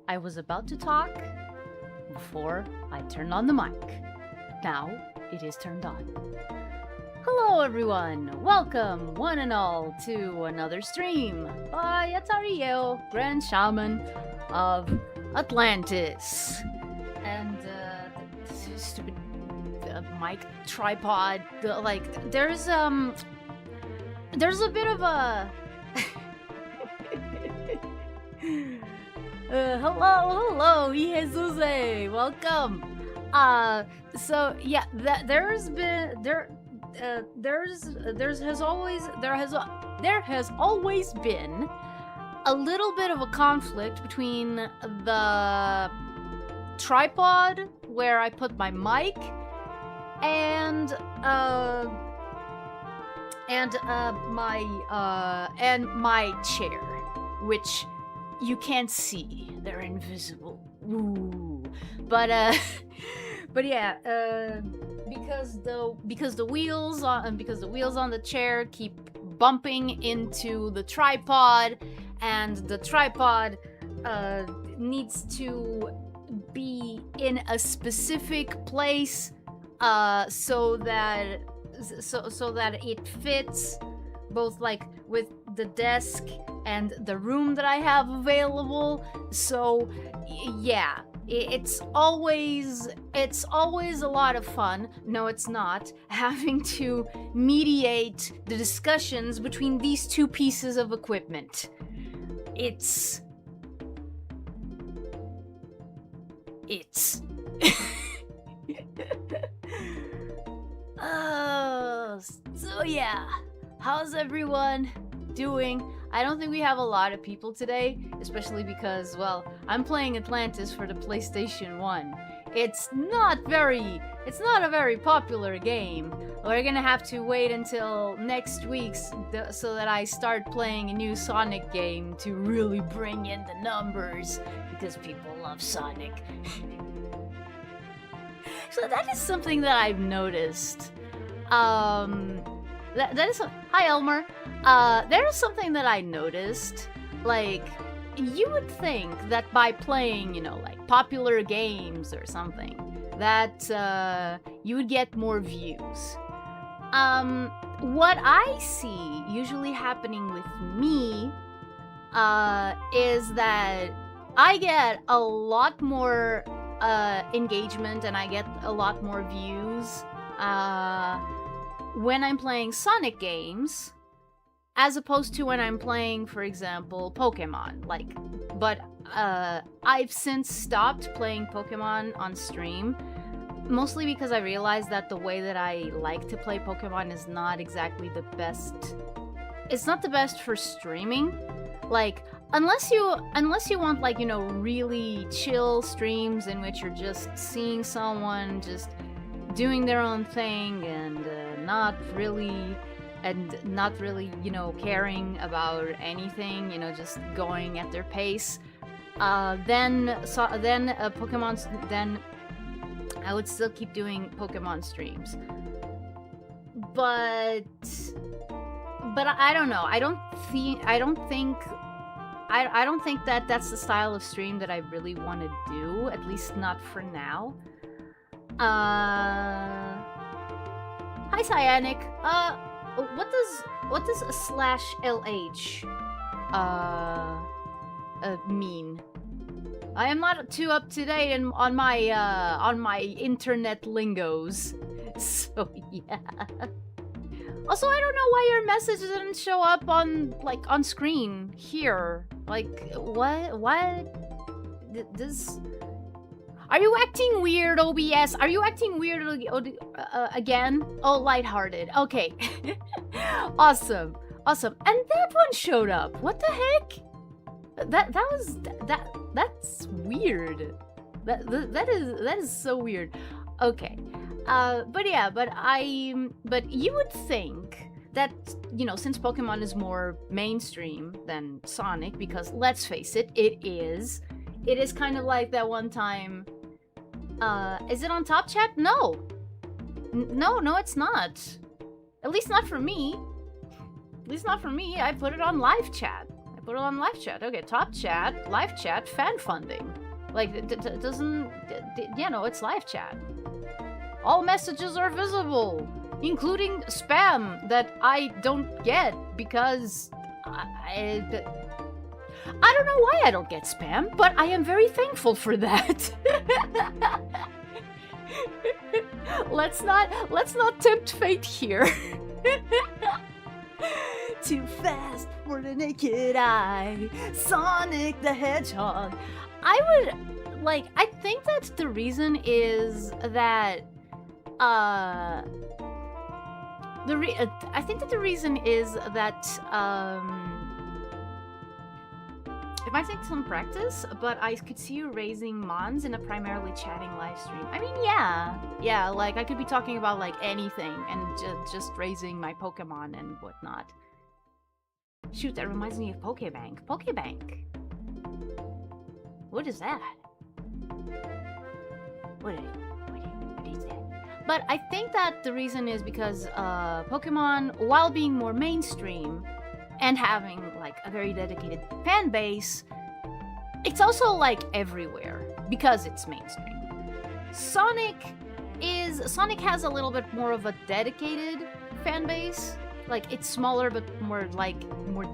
I was about to talk before I turned on the mic. Now it is turned on. Hello everyone! Welcome, one and all, to another stream by Atari, Grand Shaman of Atlantis. And, this stupid mic tripod, there's a bit of a... hello, Jesus, welcome. So yeah, there has always been a little bit of a conflict between the tripod where I put my mic and my chair, which you can't see. They're invisible. Ooh. But yeah, because the wheels on the chair keep bumping into the tripod, and the tripod needs to be in a specific place so that it fits both like with the desk and the room that I have available. So yeah, it's always a lot of fun. No, it's not, having to mediate the discussions between these two pieces of equipment. It's so yeah, how's everyone doing? I don't think we have a lot of people today, especially because, well, I'm playing Atlantis for the PlayStation 1. It's not a very popular game. We're gonna have to wait until next week so that I start playing a new Sonic game to really bring in the numbers, because people love Sonic. So that is something that I've noticed. That is hi Elmer. There is something that I noticed. Like, you would think that by playing, like popular games or something, that you would get more views. What I see usually happening with me is that I get a lot more engagement and I get a lot more views when I'm playing Sonic games, as opposed to when I'm playing, for example, Pokemon. But I've since stopped playing Pokemon on stream Mostly because I realized that the way that I like to play Pokemon is not exactly the best. It's not the best for streaming. Like, unless you want, like, you know, really chill streams in which you're just seeing someone just doing their own thing and not really, you know, caring about anything, you know, just going at their pace. Then I would still keep doing Pokemon streams. But I don't know. I don't think that that's the style of stream that I really want to do, at least not for now. Hi Cyanic. What does /LH mean? I am not too up to date on my internet lingos. So yeah. Also, I don't know why your message didn't show up on screen here. Like, what? This... Are you acting weird, OBS? Are you acting weird again? Oh, lighthearted. Okay. Awesome. Awesome. And that one showed up. What the heck? That's weird. That is so weird. Okay. But you would think that, you know, since Pokemon is more mainstream than Sonic, because let's face it, it is kind of like that one time. Is it on Top Chat? No, it's not. At least not for me. At least not for me. I put it on live chat. Okay, Top Chat, live chat, fan funding. Like, it doesn't, you know, it's live chat. All messages are visible, including spam that I don't get because I don't know why I don't get spam, but I am very thankful for that. Let's not tempt fate here. Too fast for the naked eye, Sonic the Hedgehog. I think that the reason is that I think that the reason is that it might take some practice, but I could see you raising Mons in a primarily chatting live stream. I mean, yeah, like I could be talking about like anything and just raising my Pokemon and whatnot. Shoot, that reminds me of Pokebank. Pokebank. What is that? What is that? But I think that the reason is because Pokemon, while being more mainstream and having like a very dedicated fan base, it's also like everywhere because it's mainstream. Sonic has a little bit more of a dedicated fan base. Like, it's smaller but more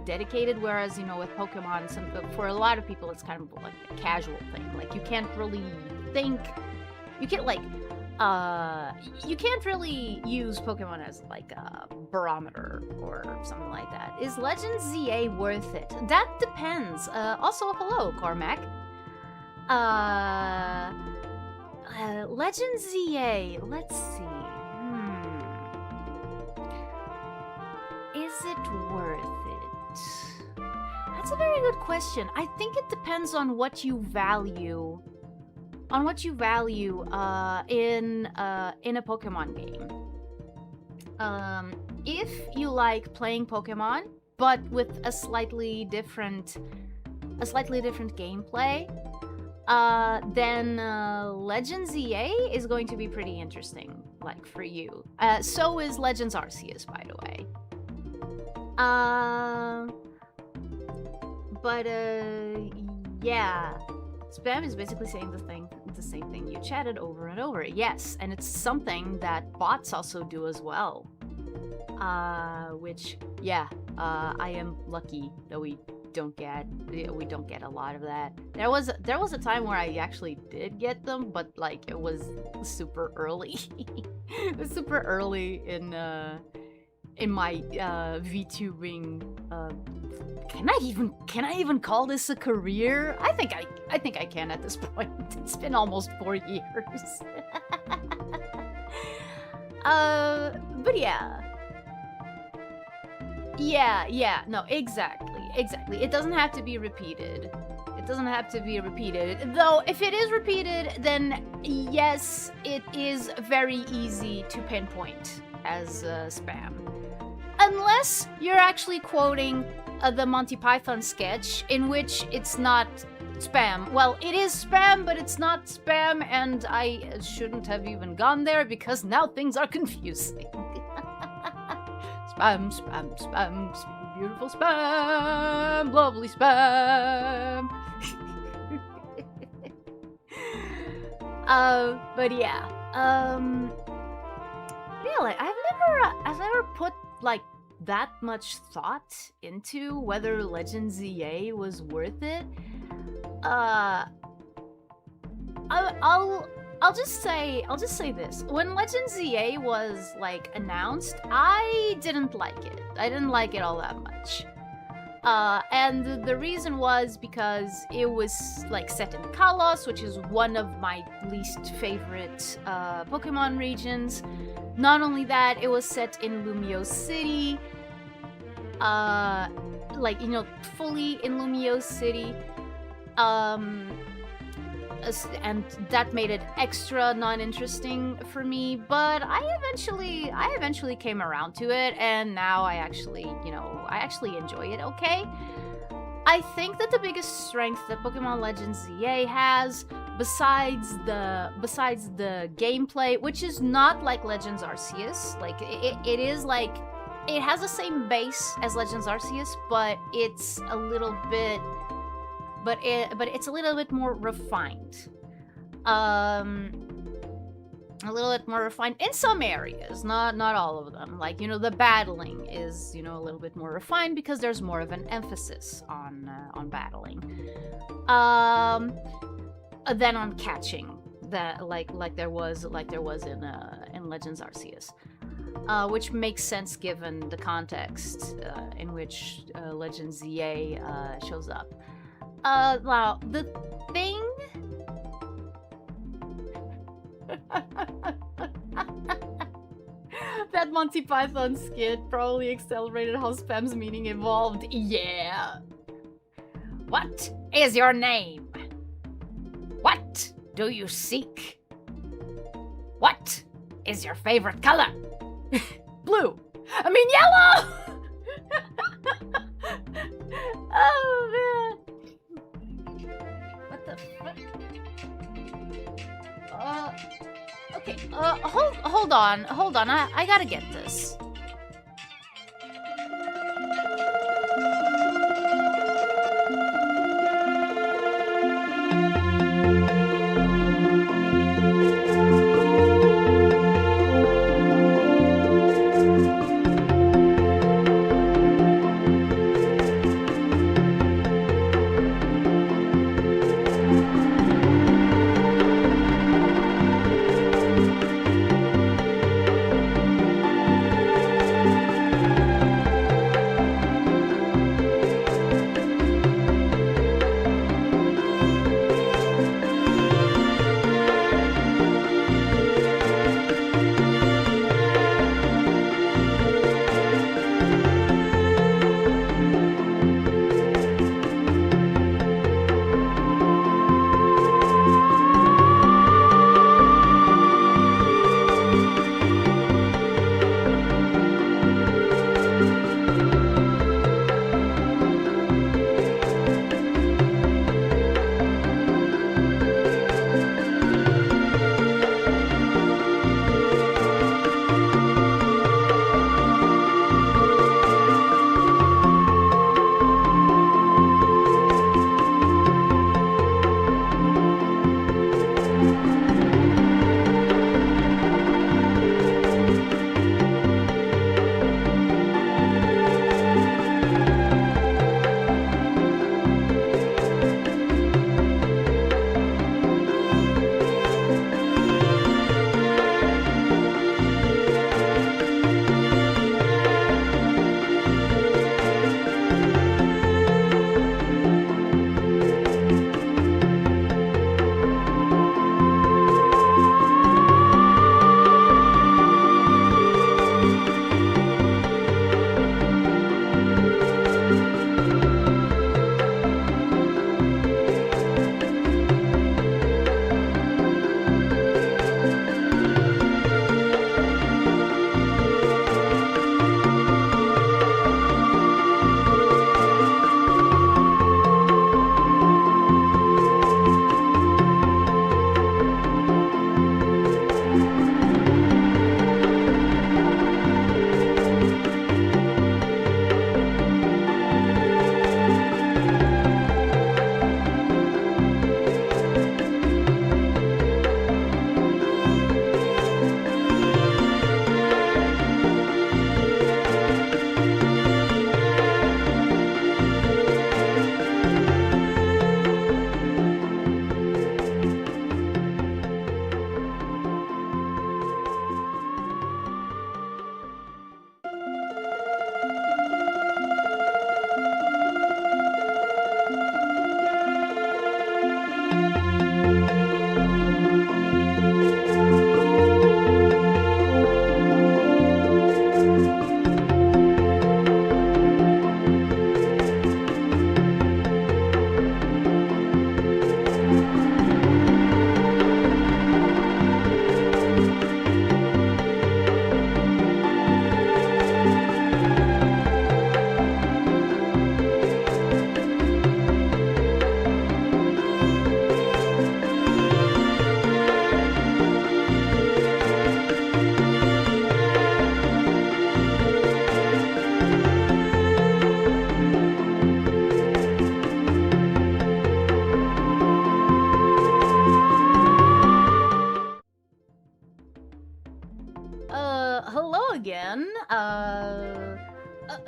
dedicated, whereas, you know, with Pokemon, for a lot of people it's kind of like a casual thing. Like, you can't really think, you can't really use Pokemon as like a barometer or something like that. Is Legend ZA worth it? That depends. Also, hello, Cormac. Legend ZA, let's see. Is it worth it? That's a very good question. I think it depends on what you value. In a Pokemon game. If you like playing Pokemon, but with a slightly different gameplay, then Legends EA is going to be pretty interesting, like, for you. So is Legends Arceus, by the way. Yeah. Spam is basically saying the same thing you chatted over and over. Yes, and it's something that bots also do as well. Which, yeah, I am lucky that we don't get a lot of that. There was a time where I actually did get them, but like it was super early. It was super early in my VTubing. Can I even call this a career? I think I can at this point. It's been almost 4 years. But yeah. Yeah, no, exactly. It doesn't have to be repeated. It doesn't have to be repeated. Though, if it is repeated, then yes, it is very easy to pinpoint as spam. Unless you're actually quoting the Monty Python sketch, in which it's not spam. Well, it is spam, but it's not spam, and I shouldn't have even gone there because now things are confusing. Spam, beautiful spam, lovely spam. But yeah, like I've never put like that much thought into whether Legend ZA was worth it. I'll just say this. When Legend ZA was like announced, I didn't like it. I didn't like it all that much. And the reason was because it was like set in Kalos, which is one of my least favorite Pokemon regions. Not only that, it was set in Lumio City. Like, you know, fully in Lumio City. And that made it extra non-interesting for me, but I eventually came around to it, and now I actually enjoy it okay. I think that the biggest strength that Pokemon Legends ZA has, besides the gameplay, which is not like Legends Arceus, like it is like, it has the same base as Legends Arceus, but it's a little bit it's a little bit more refined. A little bit more refined in some areas, not all of them. Like, you know, the battling is, you know, a little bit more refined because there's more of an emphasis on battling. Than on catching, that like there was in Legends Arceus. Which makes sense given the context in which Legends ZA shows up. Now, the thing... That Monty Python skit probably accelerated how spam's meaning evolved. Yeah. What is your name? What do you seek? What is your favorite color? Blue. I mean yellow! Oh, man. What the fuck? Okay. Hold on. I gotta get this.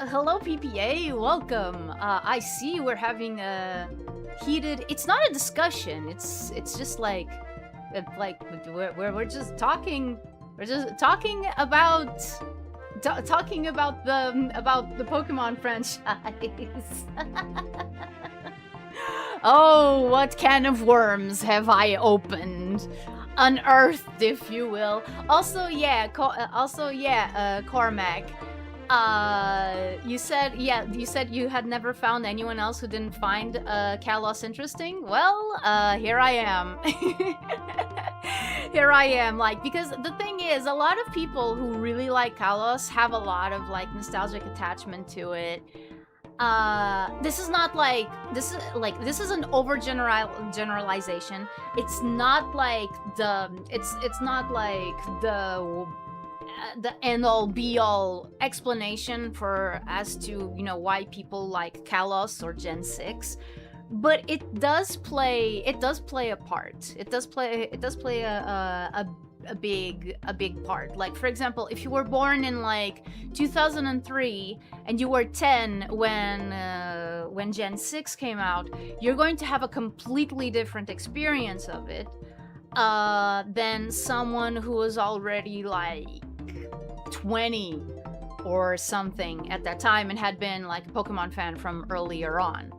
Hello, PPA. Welcome. I see we're having a heated. It's not a discussion. It's just like we're just talking. We're just talking about talking about the Pokemon franchise. Oh, what can of worms have I opened? Unearthed, if you will. Also, yeah, Cormac. You said you had never found anyone else who didn't find Kalos interesting. Well, here I am. Here I am, like, because the thing is, a lot of people who really like Kalos have a lot of like nostalgic attachment to it. This is not like this is an overgeneralization. It's not like it's not like the end-all be-all explanation for as to, you know, why people like Kalos or Gen 6, but it does play a part. It does play a big part. Like, for example, if you were born in like 2003 and you were 10 when Gen 6 came out, you're going to have a completely different experience of it than someone who was already like 20 or something at that time and had been like a Pokemon fan from earlier on.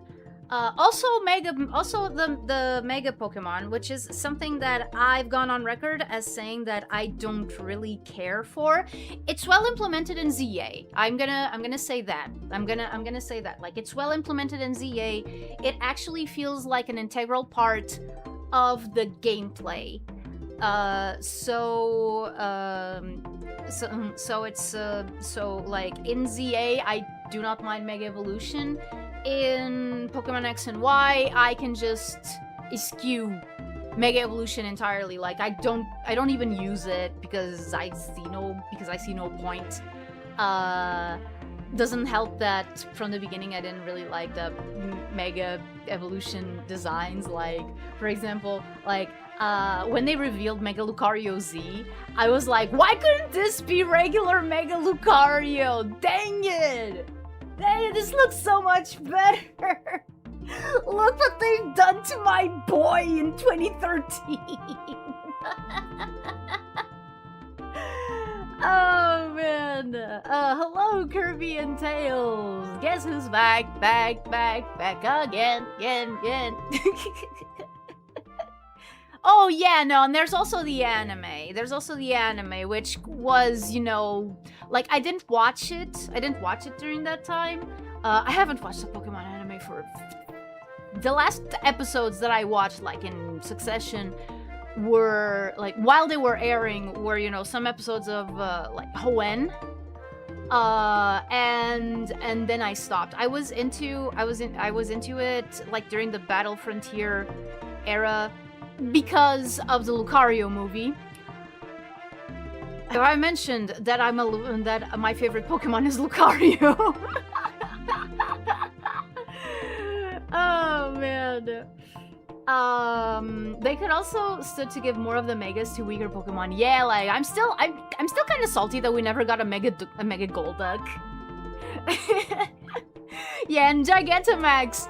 Also the Mega Pokemon, which is something that I've gone on record as saying that I don't really care for. It's well implemented in ZA. I'm gonna say that. I'm gonna say that. Like, it's well implemented in ZA. It actually feels like an integral part of the gameplay. So like in ZA, I do not mind Mega Evolution. In Pokemon X and Y, I can just eschew Mega Evolution entirely. Like, I don't even use it because I see no point. Doesn't help that from the beginning I didn't really like the Mega Evolution designs. Like, for example, like when they revealed Mega Lucario Z, I was like, why couldn't this be regular Mega Lucario? Dang it! Dang it, this looks so much better! Look what they've done to my boy in 2013! Oh man! Hello, Kirby and Tails! Guess who's back again. Oh yeah, no, and there's also the anime. Which was, you know, like, I didn't watch it during that time. I haven't watched the Pokemon anime for the last episodes that I watched, like, in succession, were like, while they were airing, were, you know, some episodes of like Hoenn, and then I stopped. I was into it like during the Battle Frontier era because of the Lucario movie. Have I mentioned that that my favorite Pokemon is Lucario? Oh man. They could also stood to give more of the megas to weaker Pokemon. Yeah, like, I'm still kind of salty that we never got a Mega Golduck. Yeah, and Gigantamax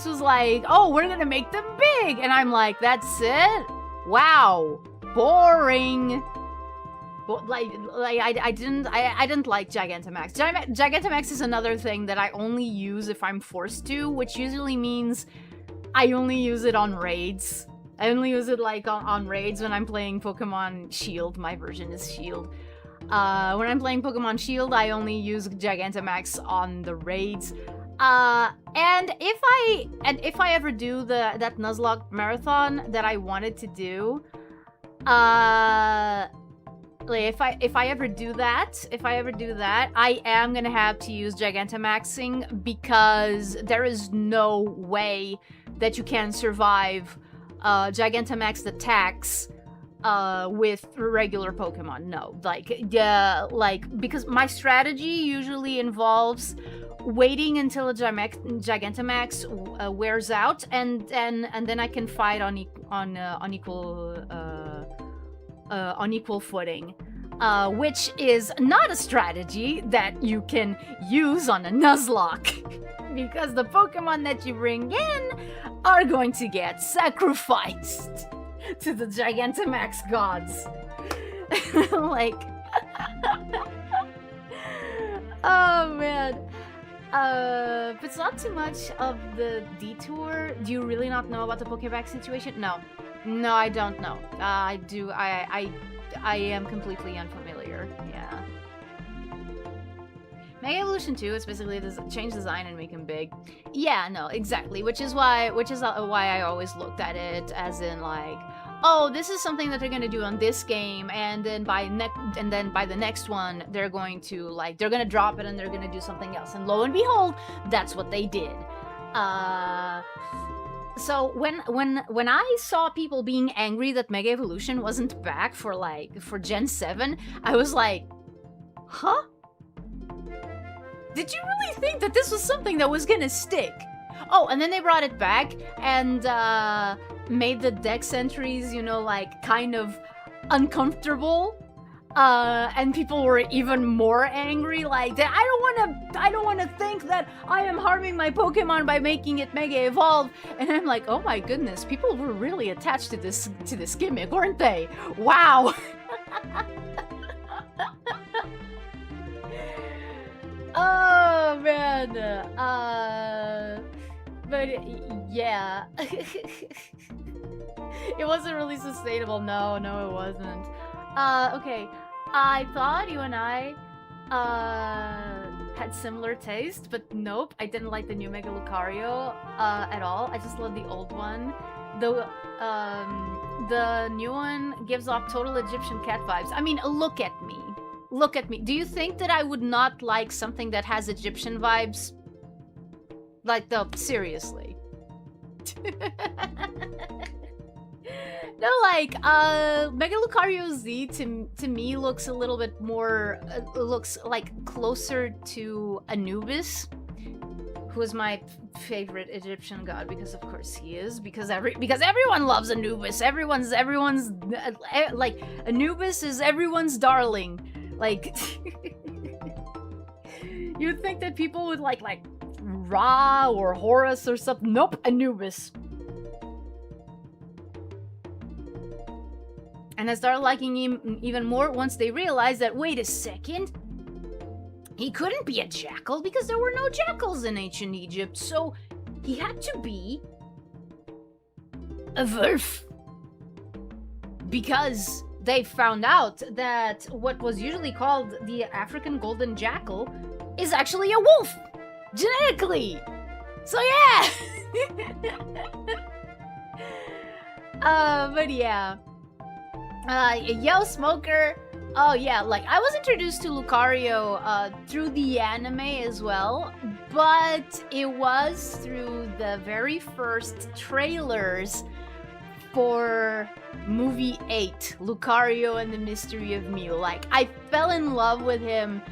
was like, oh, we're gonna make them big, and I'm like, that's it? Wow, boring. But I didn't like Gigantamax. Gigantamax is another thing that I only use if I'm forced to, which usually means I only use it on raids. I only use it like on raids when I'm playing Pokemon Shield. My version is Shield. When I'm playing Pokemon Shield, I only use Gigantamax on the raids. And if I ever do that Nuzlocke marathon that I wanted to do, like, if I ever do that, I am gonna have to use Gigantamaxing, because there is no way that you can survive Gigantamax attacks with regular Pokemon. No, because my strategy usually involves waiting until a Gigantamax wears out, and then I can fight on equal footing. which is not a strategy that you can use on a Nuzlocke. Because the Pokemon that you bring in are going to get sacrificed to the Gigantamax gods. Like, oh man. If it's not too much of the detour, do you really not know about the Pokeback situation? No, I don't know. I am completely unfamiliar. Yeah. Mega Evolution 2 is basically change design and make him big. Yeah, no, exactly. Which is why I always looked at it as in like, oh, this is something that they're gonna do on this game, and then by the next one they're gonna drop it and they're gonna do something else. And lo and behold, that's what they did. So when I saw people being angry that Mega Evolution wasn't back for Gen 7, I was like, huh? Did you really think that this was something that was gonna stick? Oh, and then they brought it back and made the dex entries, like kind of uncomfortable. And people were even more angry, like, I don't wanna think that I am harming my Pokemon by making it Mega Evolve. And I'm like, oh my goodness, people were really attached to this gimmick, weren't they? Wow. Oh man. But yeah. It wasn't really sustainable. No, it wasn't. Okay. I thought you and I had similar taste, but nope, I didn't like the new Mega Lucario at all. I just love the old one. The new one gives off total Egyptian cat vibes. I mean, look at me. Look at me. Do you think that I would not like something that has Egyptian vibes? Like, no, seriously. No, like, Mega Lucario Z to me looks a little bit more, looks like closer to Anubis, who is my favorite Egyptian god, because of course he is, because everyone loves Anubis. Everyone's like, Anubis is everyone's darling. Like, you'd think that people would like Ra or Horus or something. Nope, Anubis. And I started liking him even more once they realized that, wait a second, he couldn't be a jackal because there were no jackals in ancient Egypt, so he had to be a wolf. Because they found out that what was usually called the African golden jackal is actually a wolf, genetically. So yeah. But yeah. Yo, Smoker. Oh yeah, like, I was introduced to Lucario through the anime as well, but it was through the very first trailers for movie 8, Lucario and the Mystery of Mew. Like, I fell in love with him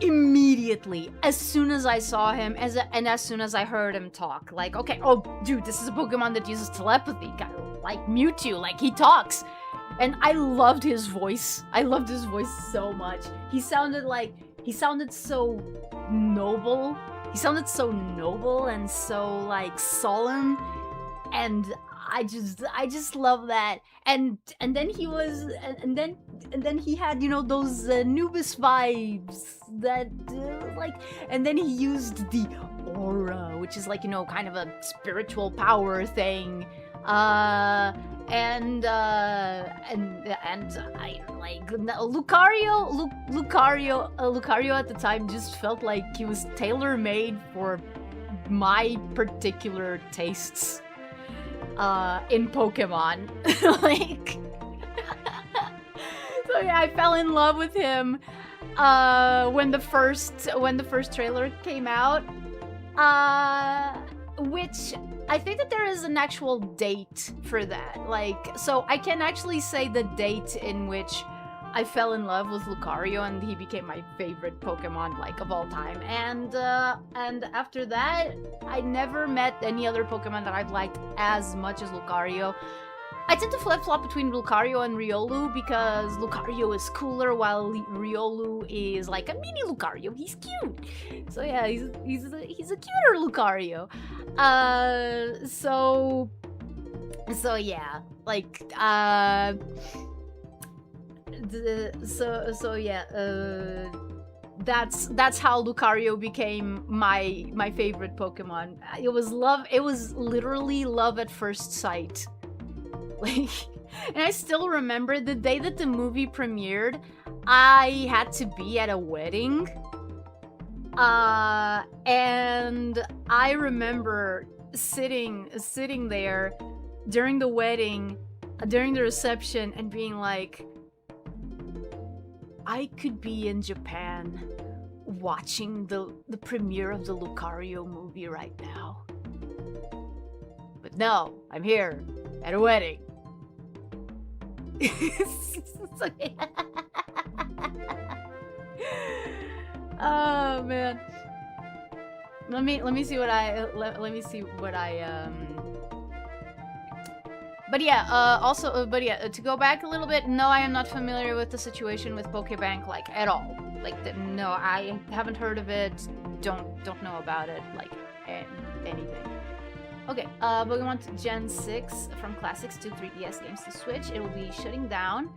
immediately as soon as I saw him, and as soon as I heard him talk. Like, okay, oh dude, this is a Pokemon that uses telepathy, kind of like Mewtwo, like he talks. And I loved his voice. I loved his voice so much. He sounded so noble. He sounded so noble and so like solemn. And I just love that. And then he was, and then he had, those Anubis vibes that like, and then he used the aura, which is like, kind of a spiritual power thing. And I like Lucario at the time just felt like he was tailor-made for my particular tastes in Pokemon. Like, so yeah, I fell in love with him when the first trailer came out, which I think that there is an actual date for that. Like, so I can actually say the date in which I fell in love with Lucario and he became my favorite Pokemon, like, of all time. And after that, I never met any other Pokemon that I've liked as much as Lucario. I tend to flip-flop between Lucario and Riolu because Lucario is cooler while Riolu is like a mini Lucario. He's cute. So yeah, he's a cuter Lucario. So yeah, like that's how Lucario became my favorite Pokemon. It was literally love at first sight. Like, and I still remember the day that the movie premiered, I had to be at a wedding. And I remember sitting there during the wedding, during the reception, and being like, I could be in Japan watching the premiere of the Lucario movie right now. But no, I'm here at a wedding. Oh man. Let me see what I But yeah, to go back a little bit, no, I am not familiar with the situation with Pokebank, like, at all. Like, no, I haven't heard of it, don't know about it, like, anything. Okay, Pokemon Gen 6 from Classics to 3DS games to Switch. It will be shutting down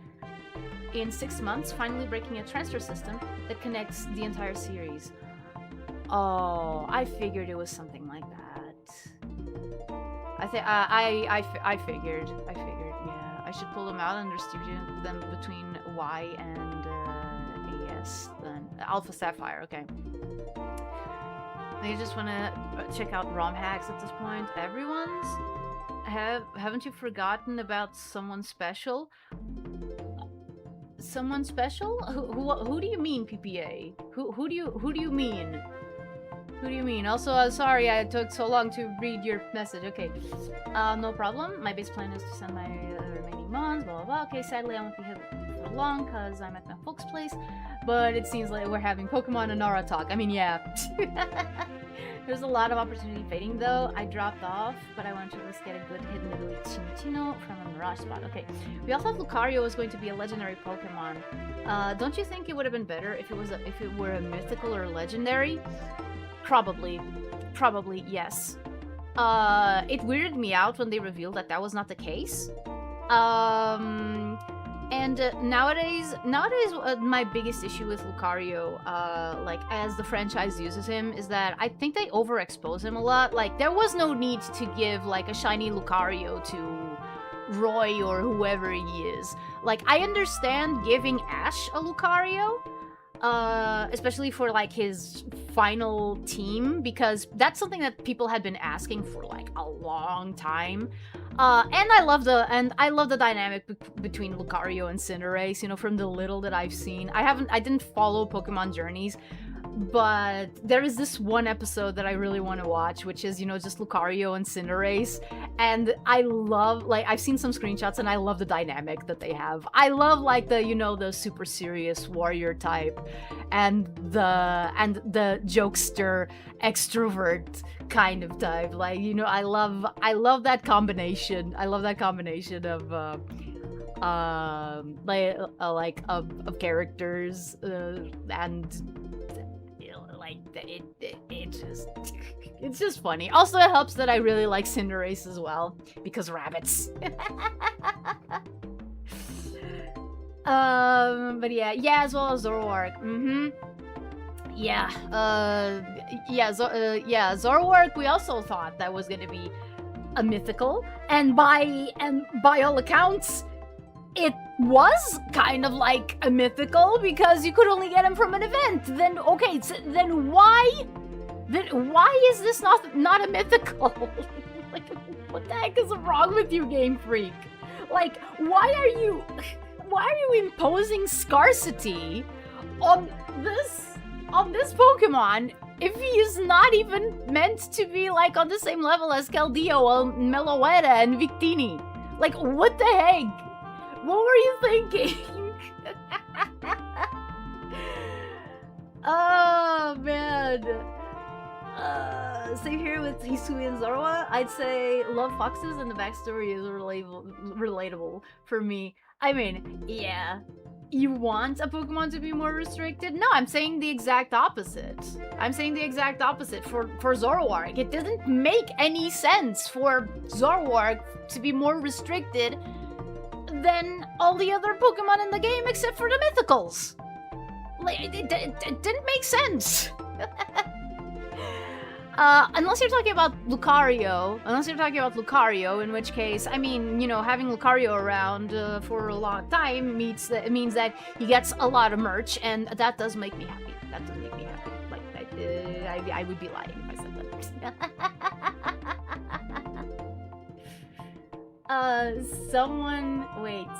in 6 months, finally breaking a transfer system that connects the entire series. Oh, I figured it was something like that. I figured, yeah. I should pull them out and distribute them between Y and AS, then Alpha Sapphire, okay. They just want to check out ROM hacks at this point. Everyone's? Haven't you forgotten about someone special? Someone special? Who do you mean, PPA? Who do you mean? Who do you mean? Also, sorry I took so long to read your message. Okay, no problem. My base plan is to send my remaining mons, blah blah blah. Okay, sadly I won't be here for long because I'm at my folks' place, but it seems like we're having Pokemon and Nara talk. I mean, yeah. There's a lot of opportunity fading though. I dropped off, but I wanted to at least get a good hidden ability Chinchino from a Mirage spot. Okay, we also thought Lucario was going to be a legendary Pokemon. Don't you think it would have been better if it were a mythical or legendary? Probably, yes. It weirded me out when they revealed that was not the case. And nowadays, my biggest issue with Lucario, like, as the franchise uses him, is that I think they overexpose him a lot. Like, there was no need to give, like, a shiny Lucario to Roy or whoever he is. Like, I understand giving Ash a Lucario, especially for, like, his final team, because that's something that people had been asking for, like, a long time. And I love the dynamic between Lucario and Cinderace, you know, from the little that I've seen. I didn't follow Pokemon Journeys, but there is this one episode that I really want to watch, which is, you know, just Lucario and Cinderace, and I love, like, I've seen some screenshots and I love the dynamic that they have. I love, like, the, you know, the super serious warrior type and the jokester extrovert kind of type. Like, you know, I love that combination. I love that combination of of characters, and like it's just funny. Also, it helps that I really like Cinderace as well because rabbits. But yeah, as well as Zoroark. Zoroark. We also thought that was gonna be a mythical, and by all accounts, it was kind of like a mythical because you could only get him from an event. Then okay, so then why is this not a mythical? Like, what the heck is wrong with you, Game Freak? Like, why are you imposing scarcity on this Pokemon if he is not even meant to be, like, on the same level as Keldeo or Meloetta and Victini? Like, what the heck? What were you thinking? Oh, man. Same here with Hisui and Zorua. I'd say love foxes and the backstory is relatable for me. I mean, yeah. You want a Pokemon to be more restricted? No, I'm saying the exact opposite. I'm saying the exact opposite for Zoroark. It doesn't make any sense for Zoroark to be more restricted than all the other Pokemon in the game except for the mythicals. Like, it didn't make sense. Unless you're talking about Lucario. In which case, I mean, you know, having Lucario around for a long time means that he gets a lot of merch, and that does make me happy. Like, I would be lying if I said that.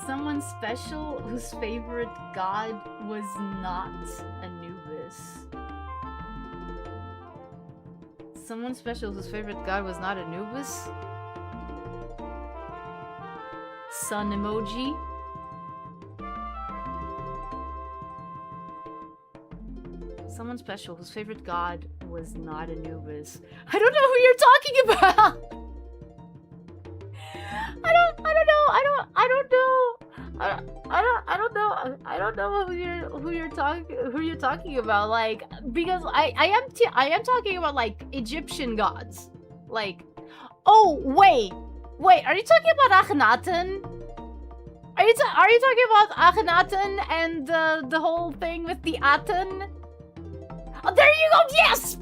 Someone special whose favorite god was not Anubis. Someone special whose favorite god was not Anubis? Sun emoji? Someone special whose favorite god was not Anubis. I don't know who you're talking about! I don't know who you're talking about, like, because I am talking about, like, Egyptian gods. Like, oh wait, are you talking about Akhenaten? Are you talking about Akhenaten and the whole thing with the Aten? Oh, there you go, yes!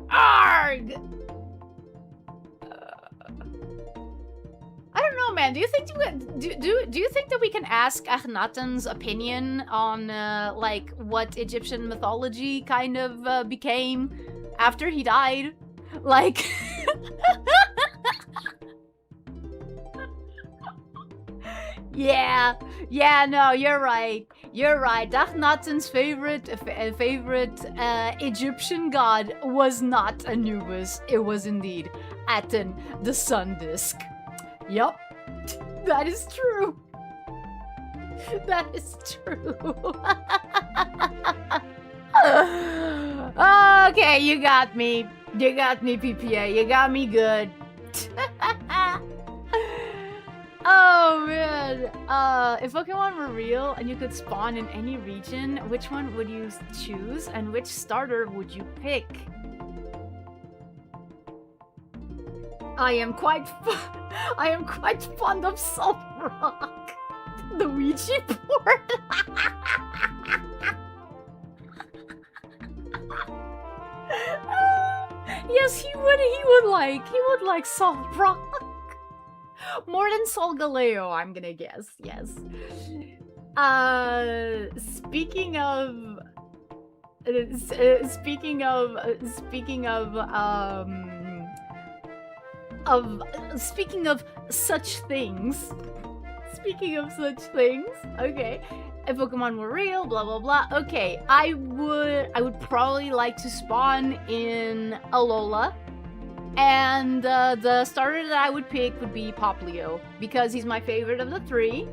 Arg! I don't know, man. Do you think that we can ask Akhenaten's opinion on like what Egyptian mythology kind of became after he died? Like, yeah, no, you're right. Akhenaten's favorite Egyptian god was not Anubis. It was indeed Aten, the sun disk. Yup, that is true. That is true. Okay, you got me. PPA. You got me good. Oh man. If Pokemon were real and you could spawn in any region, which one would you choose and which starter would you pick? I am quite fond of Solrock, the Ouija board. Yes, he would like Solrock more than Solgaleo, I'm gonna guess. Yes. Speaking of such things. Okay. If Pokemon were real, blah blah blah. Okay, I would probably like to spawn in Alola. And the starter that I would pick would be Poplio, because he's my favorite of the three.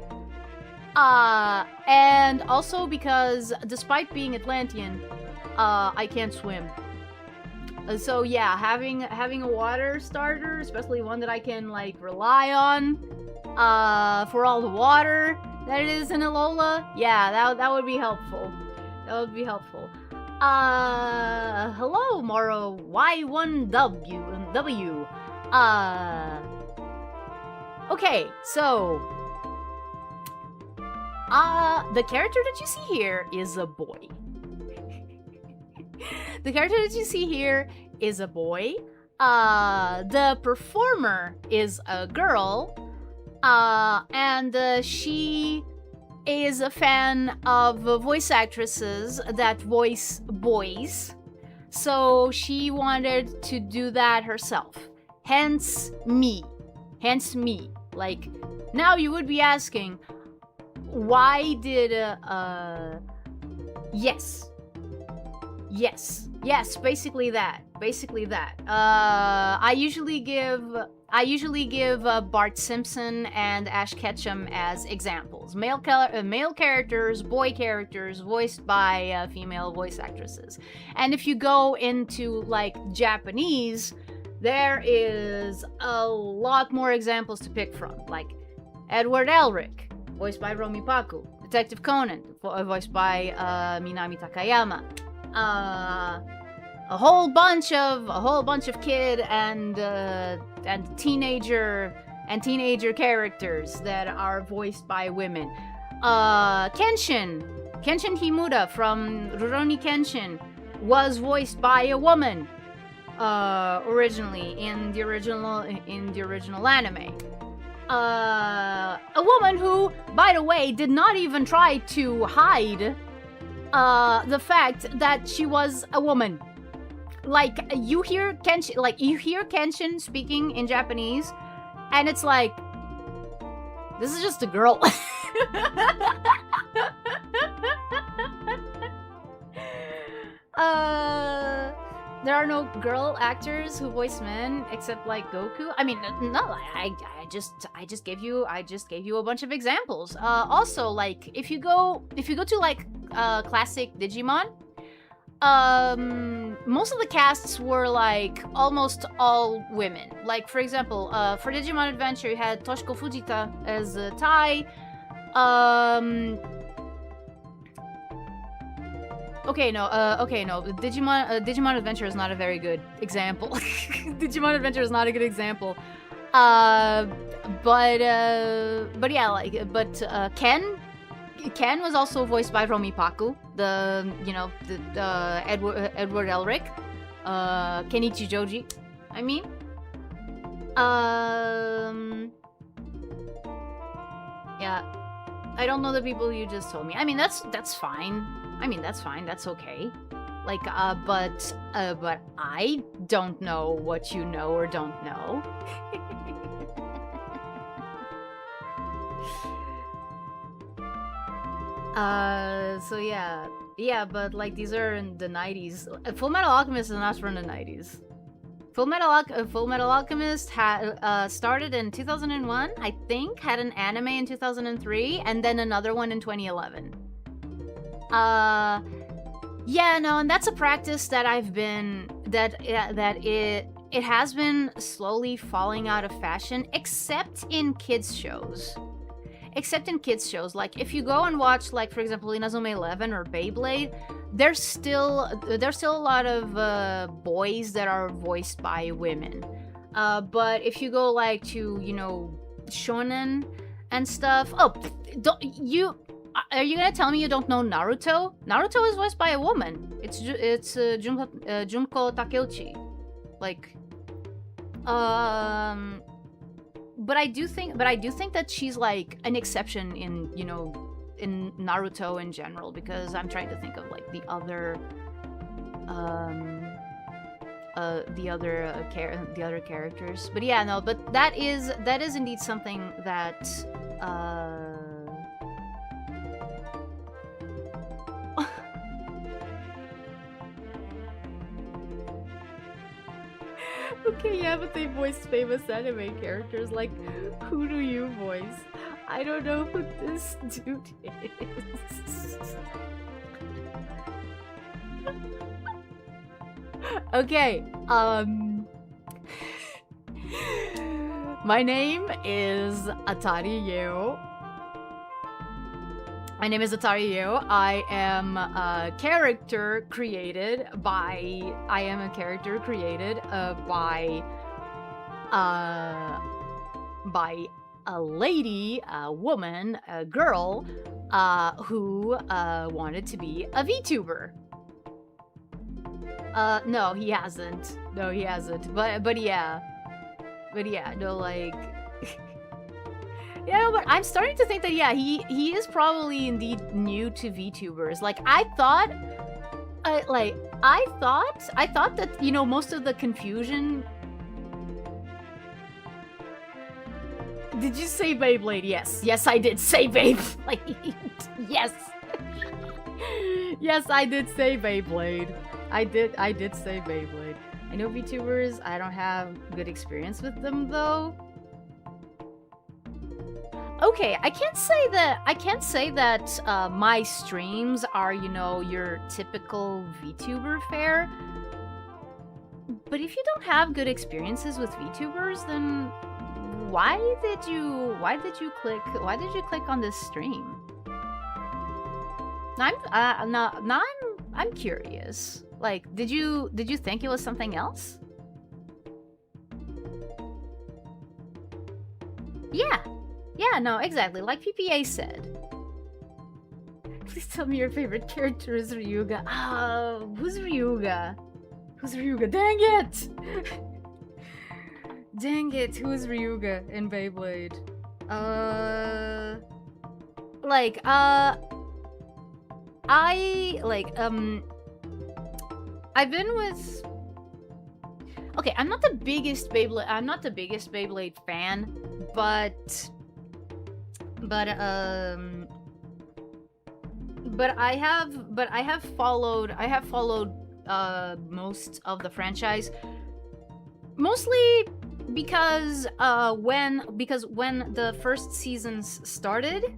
And also because despite being Atlantean, I can't swim. So yeah, having a water starter, especially one that I can like rely on for all the water that it is in Alola, yeah, that would be helpful. Hello, Moro Y1W. Okay, so the character that you see here is a boy. The performer is a girl, and she is a fan of voice actresses that voice boys, so she wanted to do that herself. Hence me. Like, now you would be asking, why did Yes, basically that. I usually give I usually give Bart Simpson and Ash Ketchum as examples. Male characters, boy characters, voiced by female voice actresses. And if you go into like Japanese, there is a lot more examples to pick from, like Edward Elric, voiced by Romi Paku. Detective Conan, voiced by Minami Takayama. A whole bunch of kid and teenager characters that are voiced by women. Kenshin Himura from Rurouni Kenshin was voiced by a woman originally in the original anime. A woman who, by the way, did not even try to hide the fact that she was a woman. Like, you hear Kenshin speaking in Japanese, and it's like, this is just a girl. There are no girl actors who voice men except like Goku. I mean, no, I just gave you a bunch of examples. Also, like if you go to like classic Digimon, most of the casts were like almost all women. Like for example, for Digimon Adventure, you had Toshiko Fujita as Tai. Okay, no. Digimon Adventure is not a very good example. Digimon Adventure is not a good example. But Ken was also voiced by Romi Paku, the Edward Elric, Kenichi Joji. I mean, yeah. I don't know the people you just told me. I mean, that's fine. I mean, that's fine. That's okay. Like, but I don't know what you know or don't know. So yeah, but like these are in the 90s. Full Metal Alchemist is not from the 90s. Full Metal Alchemist started in 2001, I think, had an anime in 2003, and then another one in 2011. Yeah, no, and that's a practice that it has been slowly falling out of fashion, except in kids shows. Like if you go and watch, like for example, Inazume 11 or Beyblade, there's still a lot of boys that are voiced by women. But if you go like to shonen and stuff, are you gonna tell me you don't know Naruto? Naruto is voiced by a woman. It's Junko Takeuchi. Like, but I do think that she's like an exception in in Naruto in general, because I'm trying to think of like the other characters. But yeah, no, but that is indeed something that Okay, yeah, but they voiced famous anime characters. Like, who do you voice? I don't know who this dude is. Okay, my name is Atari Yeo. I am a character created by a lady, a woman, a girl, who wanted to be a VTuber. No, he hasn't. But yeah, no, like. Yeah, but I'm starting to think that he is probably indeed new to VTubers. Like I thought that most of the confusion. Did you say Beyblade? Yes, I did say Beyblade. Yes, yes, I did say Beyblade. I did say Beyblade. I know VTubers. I don't have good experience with them though. Okay, I can't say that my streams are, you know, your typical VTuber fare. But if you don't have good experiences with VTubers, then why did you click on this stream? I'm curious. Like, did you think it was something else? Yeah, no, exactly. Like PPA said. Please tell me your favorite character is Ryuga. Who's Ryuga? Who's Ryuga? Dang it! Dang it, who's Ryuga in Beyblade? I've been with... Okay, I'm not the biggest Beyblade fan, but I have followed most of the franchise, mostly because when the first seasons started,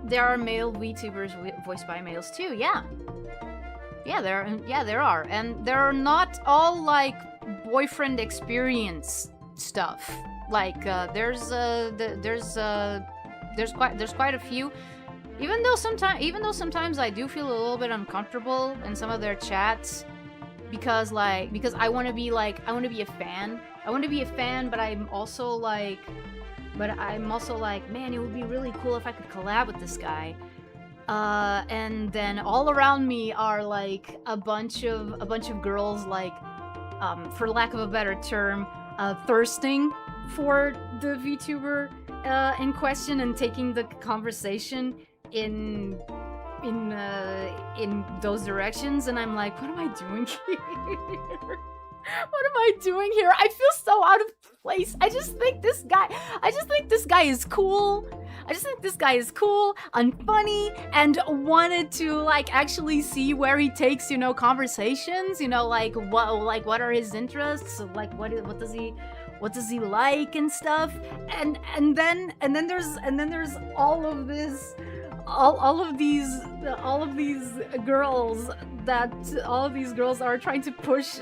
there are male VTubers voiced by males too. Yeah, there are, and they're not all like boyfriend experience stuff. Like there's quite a few. Even though sometimes I do feel a little bit uncomfortable in some of their chats, because I want to be a fan. I want to be a fan, but I'm also like, man, it would be really cool if I could collab with this guy. And then all around me are like a bunch of girls, like, for lack of a better term, thirsting for the VTuber in question and taking the conversation in those directions, and I'm like, what am I doing here? What am I doing here? I feel so out of place. I just think this guy is cool. I just think this guy is cool and funny, and wanted to like actually see where he takes, you know, conversations, you know, like what are his interests, like what does he like and stuff, and then there's all of these girls are trying to push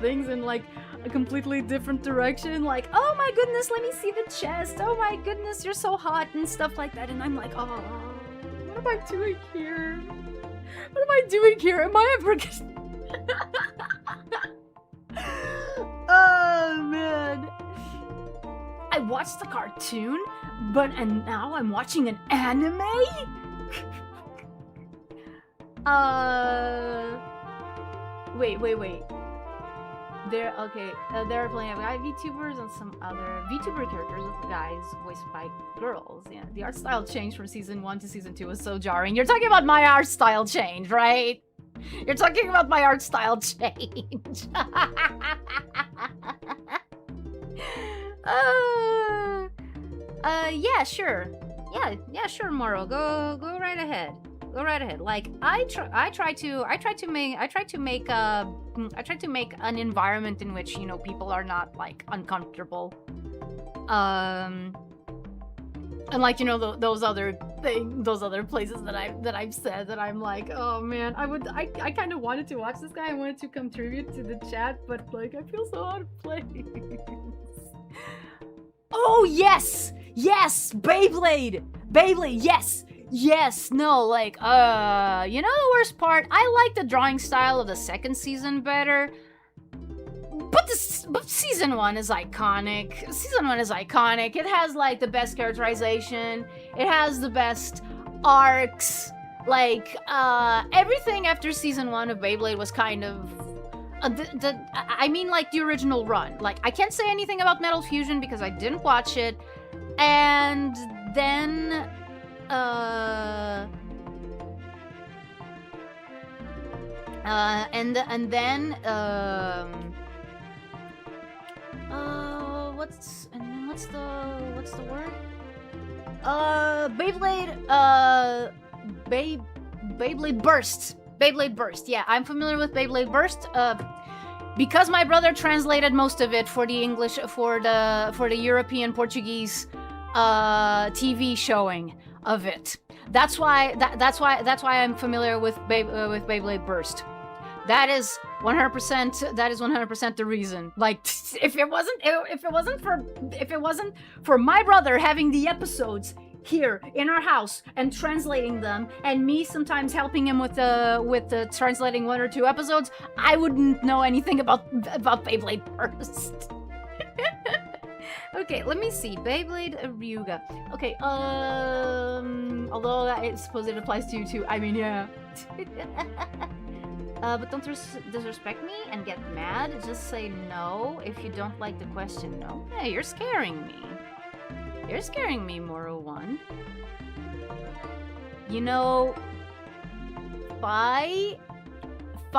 things in like a completely different direction, like, oh my goodness, let me see the chest, oh my goodness, you're so hot, and stuff like that, and I'm like, oh, what am I doing here? Am I ever Oh man, I watched the cartoon, and now I'm watching an anime? Wait. They're playing VTubers and some other VTuber characters with guys voiced by girls. Yeah, the art style change from season 1 to season 2 was so jarring. You're talking about my art style change, right? You're talking about my art style change. Yeah, sure. Yeah, sure, Moro. Go right ahead. Like, I try to make an environment in which, you know, people are not like uncomfortable. And like, you know, those other places that I've said that I'm like, oh man, I kind of wanted to watch this guy. I wanted to contribute to the chat, but like I feel so out of place. Oh yes, Beyblade, yes, no, like, you know the worst part? I like the drawing style of the second season better. But season 1 is iconic. It has like the best characterization. It has the best arcs. Like, everything after season 1 of Beyblade was kind of I mean, like, the original run. Like, I can't say anything about Metal Fusion because I didn't watch it. And then what's the word? Beyblade, Beyblade Burst. Beyblade Burst. Yeah, I'm familiar with Beyblade Burst. Because my brother translated most of it for the English, for the European Portuguese TV showing of it. That's why I'm familiar with Beyblade Burst. That is 100%. That is 100% the reason. Like, if it wasn't for my brother having the episodes here in our house and translating them, and me sometimes helping him with the translating 1 or 2 episodes, I wouldn't know anything about Beyblade Burst. Okay, let me see. Beyblade Ryuga. Okay, although I suppose it applies to you too. I mean, yeah. But don't disrespect me and get mad. Just say no if you don't like the question. No. Hey, you're scaring me. You're scaring me, Moro 1. You know, Fi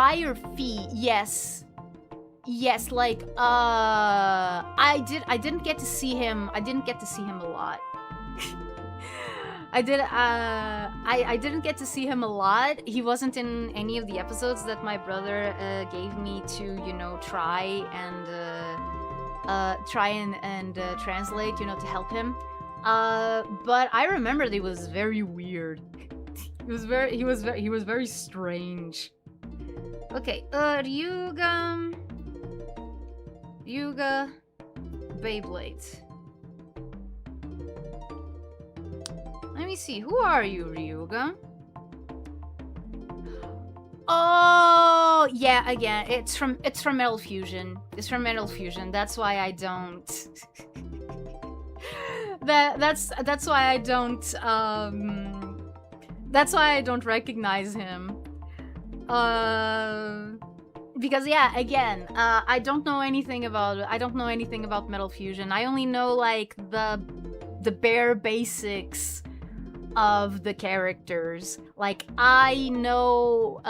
or Fee? Yes. Yes, like, I didn't get to see him. I didn't get to see him a lot. I didn't get to see him a lot. He wasn't in any of the episodes that my brother gave me to, you know, try and translate, you know, to help him. But I remember that he was very weird. He was very strange. Okay, Ryuga Beyblade. Let me see. Who are you, Ryuga? Oh, yeah. Again, it's from Metal Fusion. It's from Metal Fusion. That's why I don't. That's why I don't. That's why I don't recognize him. Because yeah, again, I don't know anything about Metal Fusion. I only know like the bare basics of the characters. Like I know,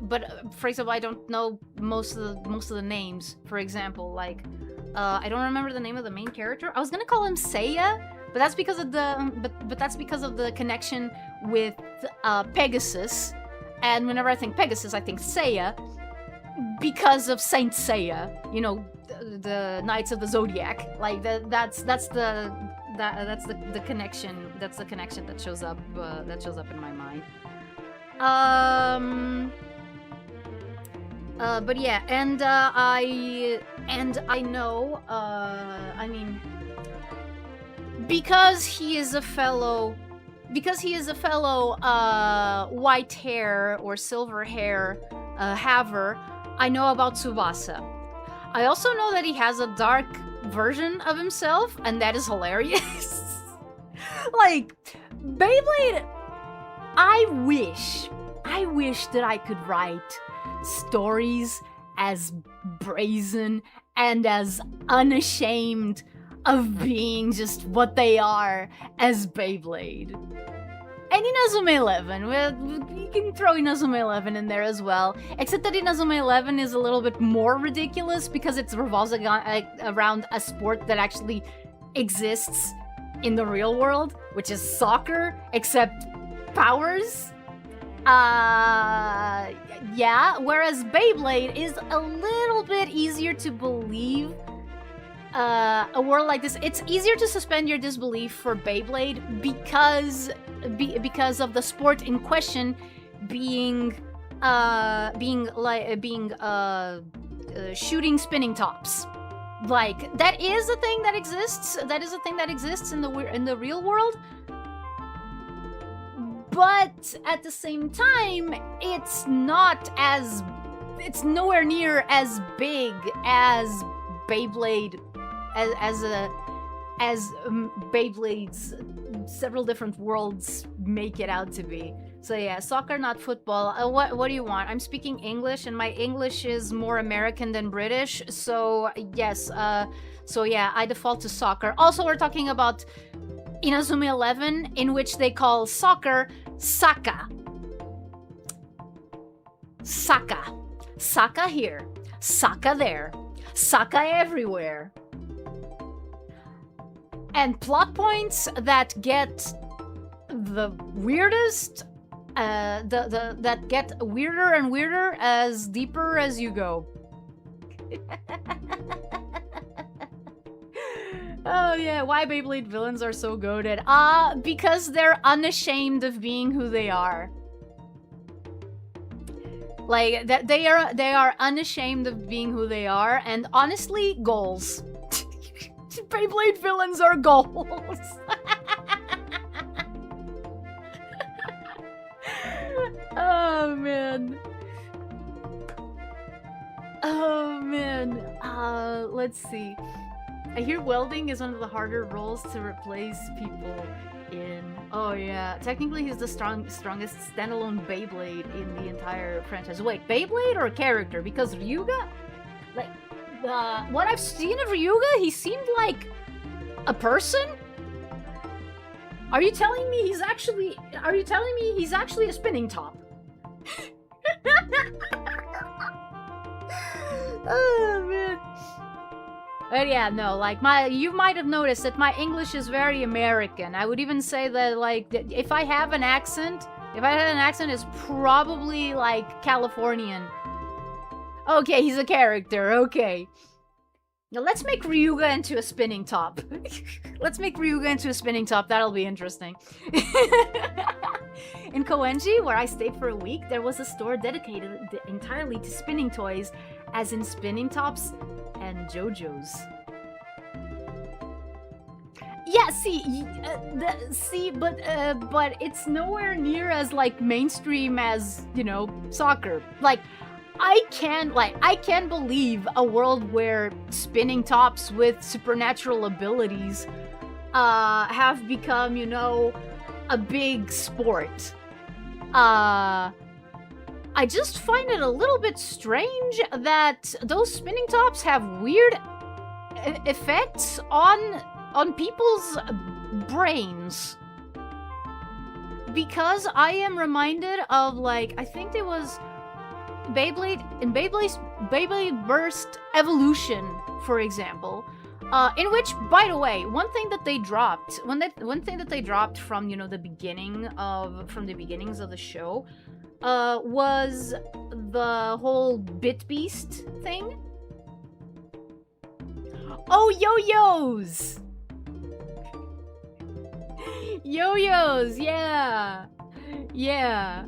but for example, I don't know most of the names. For example, like I don't remember the name of the main character. I was gonna call him Seiya, but that's because of the connection with Pegasus. And whenever I think Pegasus, I think Seiya, because of Saint Seiya. You know, the Knights of the Zodiac. Like that's the connection. That's the connection that shows up in my mind. But yeah, and I know. I mean, because he is a fellow white hair or silver hair haver, I know about Tsubasa. I also know that he has a dark version of himself, and that is hilarious. Like, Beyblade, I wish that I could write stories as brazen and as unashamed of being just what they are as Beyblade. And Inazuma 11, well, you can throw Inazuma 11 in there as well, except that Inazuma 11 is a little bit more ridiculous because it revolves around a sport that actually exists in the real world, which is soccer, except powers. Yeah, whereas Beyblade is a little bit easier to believe. A world like this, it's easier to suspend your disbelief for Beyblade because of the sport in question being shooting spinning tops. Like, that is a thing that exists. That is a thing that exists in the real world. But at the same time, it's nowhere near as big as Beyblade, as Beyblade's several different worlds make it out to be. So yeah, soccer, not football. What do you want? I'm speaking English, and my English is more American than British. So yes, so yeah, I default to soccer. Also, we're talking about Inazuma 11, in which they call soccer Saka. Saka. Saka here. Saka there. Saka everywhere. And plot points that get the weirdest, that get weirder and weirder as deeper as you go. Oh yeah, why Beyblade villains are so goated? Because they're unashamed of being who they are. Like, that they are unashamed of being who they are, and honestly, goals. Beyblade villains are goals. Oh man. Oh man. Let's see. I hear welding is one of the harder roles to replace people in. Oh yeah, technically he's the strongest standalone Beyblade in the entire franchise. Wait, Beyblade or character? Because Ryuga, like, what I've seen of Ryuga, he seemed like a person. Are you telling me he's actually? Are you telling me he's actually a spinning top? Oh man. But yeah, no, like, you might have noticed that my English is very American. I would even say that, like, if I have an accent, it's probably, like, Californian. Okay, he's a character, okay. Now let's make Ryuga into a spinning top. Let's make Ryuga into a spinning top, that'll be interesting. In Koenji, where I stayed for a week, there was a store dedicated entirely to spinning toys, as in spinning tops and JoJo's. Yeah, but it's nowhere near as, like, mainstream as, you know, soccer. Like, I can't believe a world where spinning tops with supernatural abilities have become, you know, a big sport. I just find it a little bit strange that those spinning tops have weird effects on people's brains. Because I am reminded of, like, I think it was Beyblade Burst Evolution, for example, in which, by the way, one thing that they dropped from, you know, the beginnings of the show, was the whole Bit Beast thing. Oh, yo-yos! Yo-yos, yeah! Yeah.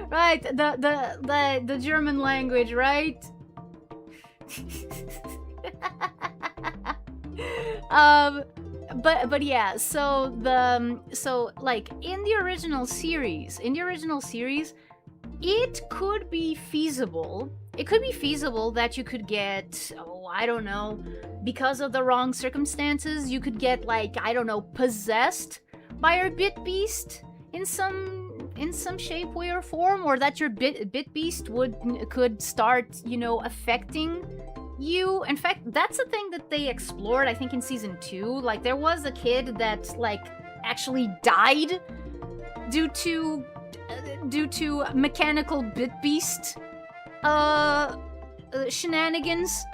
Right, the German language, right? But yeah, so like in the original series, it could be feasible. It could be feasible that you could get, oh, I don't know, because of the wrong circumstances, you could get, like, I don't know, possessed by your Bit Beast in some shape, way, or form, or that your Bit Beast could start, you know, affecting you. In fact, that's a thing that they explored, I think, in season 2. Like, there was a kid that, like, actually died due to mechanical Bit Beast shenanigans.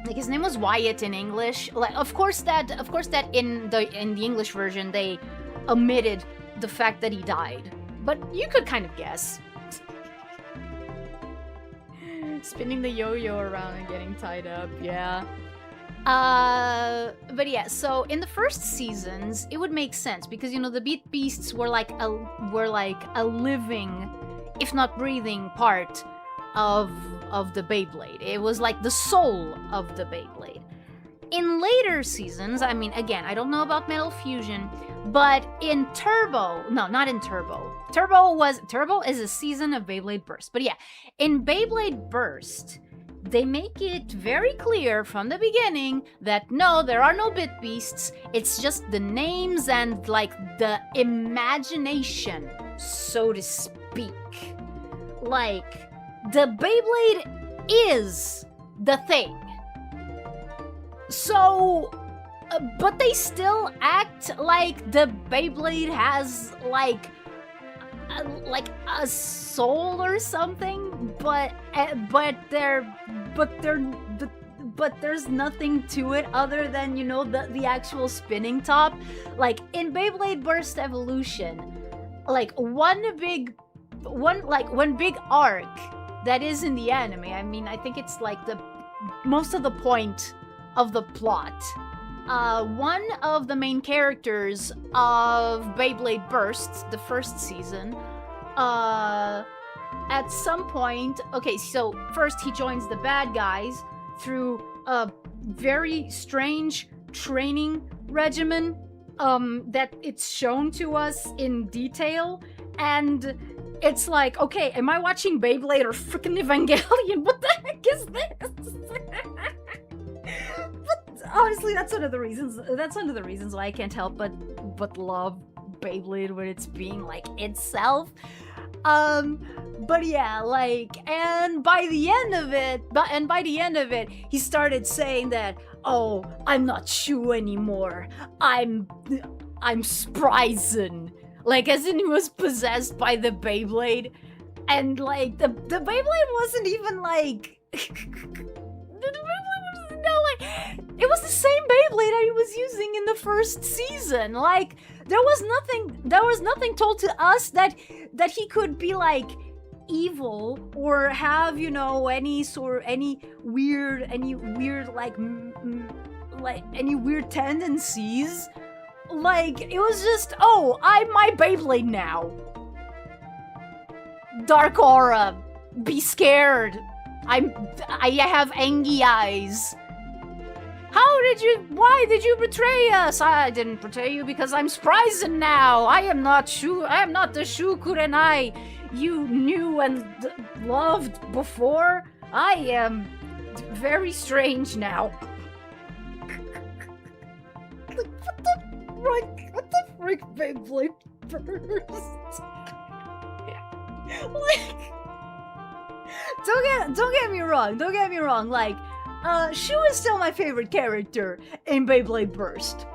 Like, his name was Wyatt in English. Like, of course that in the English version they omitted the fact that he died, but you could kind of guess. Spinning the yo-yo around and getting tied up, yeah. But yeah, so in the first seasons, it would make sense because, you know, the Beat Beasts were like a living, if not breathing, part of the Beyblade. It was like the soul of the Beyblade. In later seasons, I mean, again, I don't know about Metal Fusion, but in Turbo, no, not in Turbo. Turbo is a season of Beyblade Burst. But yeah, in Beyblade Burst, they make it very clear from the beginning that no, there are no Bit Beasts. It's just the names and, like, the imagination, so to speak. Like, the Beyblade is the thing. So, but they still act like the Beyblade has, like a soul or something, but but there's nothing to it other than, you know, the actual spinning top. Like, in Beyblade Burst Evolution, like, one big arc that is in the anime. I mean, I think it's like most of the point of the plot. One of the main characters of Beyblade Burst, the first season, at some point, okay, so first he joins the bad guys through a very strange training regimen that it's shown to us in detail, and it's like, okay, am I watching Beyblade or freaking Evangelion? What the heck is this? But honestly, that's one of the reasons why I can't help but love Beyblade when it's being like itself. But yeah, like, and by the end of it, he started saying that, oh, I'm not Shu anymore. I'm Spryzen. Like, as in he was possessed by the Beyblade. And like, the Beyblade wasn't even like it was the same Beyblade that he was using in the first season. Like, there was nothing told to us that he could be like evil or have, you know, any weird like any weird tendencies. Like, it was just, oh, I'm my Beyblade now. Dark aura, be scared. I have angry eyes. Why did you betray us? I didn't betray you because I'm Spryzen now. I am not the Shu Kurenai you knew and loved before. I am very strange now. What the frick, Beyblade Burst? Like, don't get me wrong, like, Shu is still my favorite character in Beyblade Burst.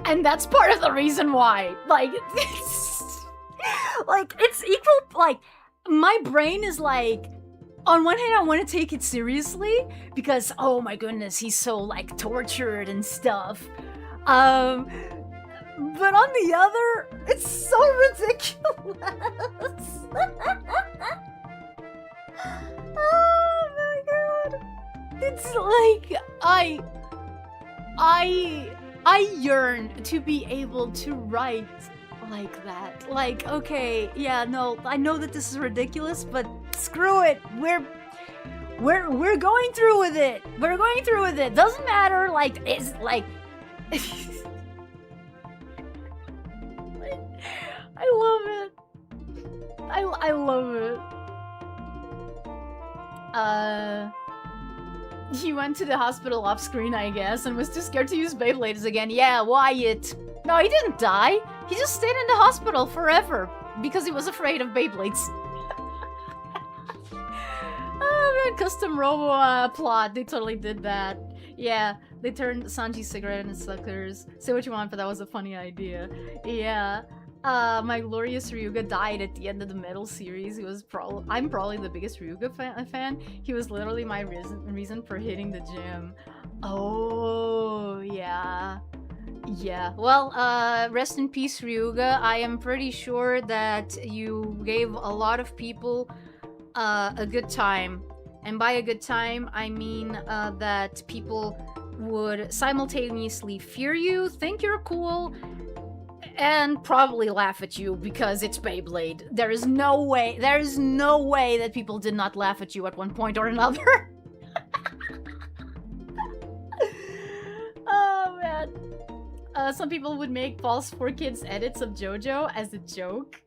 And that's part of the reason why. Like, it's equal, like, my brain is like, on one hand, I want to take it seriously, because, oh my goodness, he's so, like, tortured and stuff. But on the other, it's so ridiculous. Oh my god. It's like, I yearn to be able to write like that. Like, okay, yeah, no, I know that this is ridiculous, but screw it. We're going through with it. We're going through with it. Doesn't matter, like, it's like I love it. I love it. He went to the hospital off screen, I guess, and was too scared to use Beyblades again. Yeah, Wyatt. No, he didn't die. He just stayed in the hospital forever because he was afraid of Beyblades. Oh man, custom robo plot. They totally did that. Yeah, they turned Sanji's cigarette into suckers. Say what you want, but that was a funny idea. Yeah. My glorious Ryuga died at the end of the Metal series. He was I'm probably the biggest Ryuga fan. He was literally my reason for hitting the gym. Oh, yeah. Yeah. Well, rest in peace, Ryuga. I am pretty sure that you gave a lot of people a good time. And by a good time, I mean that people would simultaneously fear you, think you're cool, and probably laugh at you because it's Beyblade. There is no way that people did not laugh at you at one point or another. Oh man. Some people would make False 4Kids edits of JoJo as a joke.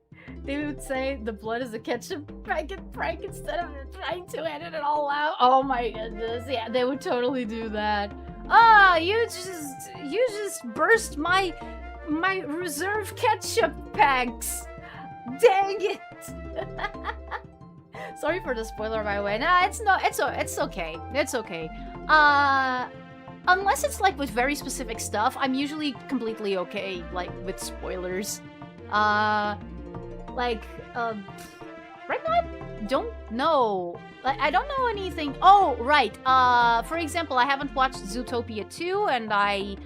They would say the blood is a ketchup packet prank instead of trying to edit it all out. Oh my goodness. Yeah, they would totally do that. Ah, you just burst my reserve ketchup packs. Dang it. Sorry for the spoiler, by the way. Nah, it's okay. It's okay. Unless it's like with very specific stuff, I'm usually completely okay, like, with spoilers. Right now don't know. I don't know anything. Oh, right. For example, I haven't watched Zootopia 2, and I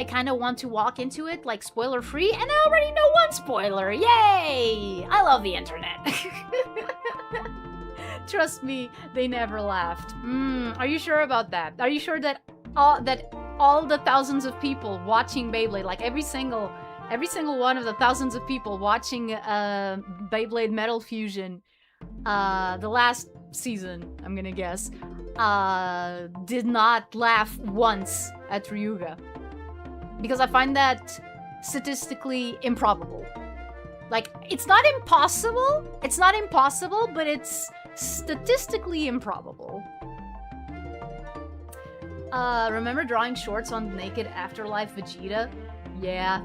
kind of want to walk into it like spoiler free, and I already know one spoiler. Yay! I love the internet. Trust me, they never laughed. Are you sure about that? Are you sure that all the thousands of people watching Beyblade, like every single one of the thousands of people watching Beyblade Metal Fusion, the last season, I'm gonna guess, did not laugh once at Ryuga? Because I find that statistically improbable. Like, it's not impossible, but it's statistically improbable. Remember drawing shorts on Naked Afterlife Vegeta? Yeah.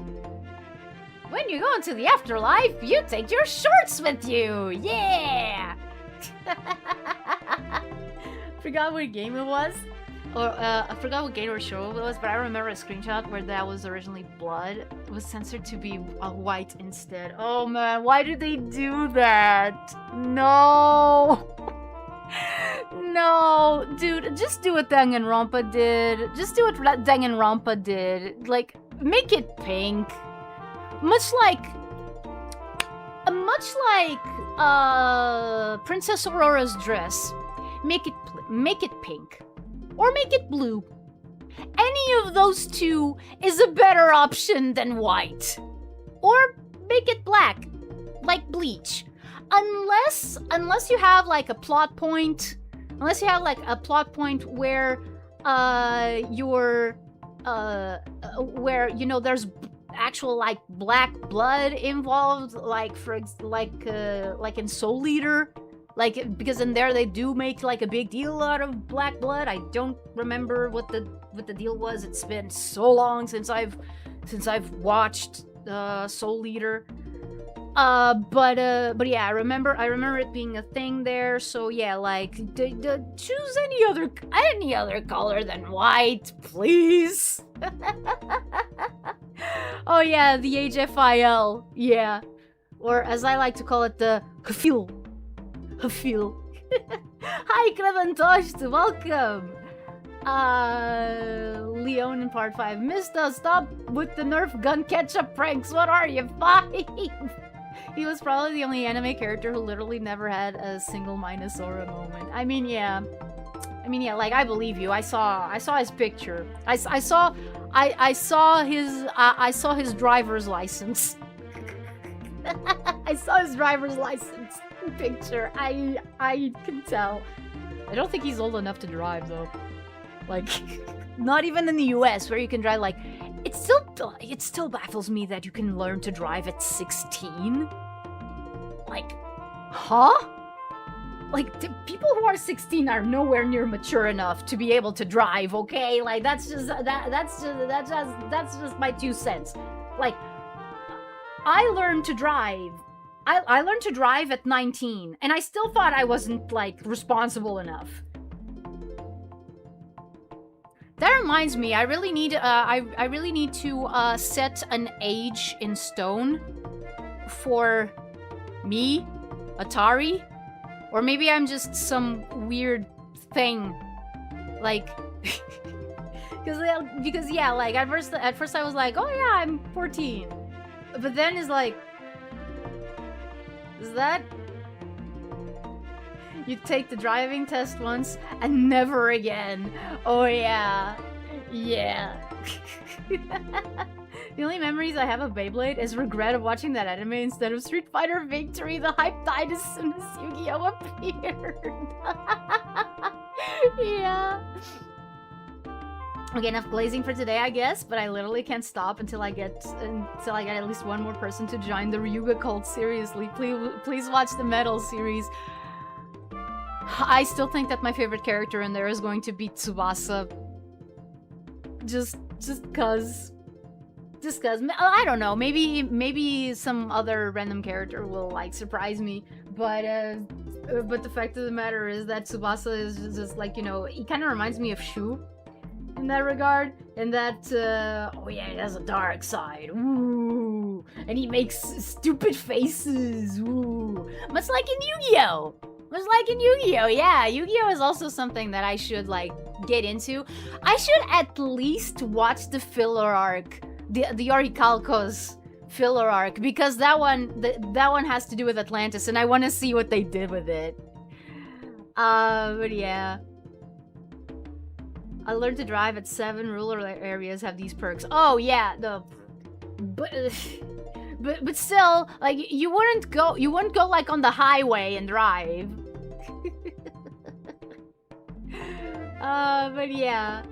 When you go into the afterlife, you take your shorts with you! Yeah! Forgot what game it was. Or, I forgot what game or show it was, but I remember a screenshot where that was originally blood. It was censored to be white instead. Oh man, why did they do that? No! No, dude, just do what Danganronpa did. Just do what Danganronpa did. Like, make it pink. Much like Princess Aurora's dress. Make it pink. Or make it blue. Any of those two is a better option than white. Or make it black, like Bleach. Unless you have like a plot point, where where, you know, there's actual like black blood involved, like in Soul Eater. Like, because in there they do make like a big deal out of black blood. I don't remember what the deal was. It's been so long since I've watched Soul Eater. But yeah, I remember it being a thing there. So yeah, like choose any other color than white, please. Oh yeah, the HFIL, yeah, or as I like to call it, the Hafil. Hi, Clementosh, welcome. Leon in part 5. Mista, stop with the Nerf gun ketchup pranks. What are you, 5? He was probably the only anime character who literally never had a single Minusora moment. I mean, yeah, like, I believe you. I saw his picture. I saw his driver's license. I saw his driver's license picture. I can tell. I don't think he's old enough to drive though. Like, not even in the US where you can drive. Like, it still baffles me that you can learn to drive at 16. Like, huh? Like, people who are 16 are nowhere near mature enough to be able to drive, okay? Like, that's just my 2 cents. Like, I learned to drive. I learned to drive at 19, and I still thought I wasn't, like, responsible enough. That reminds me, I really need to set an age in stone for me, Atari, or maybe I'm just some weird thing, like, because yeah, like at first I was like, oh yeah, I'm 14, but then it's like, is that? You take the driving test once and never again. Oh yeah. Yeah. The only memories I have of Beyblade is regret of watching that anime instead of Street Fighter Victory. The hype died as soon as Yu-Gi-Oh! Appeared. Yeah. Okay, enough glazing for today, I guess, but I literally can't stop until I get at least one more person to join the Ryuga cult. Seriously, please watch the Metal series. I still think that my favorite character in there is going to be Tsubasa. Just cause. I don't know, maybe some other random character will, like, surprise me, but the fact of the matter is that Tsubasa is just, like, you know, he kind of reminds me of Shu in that regard, and that, oh yeah, it has a dark side. Ooh. ooh, and he makes stupid faces, ooh. Much like in Yu-Gi-Oh! Yeah, Yu-Gi-Oh! Is also something that I should, like, get into. I should at least watch the filler arc, the Orichalcos filler arc, because that one has to do with Atlantis, and I want to see what they did with it. But yeah. I learned to drive at 7 rural areas have these perks. Oh yeah, but still, like, you wouldn't go like on the highway and drive. But yeah.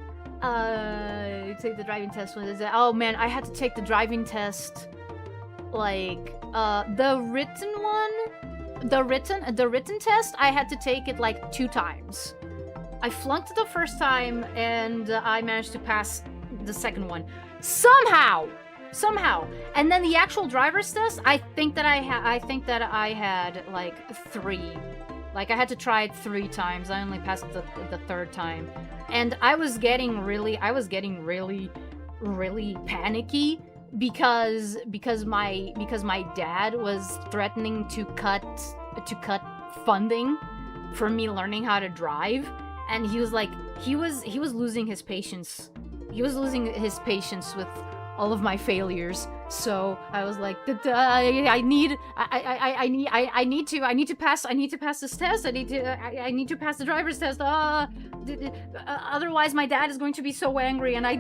Take the driving test when is it? Oh man, I had to take the driving test, like, the written one, the written test, I had to take it like 2 times. I flunked it the first time, and I managed to pass the second one. Somehow! And then the actual driver's test, I think that I had like 3. Like, I had to try it 3 times. I only passed the 3rd time. And I was getting really panicky because my dad was threatening to cut funding for me learning how to drive. And he was like, he was losing his patience. He was losing his patience with all of my failures. So I was like, I need to pass this test. I need to pass the driver's test. Otherwise my dad is going to be so angry, and I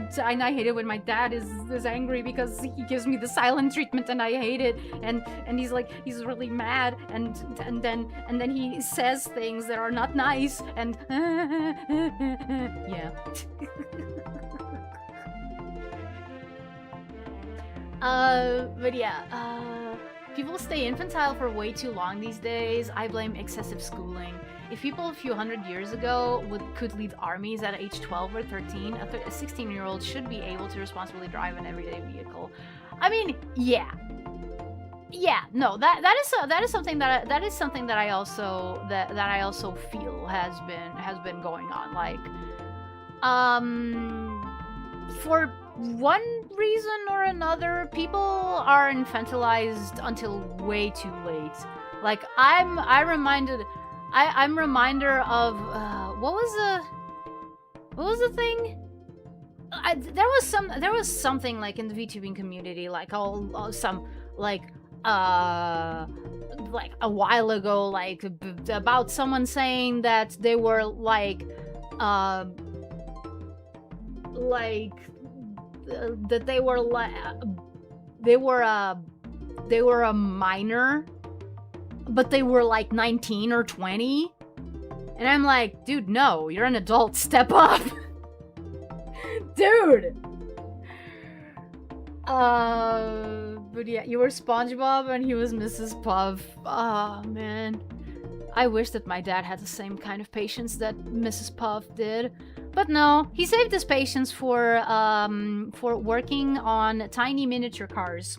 hate it when my dad is angry, because he gives me the silent treatment, and I hate it. And he's like, he's really mad, and then he says things that are not nice, and yeah. But yeah, people stay infantile for way too long these days. I blame excessive schooling. If people a few hundred years ago could lead armies at age 12 or 13, a 16-year-old should be able to responsibly drive an everyday vehicle. I mean, yeah, no, that is something that I also feel has been going on. Like, for one reason or another, people are infantilized until way too late. Like, I'm reminded of what was the thing? There was something like in the VTubing community, like like a while ago, like about someone saying that they were that they were a minor, but they were like 19 or 20, and I'm like, dude, no, you're an adult, step up. Dude. But yeah, you were SpongeBob and he was Mrs. Puff. Oh man, I wish that my dad had the same kind of patience that Mrs. Puff did. But no, he saved his patience for working on tiny miniature cars,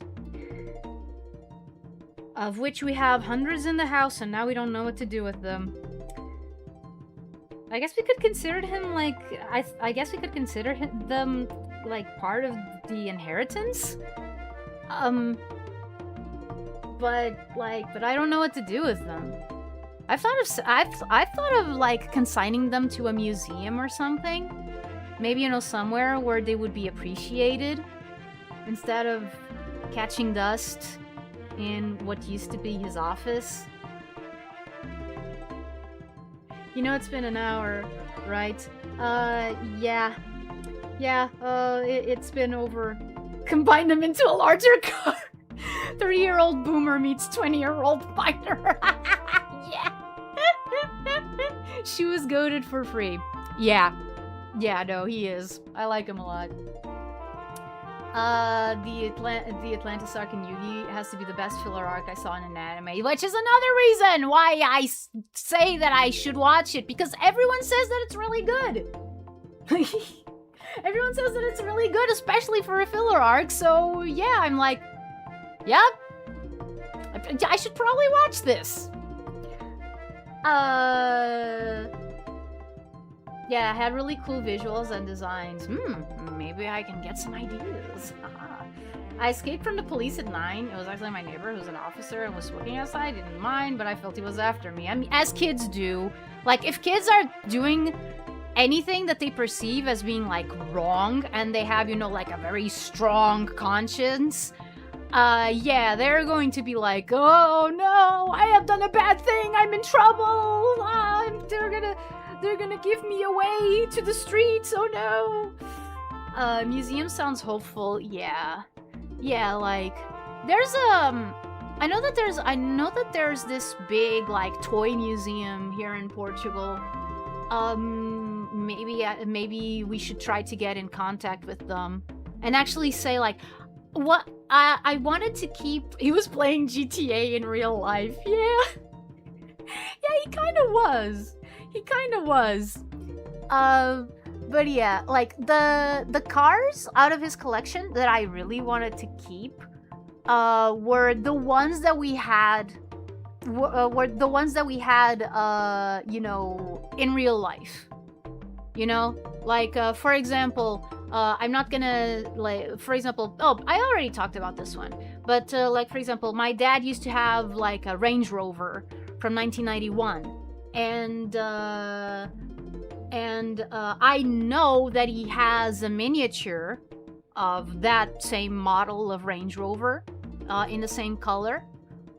of which we have hundreds in the house, and now we don't know what to do with them. I guess we could consider him like I guess we could consider them like part of the inheritance. But I don't know what to do with them. I've thought of like consigning them to a museum or something. Maybe, you know, somewhere where they would be appreciated instead of catching dust in what used to be his office. You know, it's been an hour, right? Yeah. It's been over. Combine them into a larger car. 30-year-old boomer meets 20-year-old miner. Yeah. She was goated for free. Yeah, no, he is. I like him a lot. The Atlantis arc in Yugi has to be the best filler arc I saw in an anime, which is another reason why I say that I should watch it, because everyone says that it's really good. Everyone says that it's really good, especially for a filler arc, so yeah, I'm like, yep, I should probably watch this. Yeah, it had really cool visuals and designs. Maybe I can get some ideas. I escaped from the police at 9. It was actually my neighbor who's an officer and was smoking outside. Didn't mind, but I felt he was after me. I mean, as kids do. Like, if kids are doing anything that they perceive as being, like, wrong, and they have, you know, like, a very strong conscience, yeah, they're going to be like, oh no, I have done a bad thing, I'm in trouble, they're gonna give me away to the streets, oh no. Museum sounds hopeful, yeah. Yeah, like, there's, I know that there's this big, like, toy museum here in Portugal. Maybe we should try to get in contact with them and actually say, like, what I wanted to keep. He was playing GTA in real life. Yeah. Yeah, he kind of was. But yeah, like the cars out of his collection that I really wanted to keep were the ones that we had you know, in real life. You know, like for example, I'm not gonna, like, for example, oh, I already talked about this one, but like, for example, my dad used to have like a Range Rover from 1991, and I know that he has a miniature of that same model of Range Rover in the same color.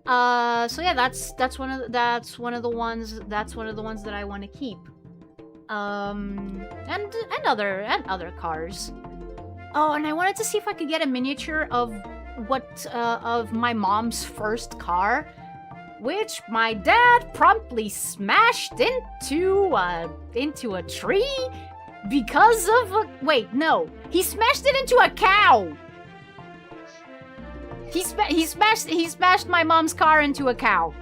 So yeah, that's one of the ones that I want to keep. And other cars. Oh, and I wanted to see if I could get a miniature of of my mom's first car, which my dad promptly smashed into a tree because of a... Wait, no. He smashed it into a cow! He smashed my mom's car into a cow.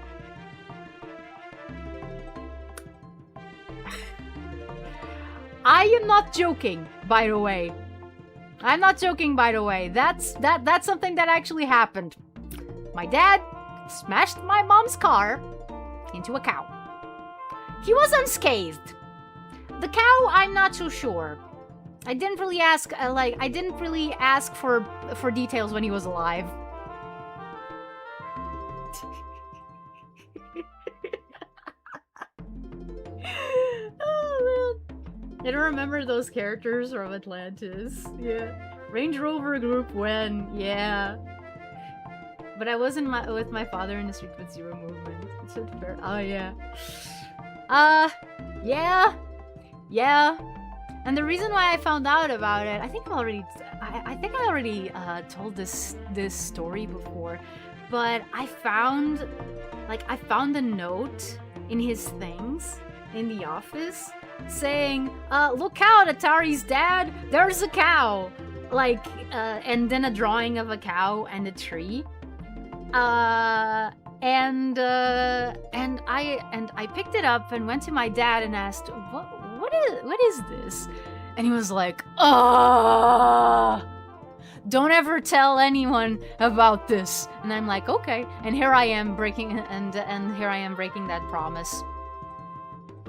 I am not joking, by the way. I'm not joking, by the way. That's something that actually happened. My dad smashed my mom's car into a cow. He was unscathed. The cow, I'm not so sure. I didn't really ask, for details when he was alive. Oh, man. I don't remember those characters from Atlantis. Yeah. Range Rover group when, yeah. But I was with my father in the Street with Zero movement. It's so fair. Oh, yeah. Yeah. And the reason why I found out about it, I think I already told this story before, but I found a note in his things in the office saying, look out, Atari's dad, there's a cow. And then a drawing of a cow and a tree. And I picked it up and went to my dad and asked, what is this? And he was like, don't ever tell anyone about this. And I'm like, okay. And here I am breaking that promise.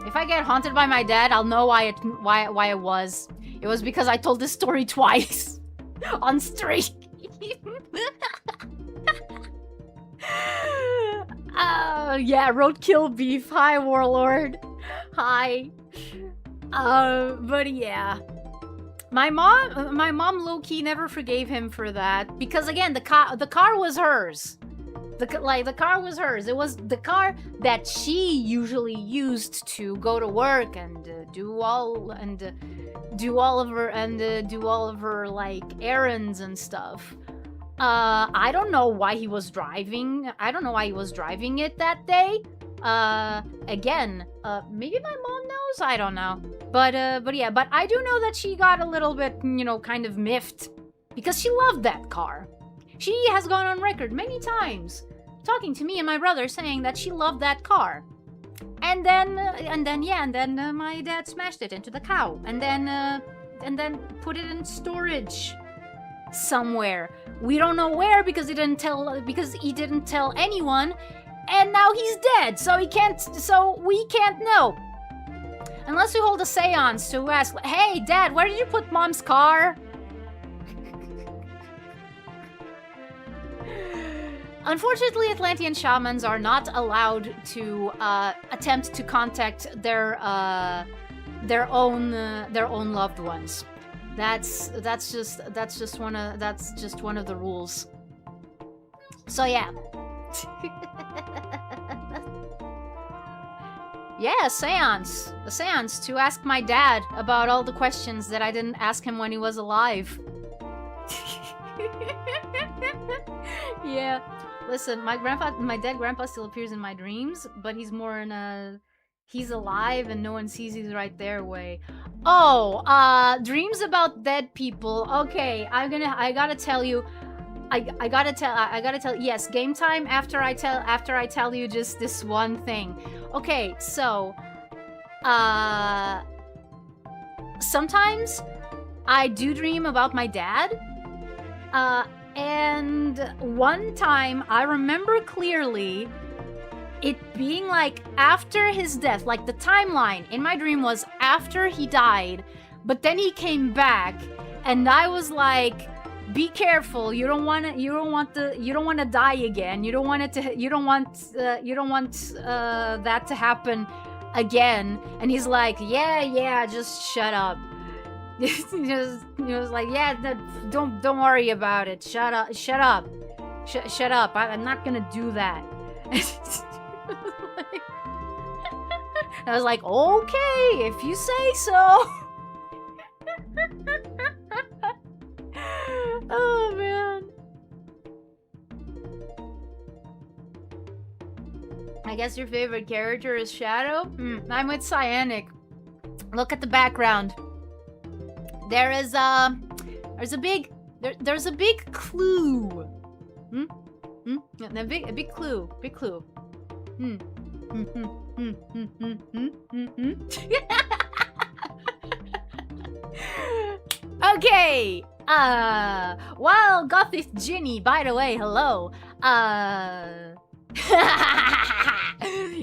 If I get haunted by my dad, I'll know why it was. It was because I told this story twice on stream. Yeah, roadkill beef. Hi, Warlord. Hi. But yeah. My mom low-key never forgave him for that because, again, the car was hers. The car was hers. It was the car that she usually used to go to work and do all of her like errands and stuff. I don't know why he was driving. I don't know why he was driving it that day. Again, maybe my mom knows. I don't know. But yeah. But I do know that she got a little bit, kind of miffed because she loved that car. She has gone on record many times talking to me and my brother saying that she loved that car. And then my dad smashed it into the cow and then put it in storage somewhere. We don't know where because he didn't tell anyone, and now he's dead, so we can't know. Unless you hold a seance to ask, hey, Dad, where did you put Mom's car? Unfortunately, Atlantean shamans are not allowed to attempt to contact their own loved ones. That's just one of the rules. So yeah. Yeah, a seance to ask my dad about all the questions that I didn't ask him when he was alive. Yeah. Listen, my dead grandpa still appears in my dreams, but he's more in a he's alive and no one sees he's right there way. Oh, dreams about dead people. Okay, I gotta tell you. I gotta tell. Yes, game time. After I tell you just this one thing. Okay, so, sometimes I do dream about my dad. And one time I remember clearly it being like after his death, like the timeline in my dream was after he died, but then he came back, and I was like, be careful, you don't want to die again. You don't want that to happen again. And he's like, yeah, just shut up. He was like, yeah, don't worry about it. Shut up. I'm not gonna do that. I was like, okay, if you say so. Oh man. I guess your favorite character is Shadow? I'm with Cyanic. Look at the background. There's a big clue. A big clue. Okay. Well, Gothith Ginny, by the way, hello.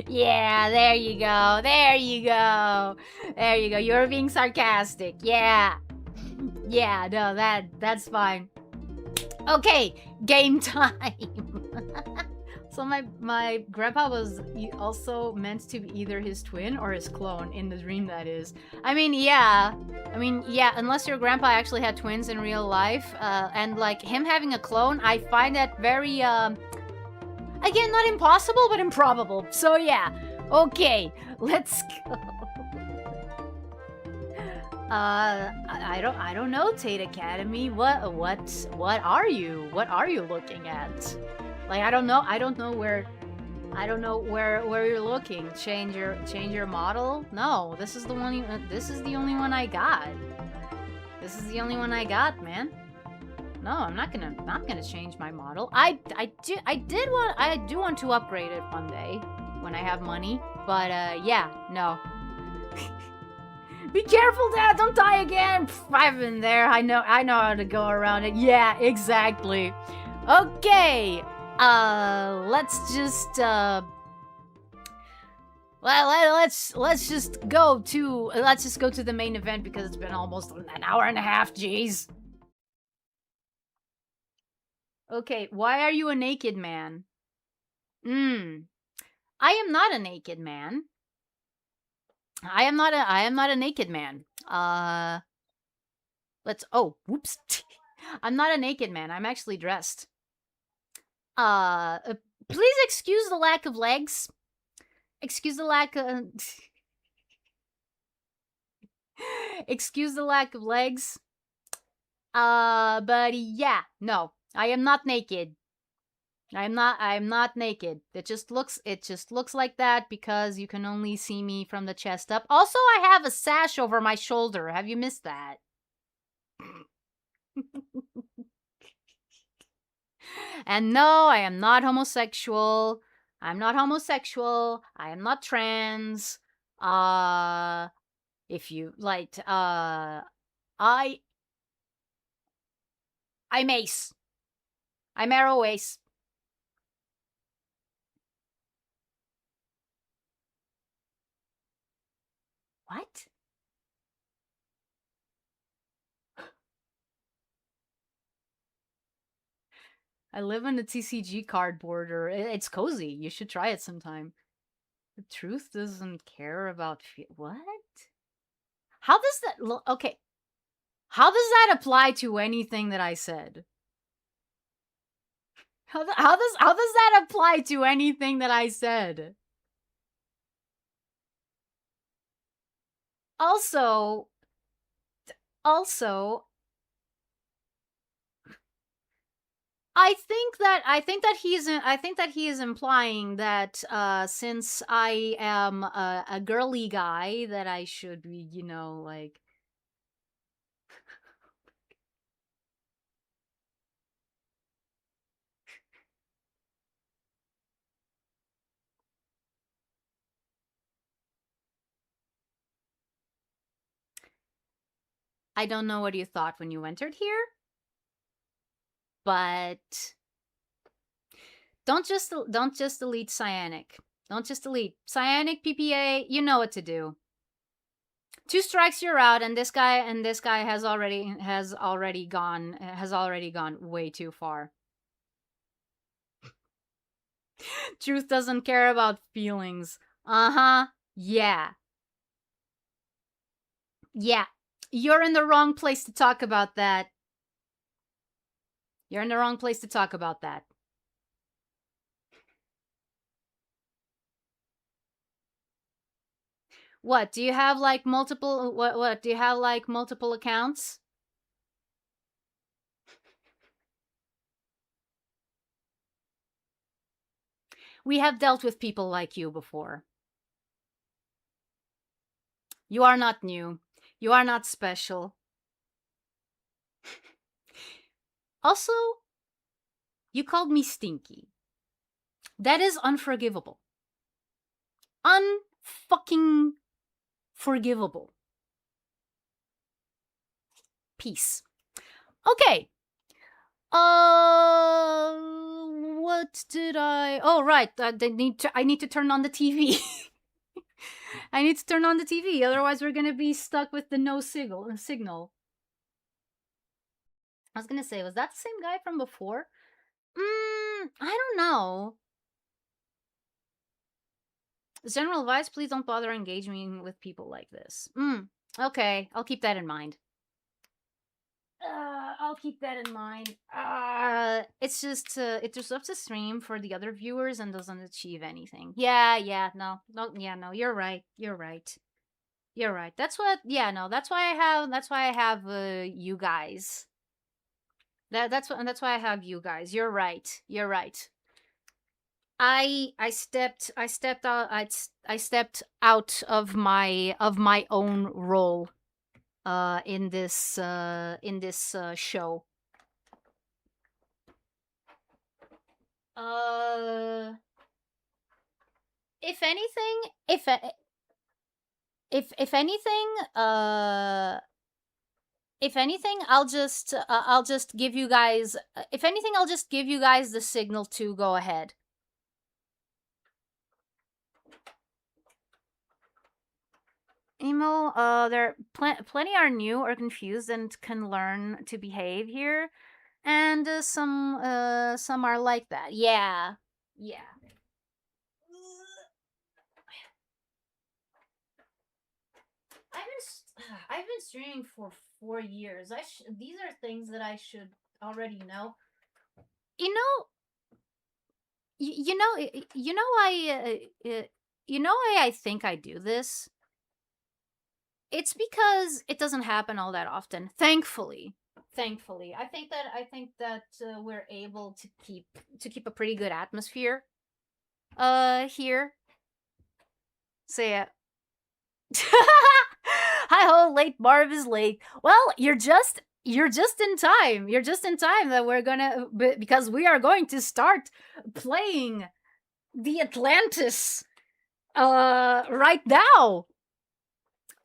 Yeah, there you go. You're being sarcastic. Yeah, no, that's fine. Okay, game time. So my grandpa was also meant to be either his twin or his clone in the dream, that is. I mean, yeah, unless your grandpa actually had twins in real life, and like him having a clone, I find that very, again, not impossible, but improbable. So yeah, okay, let's go. I don't know, Tate Academy. What are you looking at? Like, I don't know where you're looking. Change your model? No, this is the only one I got. This is the only one I got, man. No, I'm not gonna change my model. I do want to upgrade it one day when I have money, but yeah, no. Be careful, Dad! Don't die again! I've been there. I know how to go around it. Yeah, exactly. Okay. Let's just let's just go to the main event because it's been almost an hour and a half. Jeez. Okay, why are you a naked man? I am not a naked man. I am not a naked man. Whoops. I'm not a naked man. I'm actually dressed. Please excuse the lack of legs. Excuse the lack of... Excuse the lack of legs. But yeah, no. I am not naked. I'm not naked. It just looks like that because you can only see me from the chest up. Also, I have a sash over my shoulder. Have you missed that? And no, I am not homosexual. I'm not homosexual. I am not trans. If you liked, I'm Ace. I'm Arrow Ace. What? I live in a TCG cardboard, or it's cozy. You should try it sometime. The truth doesn't care about what? How does that look? Okay. How does that apply to anything that I said? How does that apply to anything that I said? Also, also, I think that he is implying that since I am a girly guy, that I should be, like, I don't know what you thought when you entered here, but don't just delete cyanic. Don't just delete cyanic PPA. You know what to do. 2 strikes, you're out, and this guy has already gone way too far. Truth doesn't care about feelings. Uh-huh. Yeah. Yeah. You're in the wrong place to talk about that. You're in the wrong place to talk about that. What? Do you have like multiple what do you have like multiple accounts? We have dealt with people like you before. You are not new. You are not special. Also, you called me stinky. That is unforgivable. Unfucking forgivable. Peace. Okay. What did I? Oh, right. I need to turn on the TV. I need to turn on the TV. Otherwise, we're gonna be stuck with the no signal. I was gonna say, was that the same guy from before? I don't know. General advice: please don't bother engaging with people like this. Okay, I'll keep that in mind. I'll keep that in mind. It's just it disrupts the stream for the other viewers and doesn't achieve anything. Yeah, no, you're right. You're right. You're right. That's what. Yeah, no, that's why I have. That's why I have you guys. That's why I have you guys. You're right. You're right. I stepped out of my own role in this show. If anything, if anything, if anything, I'll just give you guys. If anything, I'll just give you guys the signal to go ahead. Emo, there plenty are new or confused and can learn to behave here, and some are like that. Yeah. I've been streaming for 4 years. These are things that I should already know. You know, you know, you know why I think I do this. It's because it doesn't happen all that often. Thankfully, I think that we're able to keep a pretty good atmosphere. Here. So yeah. Hi ho, late Marv is late. Well, you're just in time. You're just in time that we're gonna because we are going to start playing the Atlantis right now.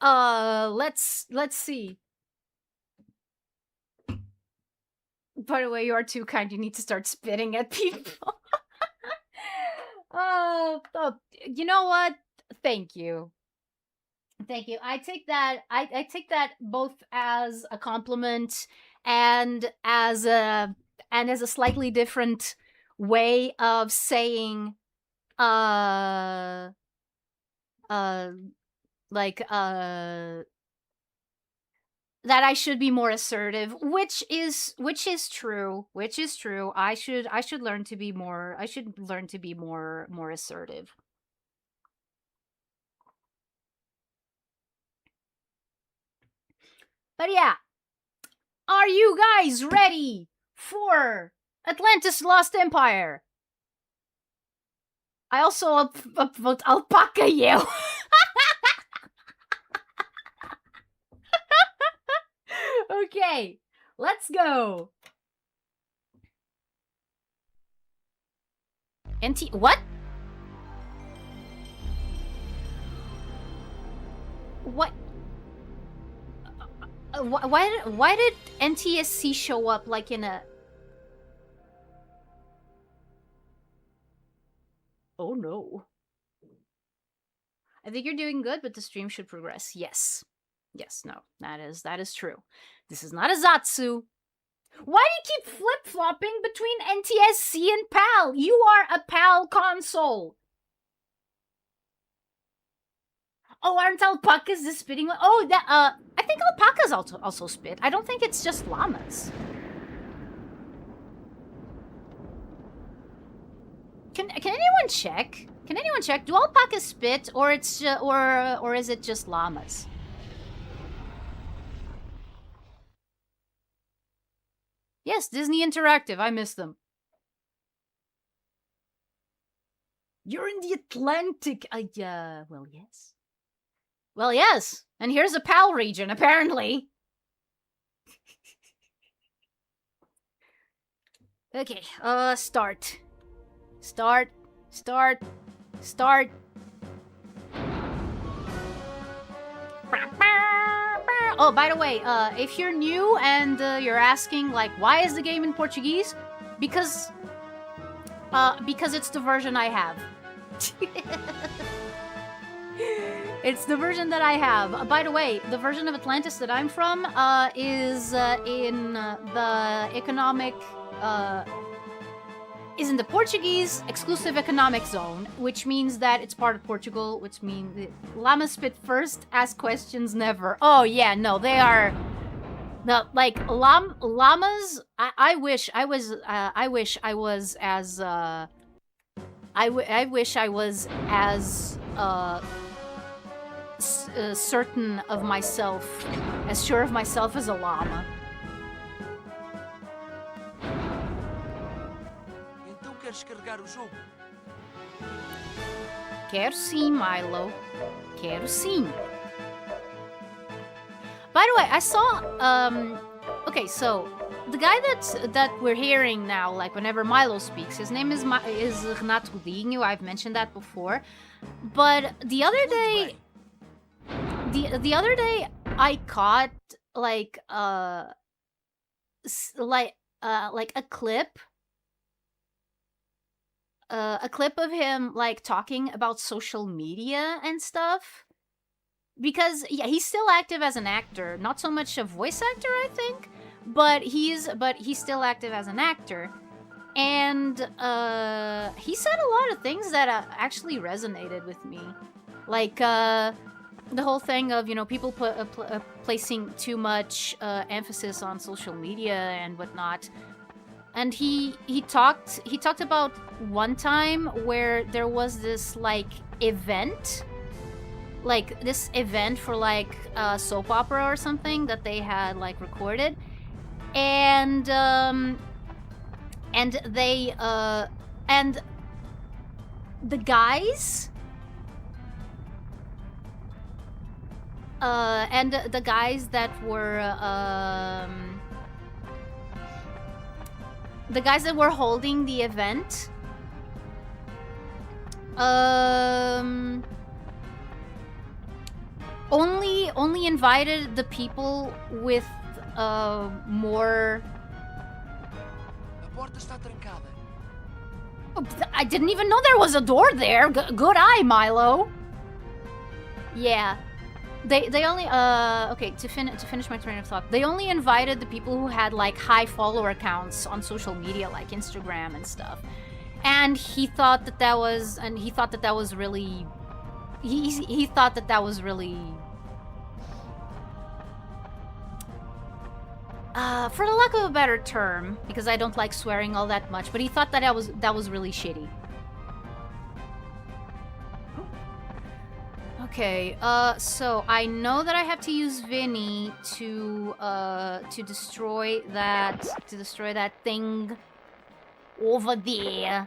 Let's see. By the way, you are too kind. You need to start spitting at people. Oh, you know what? Thank you. Thank you. I take that. I take that both as a compliment and as a slightly different way of saying, uh, uh, like that I should be more assertive, which is true. I should learn to be more. I should learn to be more assertive. But yeah, are you guys ready for Atlantis Lost Empire? I also vote alpaca you. Okay, let's go. What? What? Why did NTSC show up like in a... Oh no. I think you're doing good, but the stream should progress. Yes. Yes, no. That is true. This is not a Zatsu. Why do you keep flip-flopping between NTSC and PAL? You are a PAL console. Oh, aren't alpacas the spitting one? Oh, that, I think alpacas also spit. I don't think it's just llamas. Can anyone check? Can anyone check? Do alpacas spit, or it's or is it just llamas? Yes, Disney Interactive. I miss them. You're in the Atlantic. Well, yes. Well, yes. And here's a PAL region, apparently. Okay, start. Oh, by the way, if you're new and you're asking, like, why is the game in Portuguese? Because it's the version I have. It's the version that I have. By the way, the version of Atlantis that I'm from is in the economic... is in the Portuguese exclusive economic zone, which means that it's part of Portugal, which means llamas spit first, ask questions never. Oh yeah, no, they are... No, like, llamas, I wish I was as, I wish I was as, certain of myself, as sure of myself as a llama. Então queres carregar o jogo? Quero sim, Milo. Quero sim. By the way, I saw, okay, so, the guy that we're hearing now, like, whenever Milo speaks, his name is Renato Godinho. I've mentioned that before. But the other day... The other day, I caught, like, a clip... a clip of him, like, talking about social media and stuff. Because, yeah, he's still active as an actor. Not so much a voice actor, I think. But he's still active as an actor. And, he said a lot of things that actually resonated with me. Like, the whole thing of, you know, people placing too much emphasis on social media and whatnot. And he talked about one time where there was this, like, event... like, this event for, like, a soap opera or something that they had, like, recorded. And they, and the guys... and the guys that were, the guys that were holding the event, only invited the people with more... A porta está trancada. Oh, I didn't even know there was a door there. Good eye, Milo. Yeah. They only okay, to finish my train of thought. They only invited the people who had like high follower counts on social media like Instagram and stuff. And he thought that that was really he thought that that was really for the lack of a better term, because I don't like swearing all that much, but he thought that that was really shitty. Okay, so I know that I have to use Vinny to destroy that thing over there.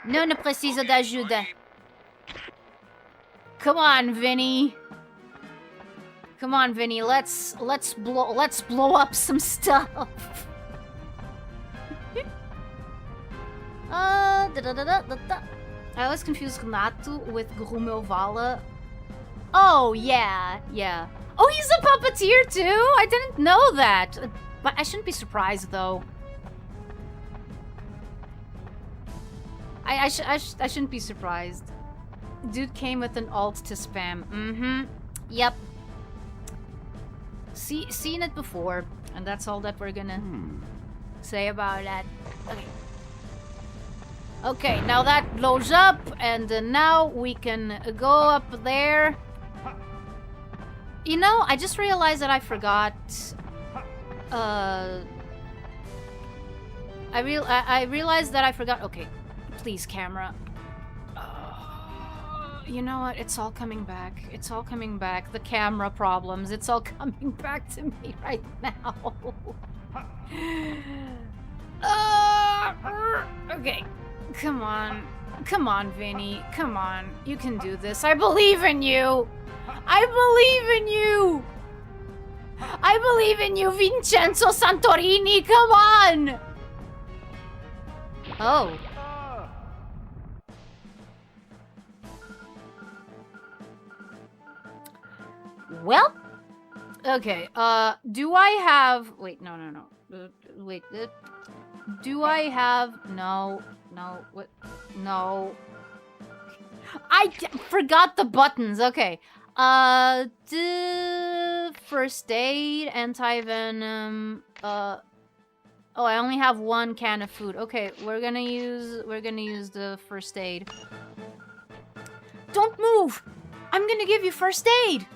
Não precisa de ajuda. Come on, Vinny. Come on, Vinny. Let's blow up some stuff. I always confuse Renato with Grumelvala. Oh, yeah. Oh, he's a puppeteer, too? I didn't know that. But I shouldn't be surprised, though. I shouldn't be surprised. Dude came with an alt to spam. Mm-hmm. Yep. Seen it before, and that's all that we're gonna say about that. Okay. Okay, now that blows up, and now we can go up there. You know, I just realized that I forgot. I realized that I forgot. Okay, please, camera. You know what? It's all coming back. It's all coming back. The camera problems. It's all coming back to me right now. Okay. Come on. Come on, Vinny. Come on. You can do this. I believe in you. I believe in you. I believe in you, Vincenzo Santorini. Come on. Oh. Well, okay, do I have... Wait, no. Wait, do I have... No, what? No. I forgot the buttons, okay. First aid, anti-venom, oh, I only have one can of food. Okay, we're gonna use the first aid. Don't move! I'm gonna give you first aid!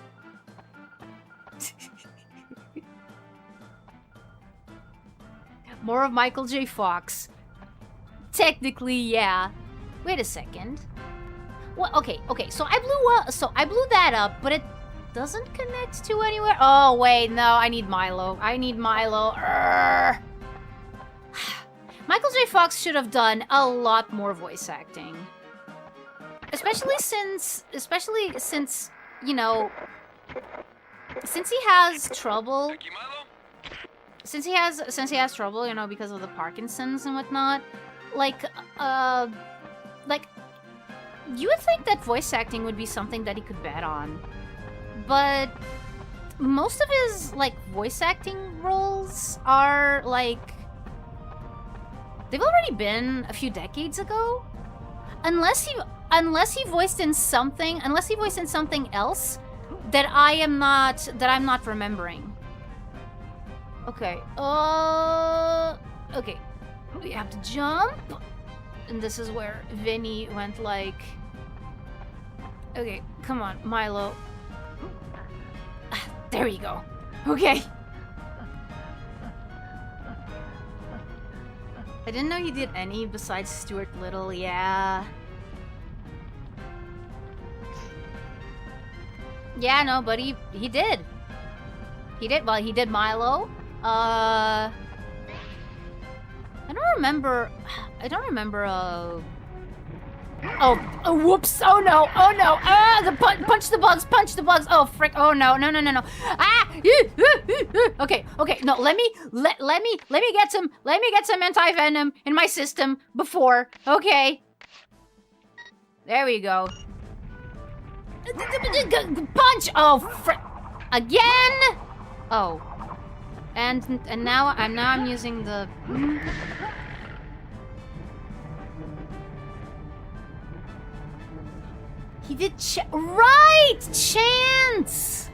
More of Michael J. Fox. Technically, yeah. Wait a second. Well, okay. So I blew that up, but it doesn't connect to anywhere. Oh wait, no. I need Milo. Urgh. Michael J. Fox should have done a lot more voice acting, especially since you know. Since he has trouble, since he has trouble, you know, because of the Parkinson's and whatnot, like, you would think that voice acting would be something that he could bet on, but most of his, like, voice acting roles are, like, they've already been a few decades ago, unless he voiced in something else that I'm not remembering. Okay. Okay. We have to jump. And this is where Vinny went like... Okay, come on, Milo. There you go. Okay. I didn't know he did any besides Stuart Little, yeah. Yeah, no, but he did. Well, he did Milo. I don't remember, oh, whoops, oh no, punch the bugs, oh, frick, oh no, okay, no, let me get some anti-venom in my system before, okay. There we go. Punch! Oh, frick! Again! Oh. And now I'm using the... He did right! Chance!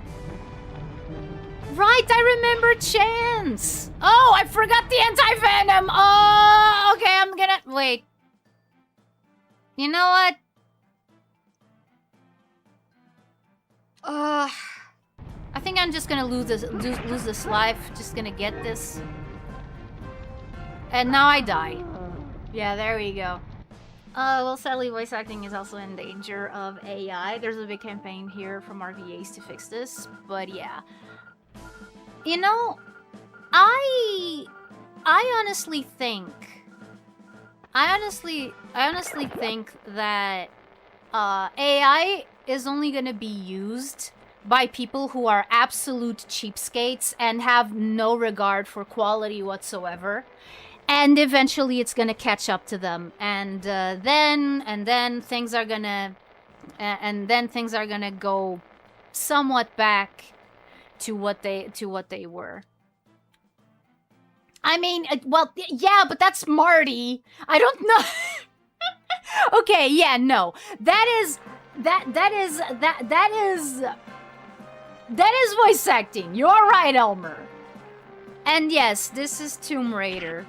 Right, I remember Chance! Oh, I forgot the anti-venom! Oh, okay, I'm gonna... Wait. You know what? I think I'm just gonna lose this life. Just gonna get this. And now I die. Yeah, there we go. Well, sadly, voice acting is also in danger of AI. There's a big campaign here from RVAs to fix this, but yeah. You know, I honestly think that AI is only gonna be used by people who are absolute cheapskates and have no regard for quality whatsoever. And eventually it's gonna catch up to them, and then things are gonna go somewhat back to what they were. I mean, well, yeah, but that's Marty. I don't know. Okay, yeah, no, that is voice acting. You're right, Elmer. And yes, this is Tomb Raider.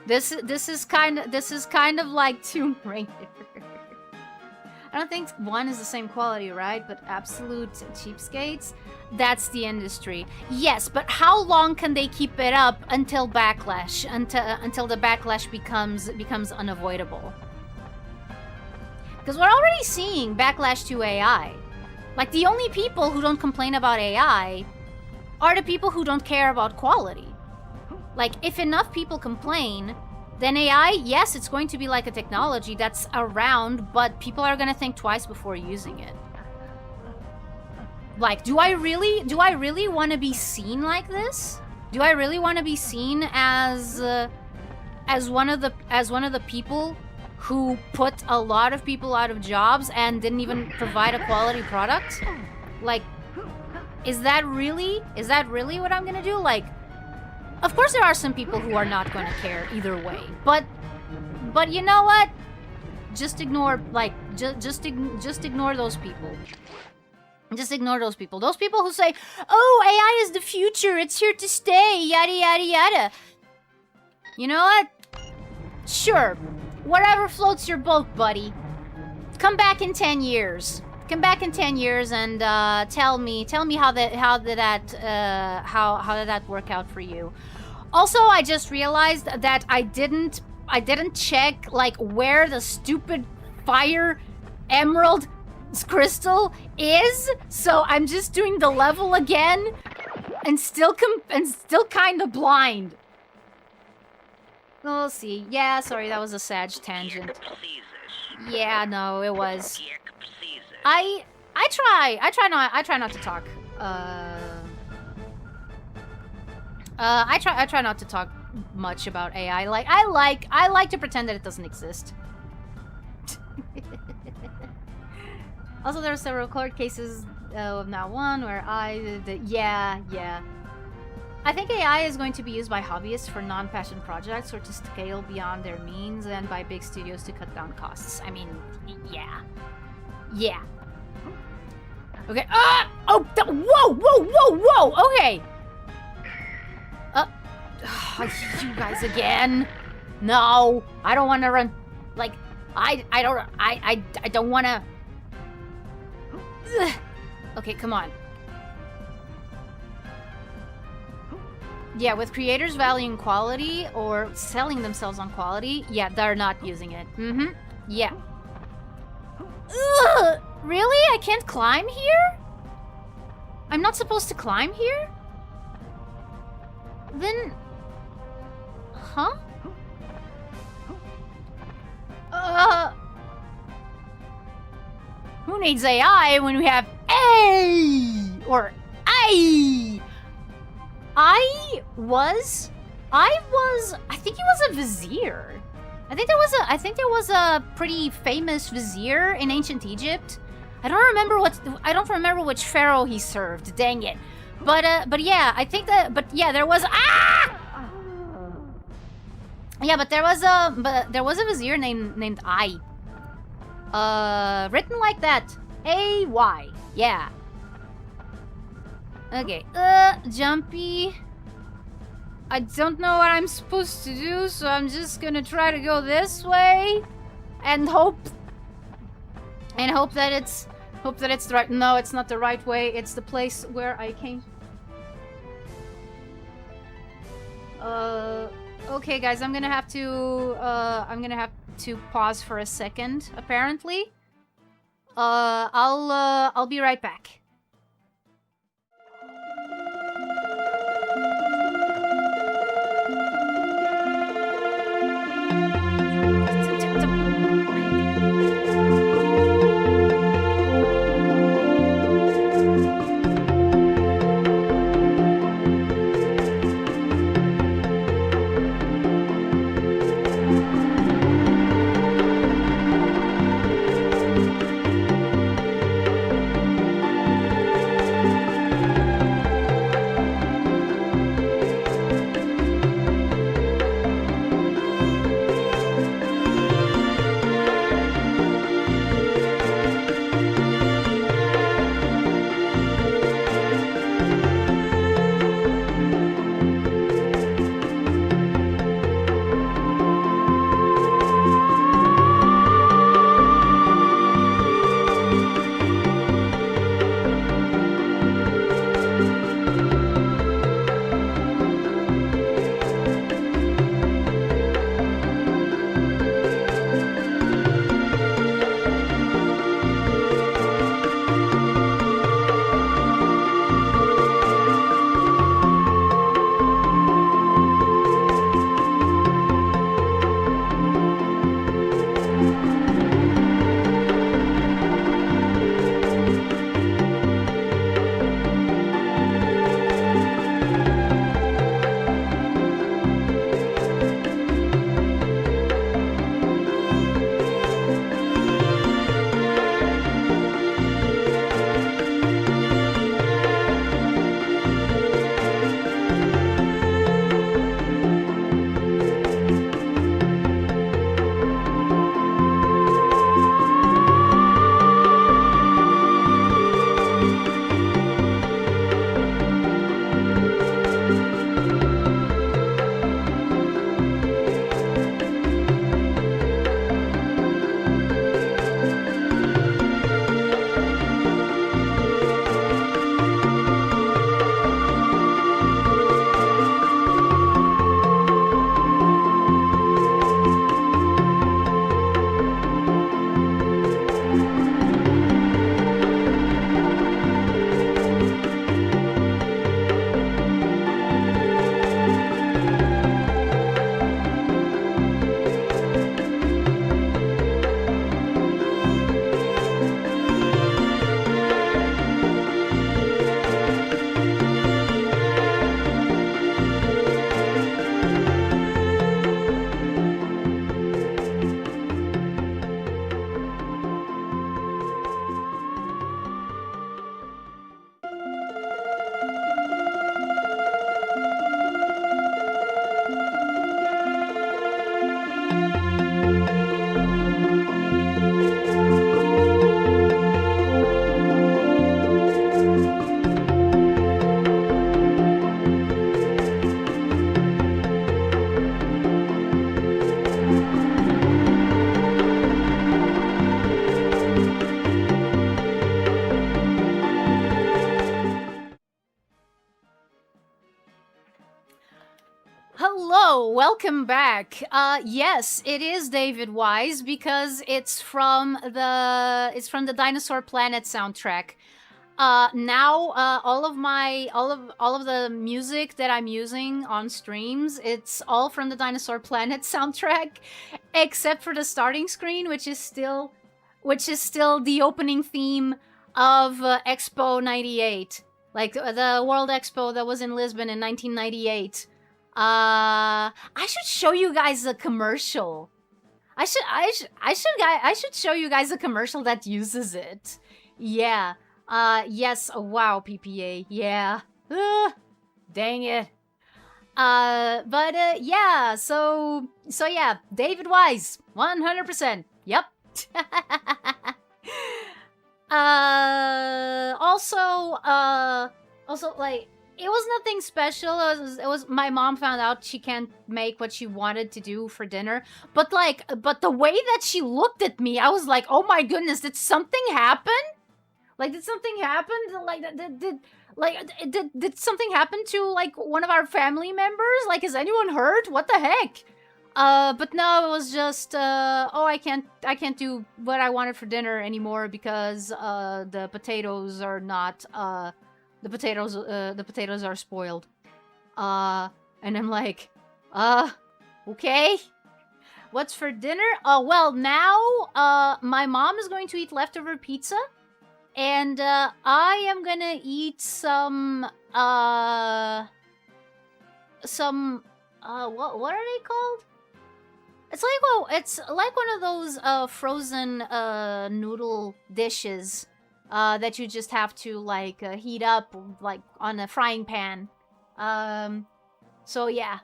This is kind of like Tomb Raider. I don't think one is the same quality, right? But absolute cheapskates, that's the industry. Yes, but how long can they keep it up until backlash? Until the backlash becomes unavoidable? Because we're already seeing backlash to AI. Like, the only people who don't complain about AI are the people who don't care about quality. Like, if enough people complain, then AI, yes, it's going to be like a technology that's around, but people are gonna think twice before using it. Like, do I really want to be seen like this? Do I really want to be seen as one of the people who put a lot of people out of jobs and didn't even provide a quality product? Like, is that really what I'm gonna do? Like, of course there are some people who are not going to care either way, but you know what? Just ignore, like, just ignore those people. Just ignore those people. Those people who say, "Oh, AI is the future. It's here to stay." Yada yada yada. You know what? Sure, whatever floats your boat, buddy. Come back in 10 years. Come back in 10 years and tell me how did that work out for you. Also, I just realized that I didn't check like where the stupid fire emerald crystal is, so I'm just doing the level again and still kind of blind. We'll see. Yeah, sorry, that was a Sag tangent. Yeah, no, it was. I try not to talk. I try not to talk much about AI. Like, I like to pretend that it doesn't exist. Also, there are several court cases of now one where yeah. I think AI is going to be used by hobbyists for non-passion projects or to scale beyond their means, and by big studios to cut down costs. I mean, yeah. Yeah. Okay. Oh! Whoa! Okay. You guys again? No, I don't want to run. Like, I don't want to. Okay, come on. Yeah, with creators valuing quality or selling themselves on quality, yeah, they're not using it. Yeah. Ugh! Really? I can't climb here? I'm not supposed to climb here? Then... Huh? Who needs AI when we have A or I? I think he was a vizier. I think there was a pretty famous vizier in ancient Egypt. I don't remember which pharaoh he served. Dang it. But yeah, there was Yeah, but there was a vizier named I. Written like that. A-Y. Yeah. Okay. Jumpy. I don't know what I'm supposed to do, so I'm just gonna try to go this way and hope that it's the right. No, it's not the right way. It's the place where I came. Okay, guys, I'm gonna have to pause for a second. Apparently, I'll be right back. Hello, welcome back. Yes, it is David Wise because it's from the Dinosaur Planet soundtrack. Now all of the music that I'm using on streams, it's all from the Dinosaur Planet soundtrack, except for the starting screen, which is still the opening theme of Expo 98, like the World Expo that was in Lisbon in 1998. I should show you guys a commercial. I should show you guys a commercial that uses it. Yeah. Yes. Oh, wow, PPA. Yeah. Dang it. Yeah. So yeah, David Wise, 100%. Yep. Also, like, it was nothing special. It was my mom found out she can't make what she wanted to do for dinner. But the way that she looked at me, I was like, oh my goodness, did something happen? Like, did something happen? Did something happen to, like, one of our family members? Like, is anyone hurt? What the heck? But no, it was just, oh, I can't do what I wanted for dinner anymore because, the potatoes are not, the potatoes are spoiled. And I'm like, okay. What's for dinner? Oh, well, now, my mom is going to eat leftover pizza. And, I am gonna eat some, what are they called? It's like one of those, frozen, noodle dishes, that you just have to, like, heat up, like, on a frying pan. So yeah.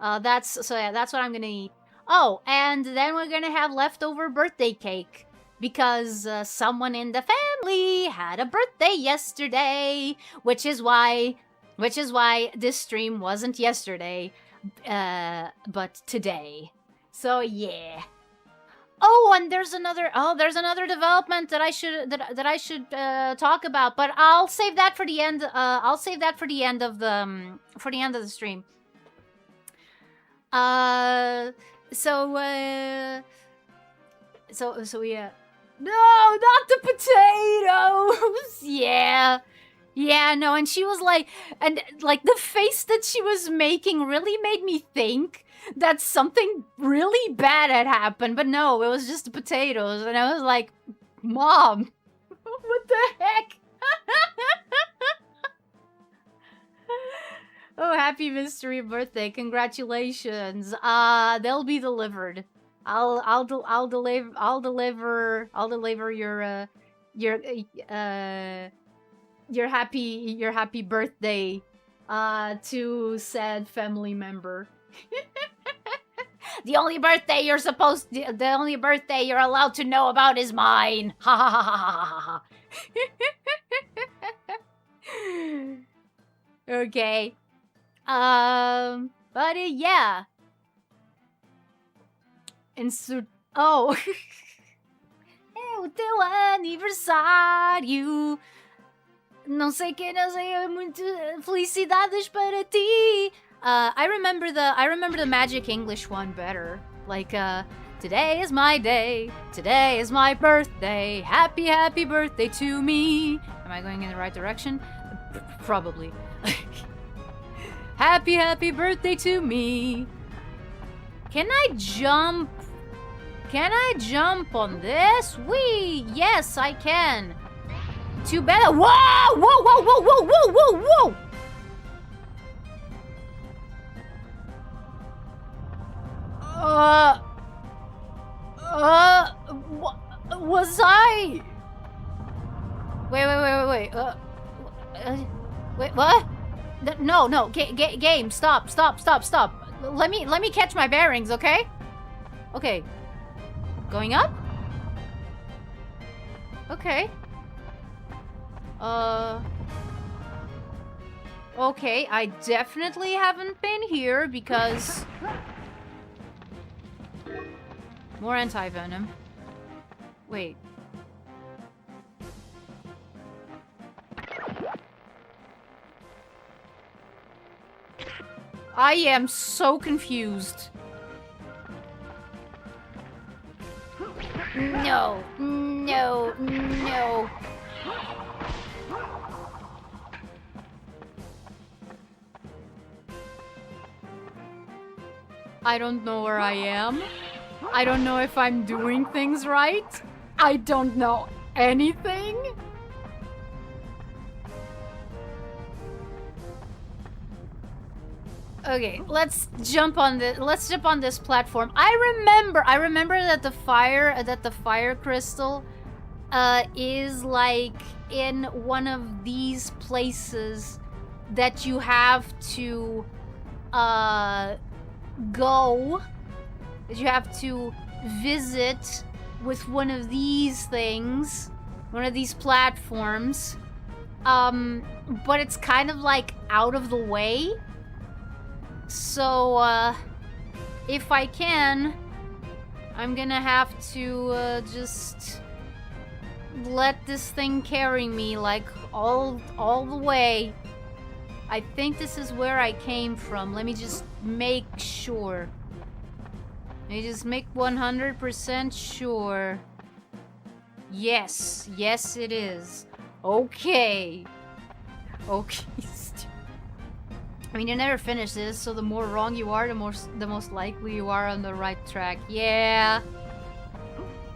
That's what I'm gonna eat. Oh, and then we're gonna have leftover birthday cake. Because someone in the family had a birthday yesterday, which is why this stream wasn't yesterday, but today. So yeah. Oh, and there's another development that I should talk about, but I'll save that for the end. I'll save that for the end of the stream. So yeah. No, not the potatoes! Yeah, no, and she was like, and like the face that she was making really made me think that something really bad had happened, but no, it was just the potatoes, and I was like, Mom, what the heck? Oh, happy mystery birthday, congratulations. They'll be delivered. I'll deliver your happy birthday to said family member. The only birthday you're allowed to know about is mine. Ha ha ha ha ha ha. Okay. But yeah. Oh. É o teu aniversário. Não sei que não sei muito felicidades para ti. I remember the Magic English one better. Like, today is my day. Today is my birthday. Happy, happy birthday to me. Am I going in the right direction? Probably. Happy, happy birthday to me. Can I jump? Can I jump on this? Wee! Yes, I can. Too bad. Whoa! Whoa! Whoa! Whoa! Whoa! Whoa! Whoa! Whoa! Was I? Wait! Wait! What? No! Game! Stop! Let me catch my bearings, okay? Okay. Going up? Okay. Okay, I definitely haven't been here because... More anti-venom. Wait. I am so confused. No. I don't know where I am. I don't know if I'm doing things right. I don't know anything. Okay, let's jump on this platform. I remember that the fire crystal is like in one of these places that you have to go, that you have to visit with one of these things. One of these platforms. But it's kind of like out of the way. So, if I can, I'm gonna have to, just let this thing carry me, like, all the way. I think this is where I came from. Let me just make sure. Let me just make 100% sure. Yes. Yes, it is. Okay. Okay. I mean, you never finish this, so the more wrong you are, the most likely you are on the right track. Yeah.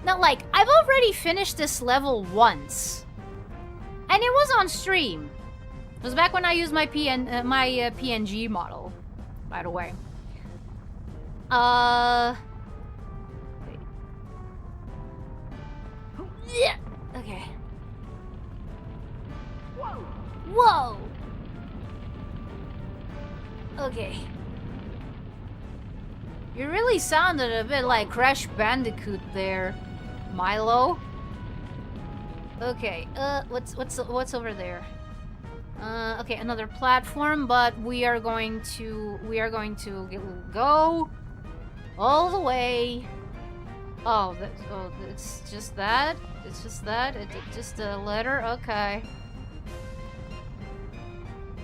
No, like, I've already finished this level once. And it was on stream. It was back when I used my PNG model, by the way. Wait. Yeah. Okay. Whoa. Okay. You really sounded a bit like Crash Bandicoot there, Milo. Okay. What's over there? Okay, another platform, but we are going to go all the way. Oh, it's just that. It's just that. It's just a letter. Okay.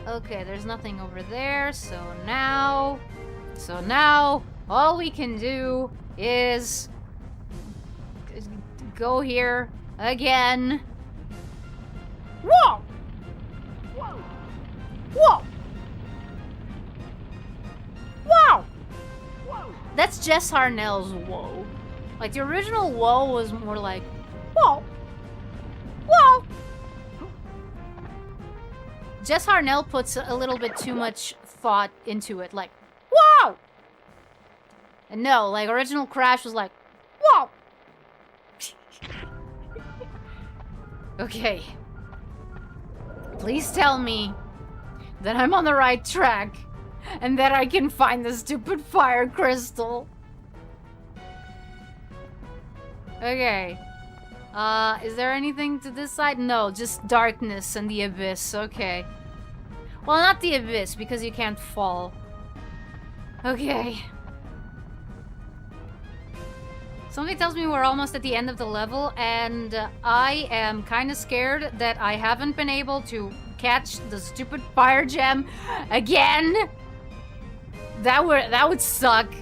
Okay, there's nothing over there. So now, all we can do is go here again. Whoa! Whoa! Wow! That's Jess Harnell's whoa. Like, the original whoa was more like, whoa! Whoa! Jess Harnell puts a little bit too much thought into it, like, whoa! And no, like, original Crash was like, whoa! Okay. Please tell me that I'm on the right track and that I can find the stupid fire crystal. Okay. Is there anything to this side? No, just darkness and the abyss. Okay. Well, not the abyss, because you can't fall. Okay. Something tells me we're almost at the end of the level, and I am kind of scared that I haven't been able to catch the stupid fire gem again. That would suck.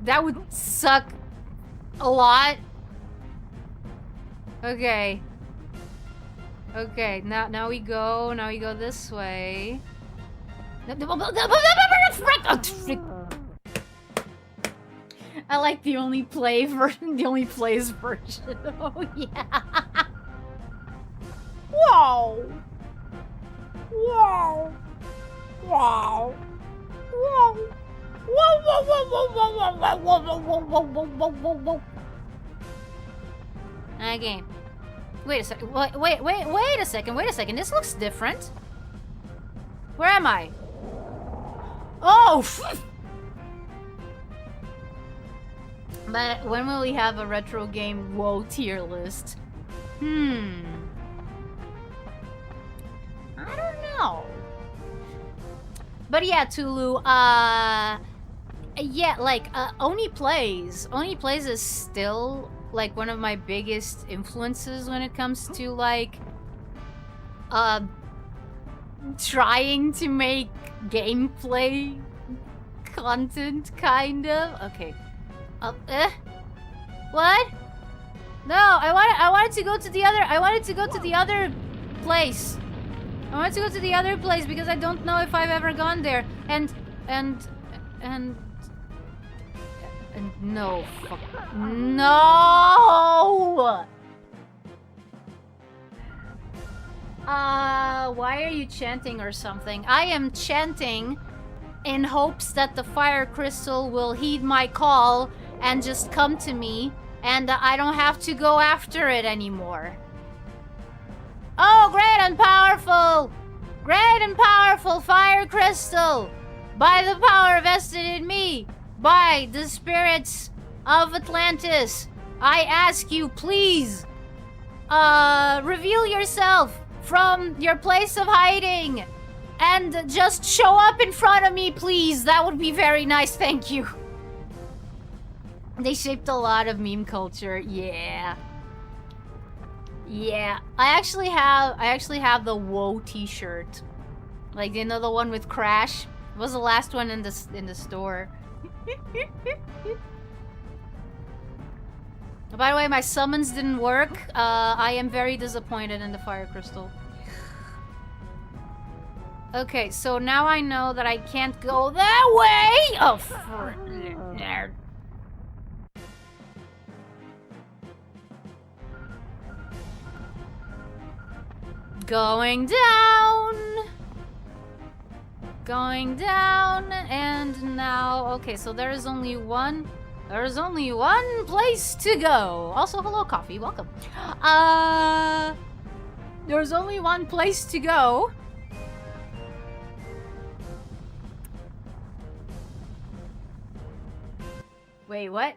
That would suck a lot. Okay. Okay, now we go this way. I like the only plays version. Oh yeah. Whoa. Whoa. Whoa. Whoa. Whoa, whoa, whoa, whoa, whoa, whoa, whoa, whoa, whoa, whoa, whoa, whoa, whoa. Okay. Wait a second. Wait a second. This looks different. Where am I? Oh! But when will we have a retro game whoa tier list? I don't know. But yeah, Tulu, yeah, like, Oni Plays is still, like, one of my biggest influences when it comes to, like, trying to make gameplay content, kind of. Okay. What? No, I wanted to go to the other place. I wanted to go to the other place because I don't know if I've ever gone there. And no, fuck. No! Why are you chanting or something? I am chanting in hopes that the fire crystal will heed my call and just come to me, and I don't have to go after it anymore. Oh, great and powerful! Great and powerful fire crystal! By the power vested in me, by the spirits of Atlantis, I ask you, please, reveal yourself from your place of hiding and just show up in front of me, please. That would be very nice, thank you. They shaped a lot of meme culture, yeah. Yeah, I actually have the Whoa t-shirt. Like, you know, the one with Crash? It was the last one in the store. By the way, my summons didn't work. I am very disappointed in the fire crystal. Okay, so now I know that I can't go that way! Oh, nerd. Going down! Going down, and now... Okay, so there's only one place to go. Also, hello, coffee, welcome. There's only one place to go. Wait, what?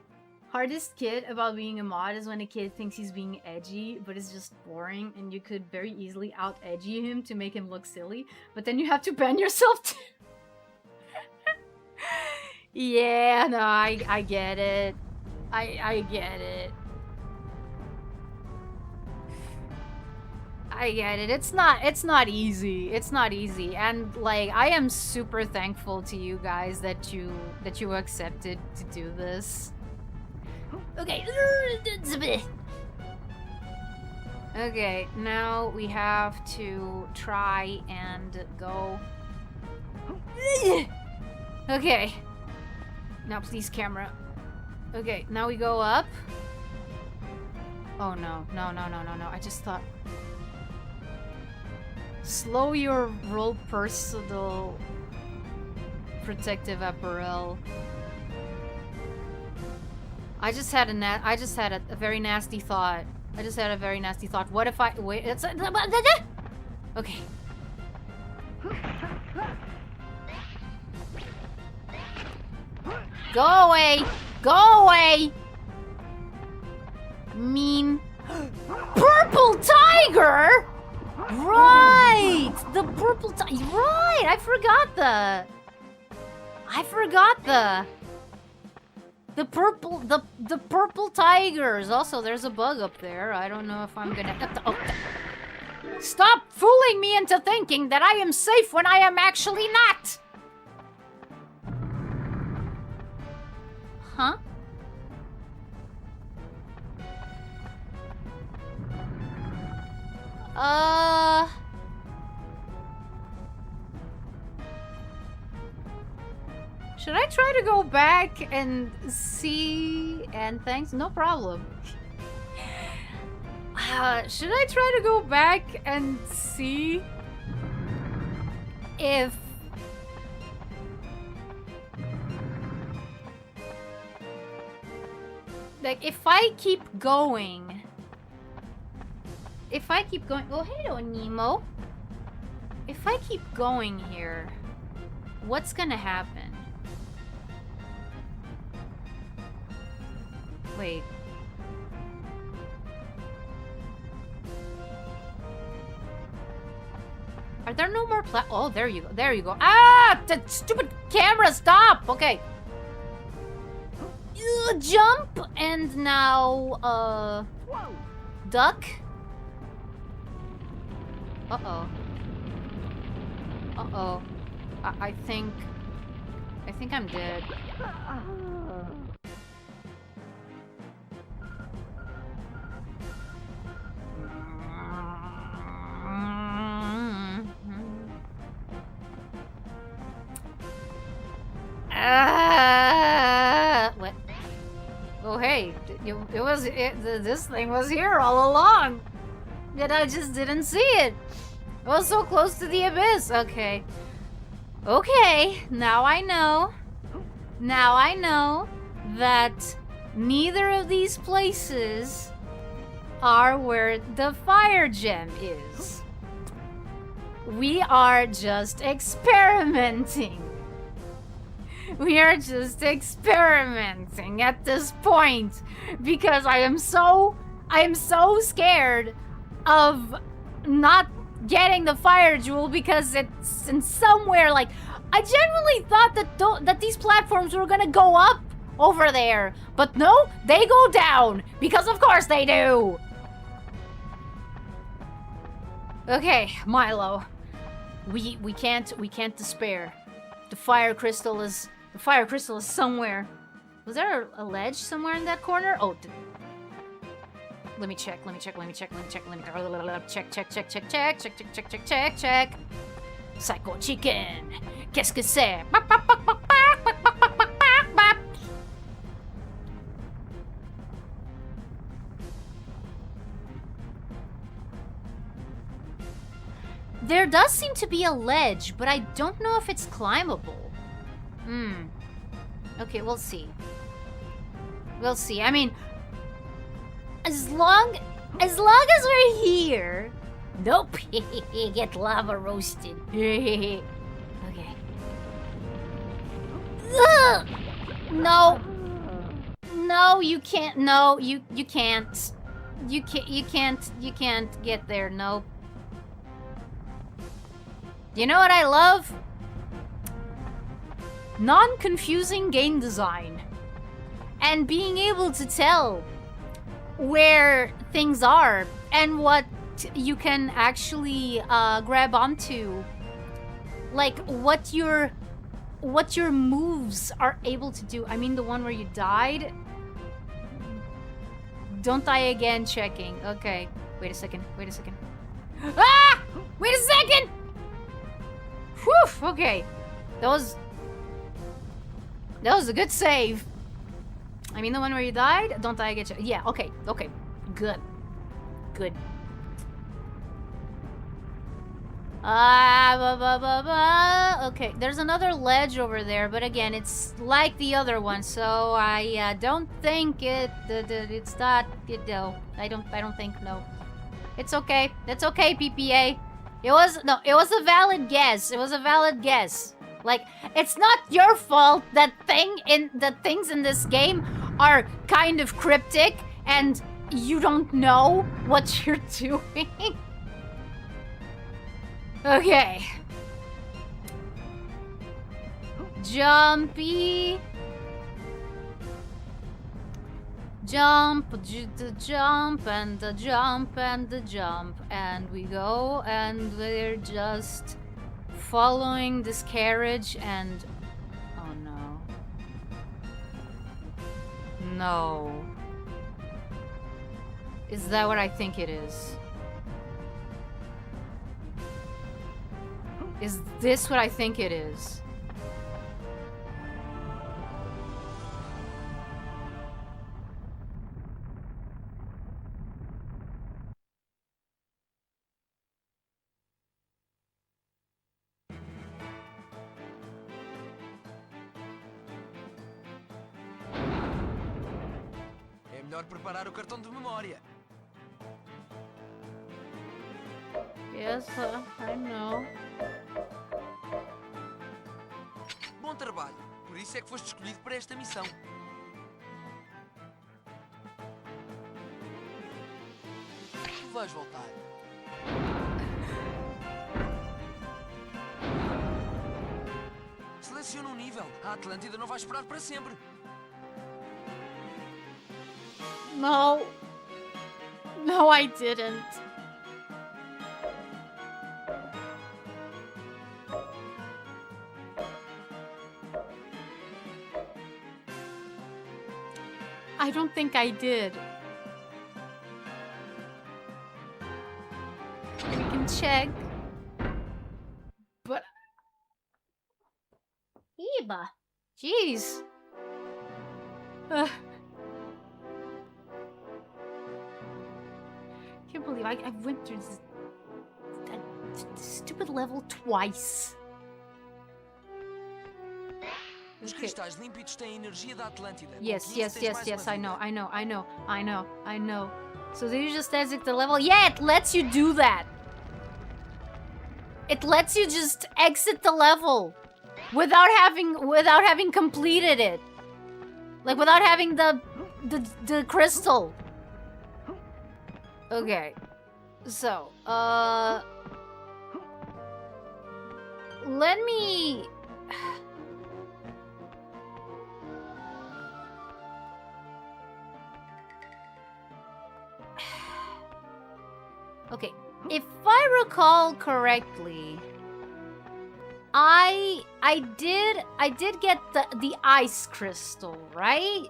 Hardest kid about being a mod is when a kid thinks he's being edgy, but it's just boring, and you could very easily out-edgy him to make him look silly, but then you have to ban yourself too. Yeah, no, I get it. I get it. I get it. It's not easy. It's not easy. And like, I am super thankful to you guys that you accepted to do this. Okay. Okay, now we have to try and go. Okay. Now please, camera. Okay, now we go up. Oh no, no, no, no, no, no. I just thought. Slow your roll personal protective apparel. I just had a very nasty thought. What if I wait? It's okay. Go away! Go away! Mean purple tiger. Right, the purple tiger. Right, I forgot the purple tigers. Also, there's a bug up there. I don't know if I'm gonna. Oh. Stop fooling me into thinking that I am safe when I am actually not. Huh? Should I try to go back and see? And thanks, no problem. Should I try to go back and see if like if I keep going? Oh, hello, Nemo. If I keep going here, what's gonna happen? Wait. Are there no more oh, there you go. There you go. Ah! The stupid camera, stop! Okay. Jump! And now, duck? Uh-oh. Uh-oh. I think I'm dead. What? Oh, hey, this thing was here all along. Yet I just didn't see it. I was so close to the abyss. Okay. Okay, now I know. Now I know that neither of these places are where the fire gem is. We are just experimenting. We are just experimenting at this point because I am so I'm so scared of not getting the fire jewel because it's in somewhere, like, I genuinely thought that these platforms were gonna go up over there, but no, they go down, because of course they do. Okay, Milo, we can't despair. The fire crystal is somewhere. Was there a ledge somewhere in that corner? Oh, let me check. Check. Psycho chicken. Qu'est-ce que c'est? There does seem to be a ledge, but I don't know if it's climbable. Okay, we'll see. I mean, as long as we're here. Nope. Get lava roasted. Okay. Ugh! No. No, you can't. No, you can't. You can't get there. Nope. You know what I love? Non-confusing game design. And being able to tell where things are and what you can actually grab onto. Like what your moves are able to do. I mean the one where you died. Don't die again, checking. Okay. Wait a second. Ah! Wait a second! Whew, okay. That was a good save. I mean the one where you died? Don't die again. Yeah, okay. Good. Okay, there's another ledge over there, but again, it's like the other one, so I don't think it's not, I don't think, no. It's okay. That's okay, PPA. It was a valid guess. Like, it's not your fault that things in this game are kind of cryptic and you don't know what you're doing. Okay. Jumpy. Jump, the jump, and the jump, and the jump. And we go, and we're just following this carriage, and... Oh no. No. Is that what I think it is? Is this what I think it is? É melhor preparar o cartão de memória. Yes, I know. Bom trabalho. Por isso é que foste escolhido para esta missão. Tu vais voltar. Seleciona um nível. A Atlântida não vai esperar para sempre. No. No, I didn't. I don't think I did. We can check. But... Eba. Jeez. Can't believe I went through that stupid level twice. Os cristais límpidos têm a energia da Atlântida. Yes, I know. So do you just exit the level? Yeah, it lets you do that. It lets you just exit the level without having completed it. Like without having the crystal. Okay. So, let me... Okay, if I recall correctly, I did get the ice crystal, right?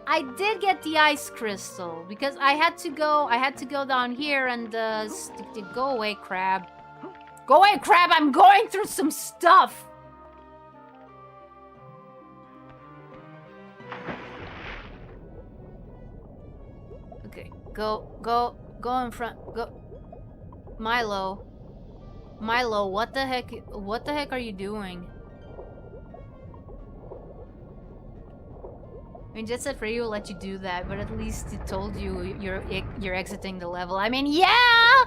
I did get the ice crystal because I had to go down here and go away, crab. Go away, crab. I'm going through some stuff. Okay, go in front. Go, Milo. Milo, what the heck? What the heck are you doing? I mean, Jet Set Radio will let you do that, but at least it told you you're exiting the level. I mean, yeah.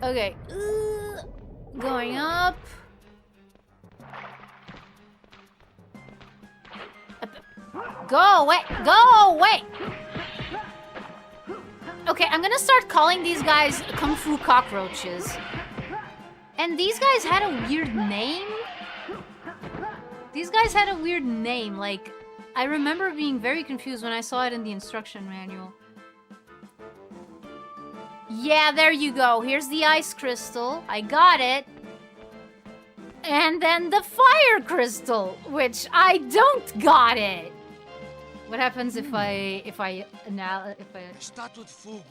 Okay, going up. Go away! Go away! Okay, I'm gonna start calling these guys Kung Fu cockroaches. And these guys had a weird name. These guys had a weird name. Like, I remember being very confused when I saw it in the instruction manual. Yeah, there you go. Here's the ice crystal. I got it. And then the fire crystal, which I don't got it. What happens if I Estátua de fogo.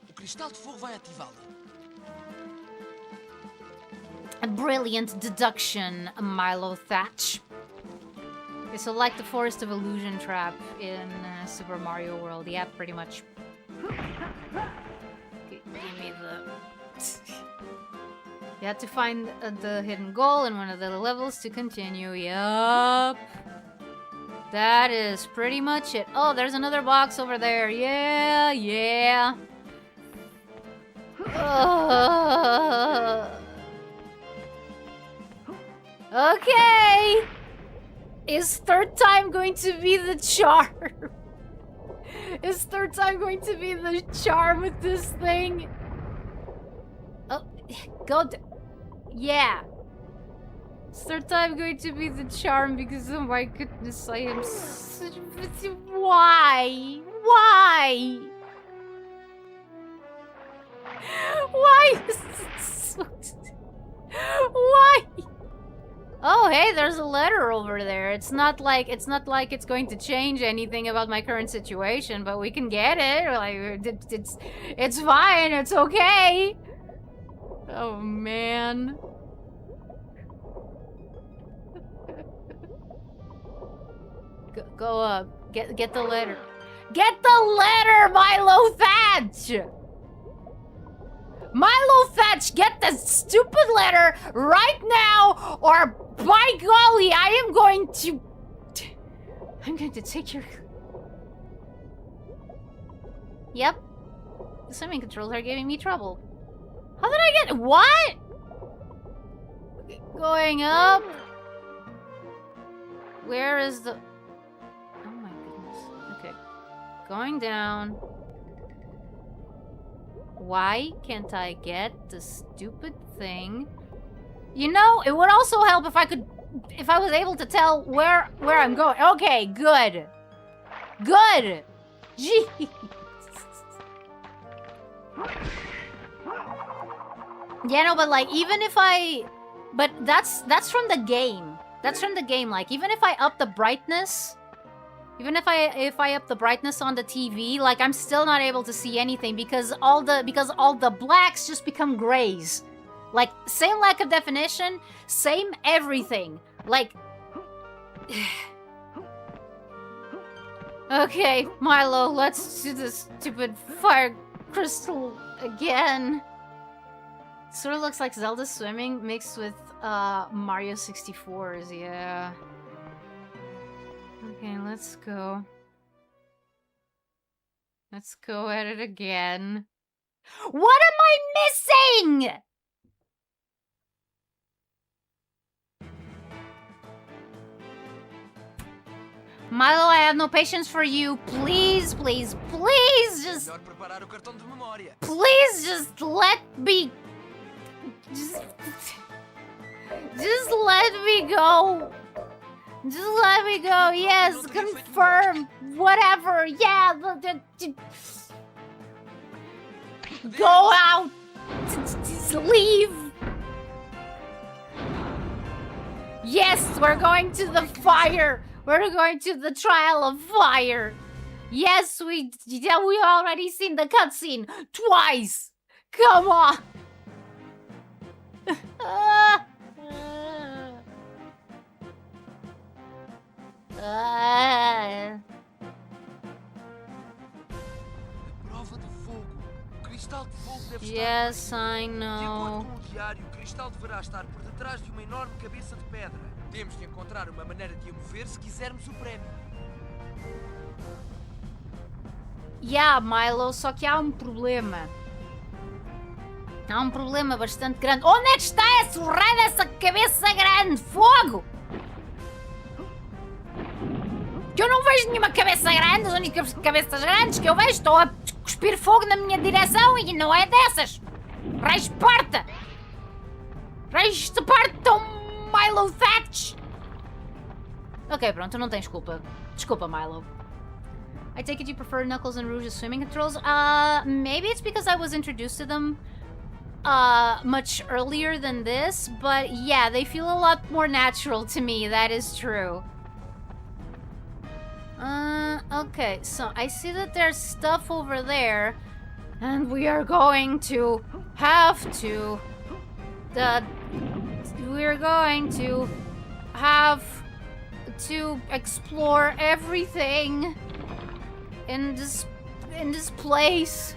O cristal de fogo vai ativá-la. A brilliant deduction, Milo Thatch. Okay, so like the Forest of Illusion trap in Super Mario World. Yeah, pretty much. Okay, give me the... You had to find the hidden goal in one of the levels to continue. Yup. That is pretty much it. Oh, there's another box over there. Yeah, yeah. Okay. Is third time going to be the charm? Is third time going to be the charm with this thing? Oh, go. Yeah. Is third time going to be the charm because, oh my goodness, I am such... Why? Why? Why is it so... Why? Oh, hey, there's a letter over there. It's not like it's going to change anything about my current situation, but we can get it. Like, it's fine. It's okay. Oh man. Go up. Get the letter. Get the letter, Milo Thatch! Milo Thatch, get the stupid letter right now, or by golly, I'm going to take your... Yep. The swimming controls are giving me trouble. How did I get... What? Going up. Where is the... Oh my goodness. Okay. Going down. Why can't I get the stupid thing? You know, it would also help if I was able to tell where I'm going. Okay, good. Good. Jeez. Yeah, no, but like, even if but that's from the game. That's from the game. Like, even if I up the brightness, even if I up the brightness on the TV, like, I'm still not able to see anything because all the blacks just become grays. Like, same lack of definition, same everything. Like, okay, Milo, let's do this stupid fire crystal again. Sort of looks like Zelda swimming mixed with Mario 64's, yeah. Okay, let's go. Let's go at it again. What am I missing? Milo, I have no patience for you. Please, please, please, just... Melhor preparar o cartão de memória. Please, just let me... Just let me go. Just let me go. Yes, confirm. Whatever. Yeah. Go out. Just leave. Yes, we're going to the fire. We're going to the trial of fire. Yes, we already seen the cutscene twice. Come on. A prova de fogo. O cristal de fogo deve estar. Yes, I De acordo know. com o diário, o cristal deverá estar por detrás de uma enorme cabeça de pedra. Temos que encontrar uma maneira de o mover se quisermos o prémio. Yeah, Milo, só que há um problema. Há um problema bastante grande. Onde é que está esse raio dessa cabeça grande? Fogo! Que eu não vejo nenhuma cabeça grande. As únicas cabeças grandes que eu vejo estão a cuspir fogo na minha direção e não é dessas. Raio Esparta! Raio Esparta, Milo Thatch! Ok, pronto, não tens desculpa. Desculpa, Milo. I take it you prefer Knuckles and Rouge's swimming controls? Maybe it's because I was introduced to them much earlier than this, but yeah, they feel a lot more natural to me, that is true. Okay, so I see that there's stuff over there, and we are going to have to... we're going to have to explore everything in this place.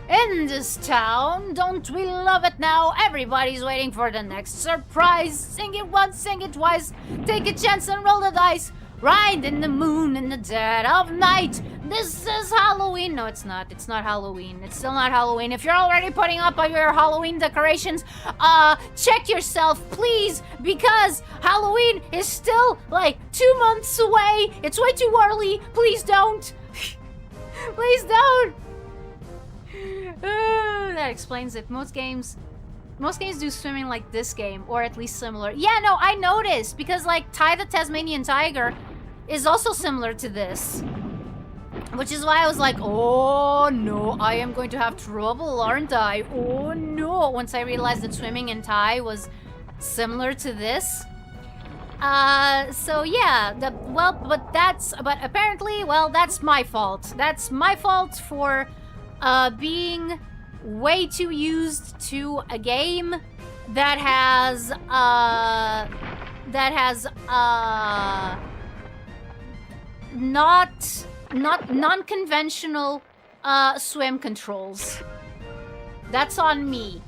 In this town, don't we love it now? Everybody's waiting for the next surprise. Sing it once, sing it twice. Take a chance and roll the dice. Ride in the moon in the dead of night. This is Halloween. No, it's not. It's not Halloween. It's still not Halloween. If you're already putting up your Halloween decorations, check yourself, please, because Halloween is still like 2 months away. It's way too early. Please don't. Please don't. That explains it. Most games do swimming like this game, or at least similar. Yeah, no, I noticed, because like Ty the Tasmanian Tiger is also similar to this. Which is why I was like, oh no, I am going to have trouble, aren't I? Oh no, once I realized that swimming in Ty was similar to this. So yeah, but apparently, well, that's my fault. That's my fault for being way too used to a game that has non-conventional swim controls. That's on me.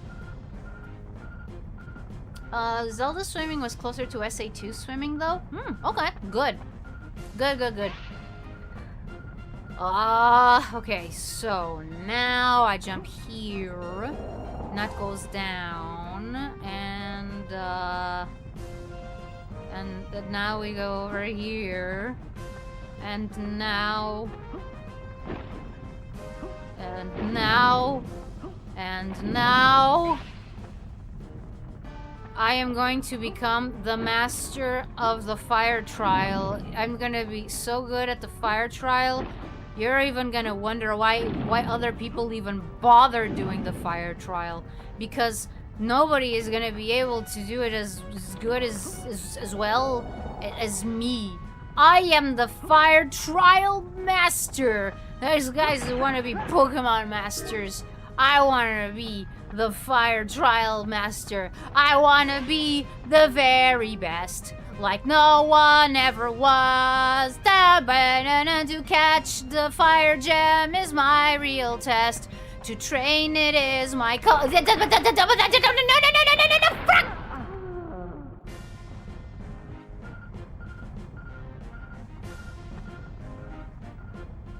Zelda swimming was closer to SA2 swimming though? Okay, good. Good. Okay, so now I jump here. Nut goes down, and now we go over here. And now I am going to become the master of the fire trial. I'm gonna be so good at the fire trial, you're even gonna wonder why other people even bother doing the fire trial. Because nobody is gonna be able to do it as good as well as me. I am the fire trial master. There's guys that want to be Pokemon masters. I want to be the fire trial master. I want to be the very best, like no one ever was. The banana to catch the fire gem is my real test. To train it is my call. No.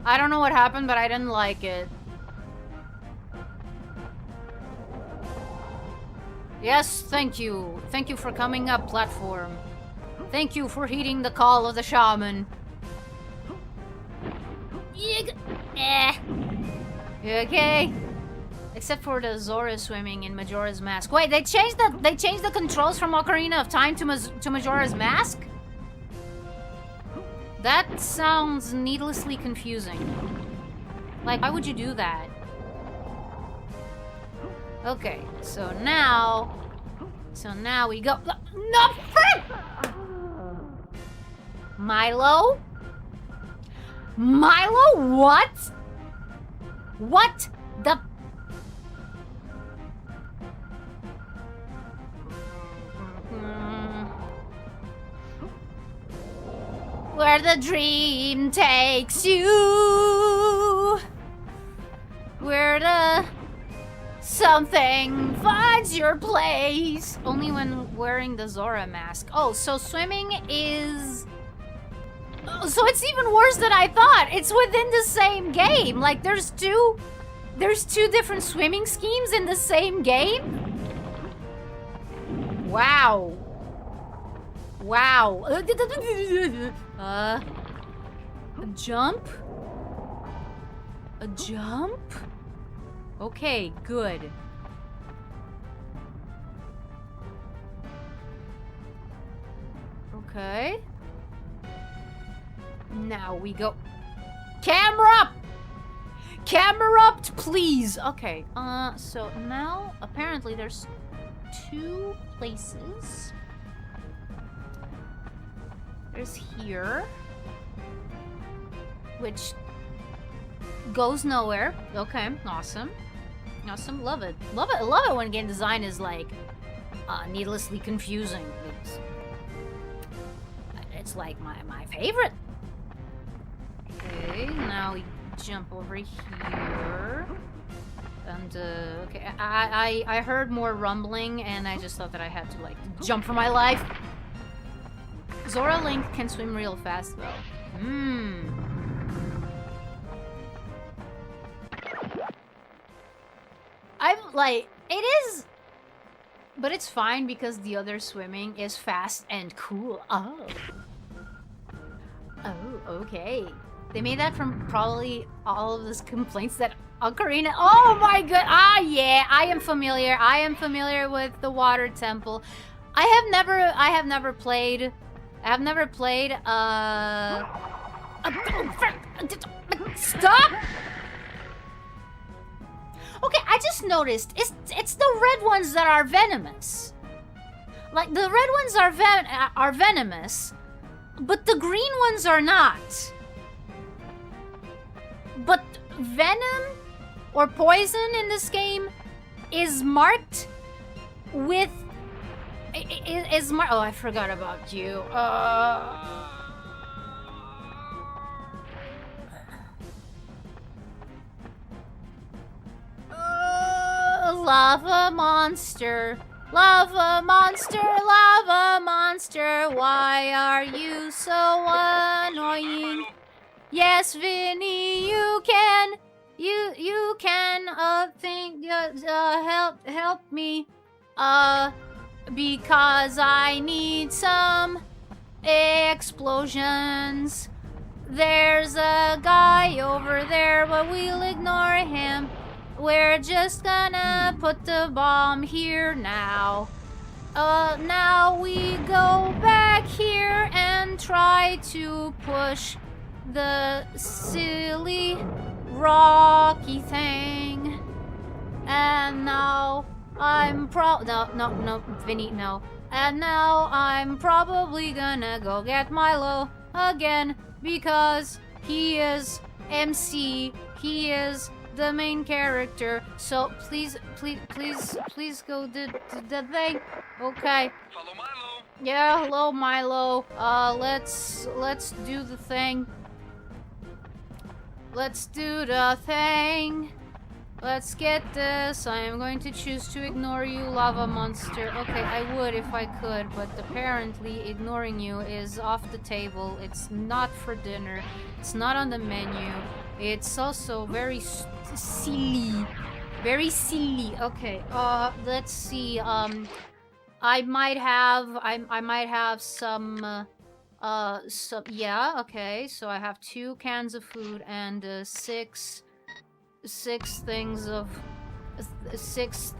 I don't know what happened, but I didn't like it. Yes, thank you. Thank you for coming up, platform. Thank you for heeding the call of the shaman. You okay? Except for the Zora swimming in Majora's Mask. Wait, they changed the controls from Ocarina of Time to Majora's Mask? That sounds needlessly confusing. Like, why would you do that? Okay, so now we go. No, frick! Milo? Milo, what? What the? Where the dream takes you. Where the something finds your place. Only when wearing the Zora mask. Oh, so swimming is... Oh, so it's even worse than I thought. It's within the same game. Like, there's two different swimming schemes in the same game? Wow. Wow. A jump? A jump? Okay, good. Okay. Now we go. Camera up! Camera up, please! Okay, so now apparently there's 2 places. There's here, which goes nowhere. Okay, awesome. Awesome, love it. Love it, love it when game design is like, needlessly confusing. It's like my favorite. Okay, now we jump over here. And, okay, I heard more rumbling and I just thought that I had to, like, jump for my life. Zora Link can swim real fast, though. I'm, like, it is... But it's fine because the other swimming is fast and cool. Oh. Oh, okay. They made that from probably all of those complaints that Ocarina... Oh my god! Ah, yeah, I am familiar. I am familiar with the water temple. I have never played... Stop! Okay, I just noticed. It's the red ones that are venomous. Like, the red ones are venomous, but the green ones are not. But venom or poison in this game is marked with... Oh, I forgot about you. Lava monster. Lava monster, lava monster. Why are you so annoying? Yes, Vinny, you can help me. Because I need some explosions. There's a guy over there, but we'll ignore him. We're just gonna put the bomb here now. Now we go back here and try to push the silly rocky thing. And now I'm no, Vinny, no. And now I'm probably gonna go get Milo again because he is MC. He is the main character. So please go do the thing. Okay. Follow Milo. Yeah, hello Milo. Let's do the thing. Let's do the thing. Let's get this. I am going to choose to ignore you, lava monster. Okay, I would if I could, but apparently ignoring you is off the table. It's not for dinner. It's not on the menu. It's also very silly. Very silly. Okay, let's see. I might have some So yeah, okay. So I have 2 cans of food and 6 things of 6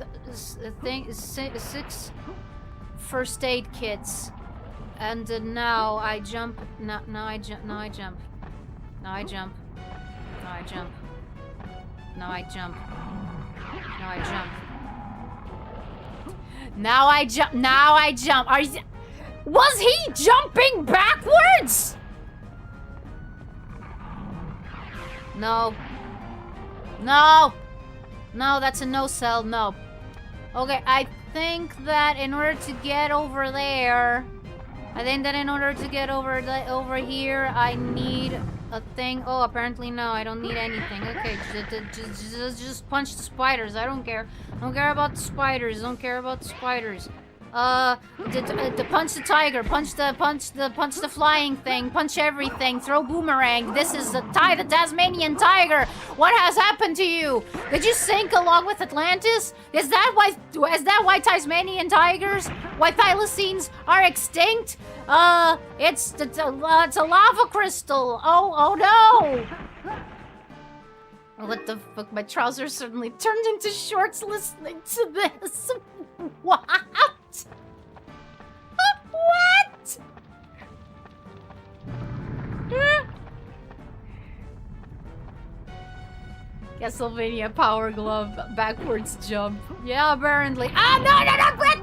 first aid kits. And now I jump. Now I jump. Now I jump. Now I jump. Now I jump. Now I jump. Now I jump. Now I jump. Now I jump. Are you? Was he jumping backwards? No. No. No, that's a no cell. No. Okay, I think that in order to get over there, over here, I need a thing. Oh, apparently no, I don't need anything. Okay, just punch the spiders. I don't care. Don't care about the spiders. Don't care about the spiders. To punch the tiger, punch the flying thing, punch everything, throw boomerang. This is the Tasmanian tiger. What has happened to you? Did you sink along with Atlantis? Is that why Tasmanian tigers, why thylacines are extinct? It's a lava crystal. Oh no! What the fuck? My trousers suddenly turned into shorts listening to this. What? What? Castlevania Power Glove backwards jump. Yeah, apparently. Ah, no, Brett!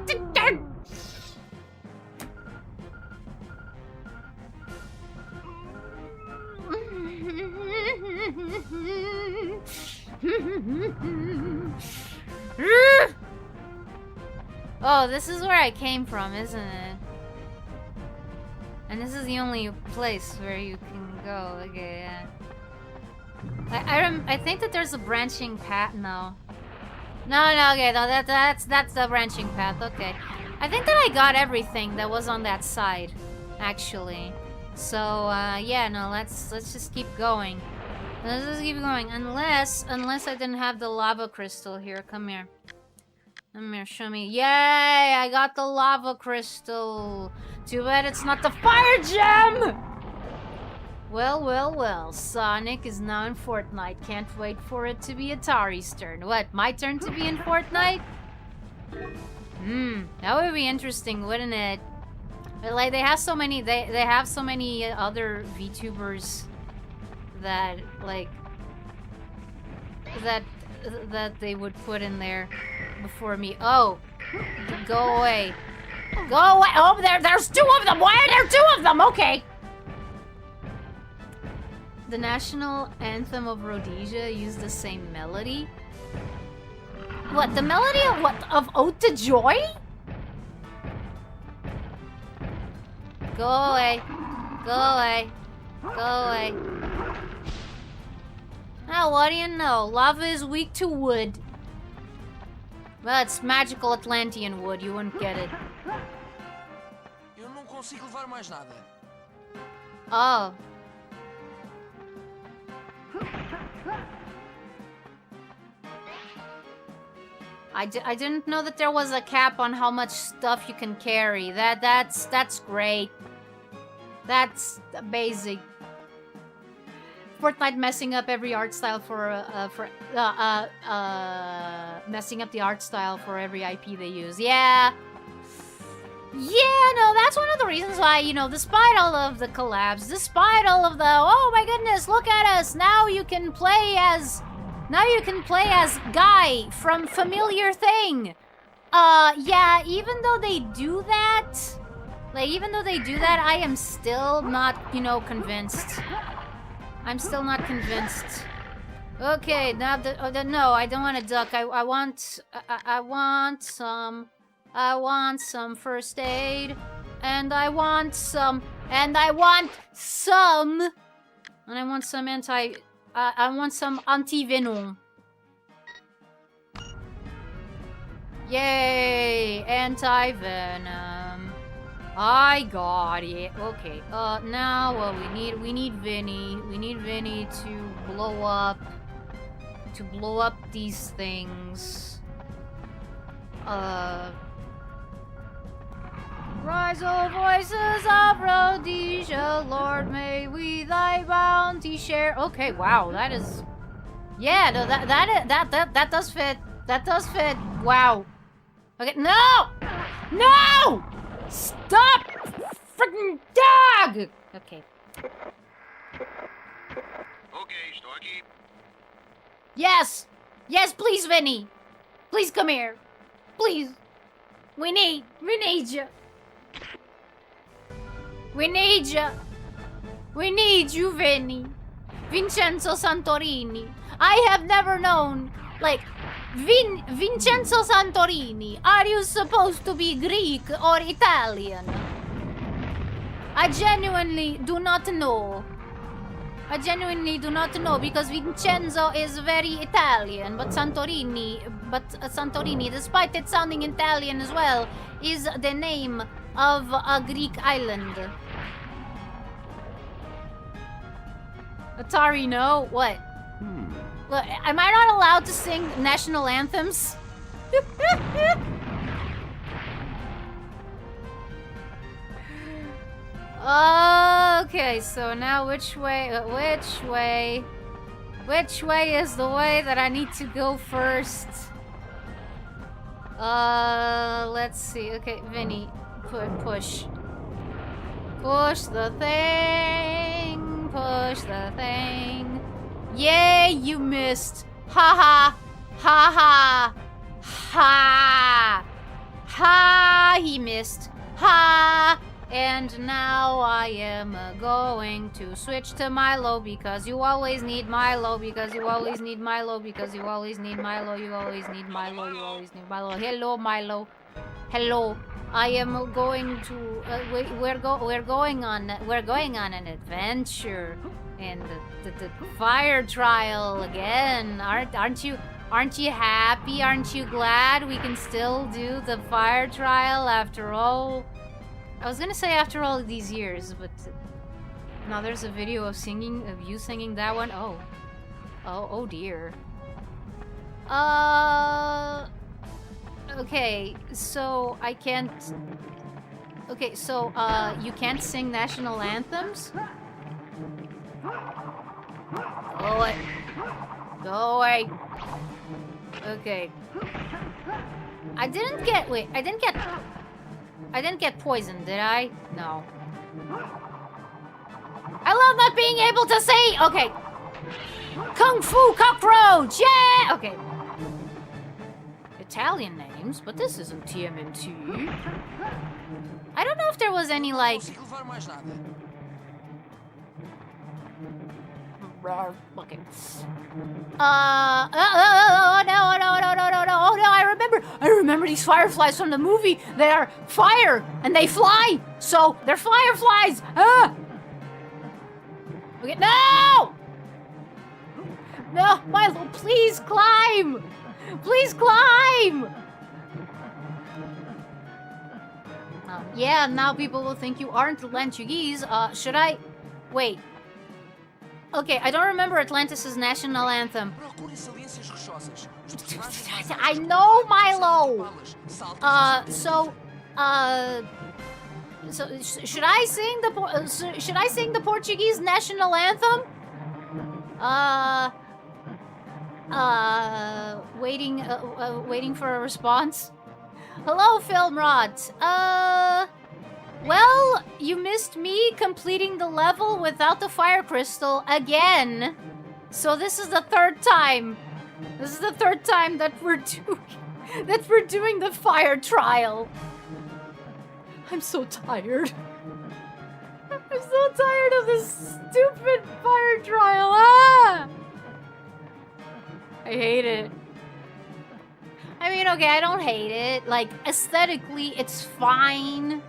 Oh, this is where I came from, isn't it? And this is the only place where you can go. Okay, yeah. I think that there's a branching path. No, okay, no, that's the branching path. Okay, I think that I got everything that was on that side, actually. So yeah, no, let's just keep going. Let's just keep going, unless I didn't have the lava crystal here. Come here. Come here, show me. Yay! I got the lava crystal. Too bad it's not the fire gem! Well. Sonic is now in Fortnite. Can't wait for it to be Atari's turn. What, my turn to be in Fortnite? That would be interesting, wouldn't it? But, like, they have so many, they have so many other VTubers that, like, that they would put in there before me. Oh, go away. Go away. Oh, there's 2 of them. Why are there 2 of them? Okay. The national anthem of Rhodesia used the same melody. What, the melody of what? Of Ode to Joy? Go away. Go away. Go away. Now, what do you know? Lava is weak to wood. Well, it's magical Atlantean wood. You wouldn't get it. Eu não consigo levar mais nada. Oh. I didn't know that there was a cap on how much stuff you can carry. That's great. That's basic. Fortnite messing up every art style messing up the art style for every IP they use. Yeah. Yeah, no, that's one of the reasons why, you know, despite all of the collabs, despite all of the, oh my goodness, look at us, now you can play as Guy from Familiar Thing. Yeah, even though they do that, I am still not, you know, convinced. I'm still not convinced. Okay, now no, I don't want to duck. I want some first aid, and I want some anti-venom. Yay, anti-venom. I got it. Okay. Now what we need Vinny. We need Vinny to blow up these things. Rise, O voices of Rhodesia, Lord, may we thy bounty share. Okay, wow, that is... Yeah, no, that does fit. That does fit. Wow. Okay, no! No! Stop! Freaking dog! Okay. Okay, estou aqui. Yes! Yes, please, Vinny! Please come here. Please. We need you. We need you. We need you, Vinny. Vincenzo Santorini. I have never known, like, Vincenzo Santorini. Are you supposed to be Greek or Italian? I genuinely do not know. I genuinely do not know because Vincenzo is very Italian, but Santorini, despite it sounding Italian as well, is the name of a Greek island. Atari, no? What? Look, am I not allowed to sing national anthems? Okay, so now which way is the way that I need to go first? Let's see. Okay, Vinny, push. Push the thing. Push the thing. Yay, you missed. Ha ha. Ha ha. Ha. Ha, he missed. Ha. And now I am going to switch to Milo because you always need Milo because you always need Milo because you always need Milo. You always need Milo. You always need Milo. Hello, Milo. Hello. I am going to. We're going on an adventure, and the fire trial again. Aren't you happy? Aren't you glad we can still do the fire trial after all? I was gonna say after all of these years, but now there's a video of you singing that one. Oh dear. Okay, so I can't. Okay, so you can't sing national anthems? Go away. Okay. I didn't get poisoned, did I? No. I love not being able to say. Okay. Kung Fu Cockroach. Yeah. Okay. Italian names, but this isn't TMNT. I don't know if there was any like. Okay. No. Oh no, I remember these fireflies from the movie. They are fire and they fly. So they're fireflies. Okay, no! No, Milo, please climb! Please climb! Yeah, now people will think you aren't Atlantis. Should I? Wait. Okay, I don't remember Atlantis' national anthem. I know, Milo! So should I sing the Portuguese national anthem? Waiting for a response. Hello, Filmrot. Well, you missed me completing the level without the fire crystal again. So this is the third time. This is the third time that we're doing the fire trial. I'm so tired. I'm so tired of this stupid fire trial. Ah! I hate it. I mean, okay, I don't hate it. Like, aesthetically, it's fine.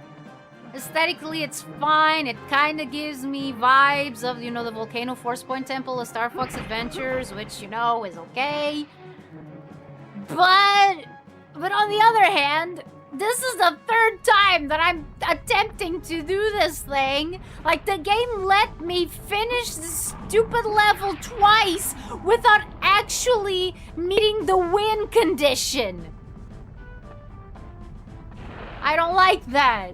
Aesthetically, it's fine. It kind of gives me vibes of, you know, the Volcano Force Point Temple of Star Fox Adventures, which, you know, is okay. But on the other hand, this is the third time that I'm attempting to do this thing. Like, the game let me finish this stupid level twice without actually meeting the win condition. I don't like that.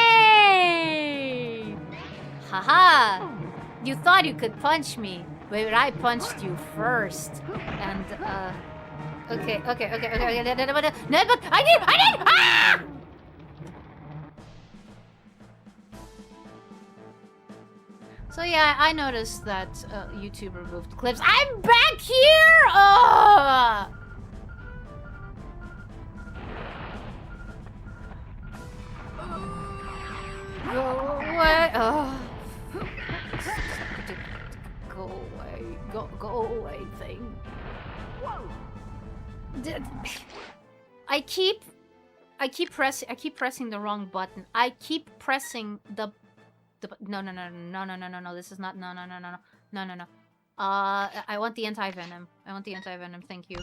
Haha! You thought you could punch me, but I punched you first. And, okay. I did! Ah! So yeah, I noticed that YouTube removed clips. I'm back here! Go away! Go away! Go away, thing. I keep pressing the wrong button. I keep pressing the no. This is not no. I want the anti-venom. Thank you.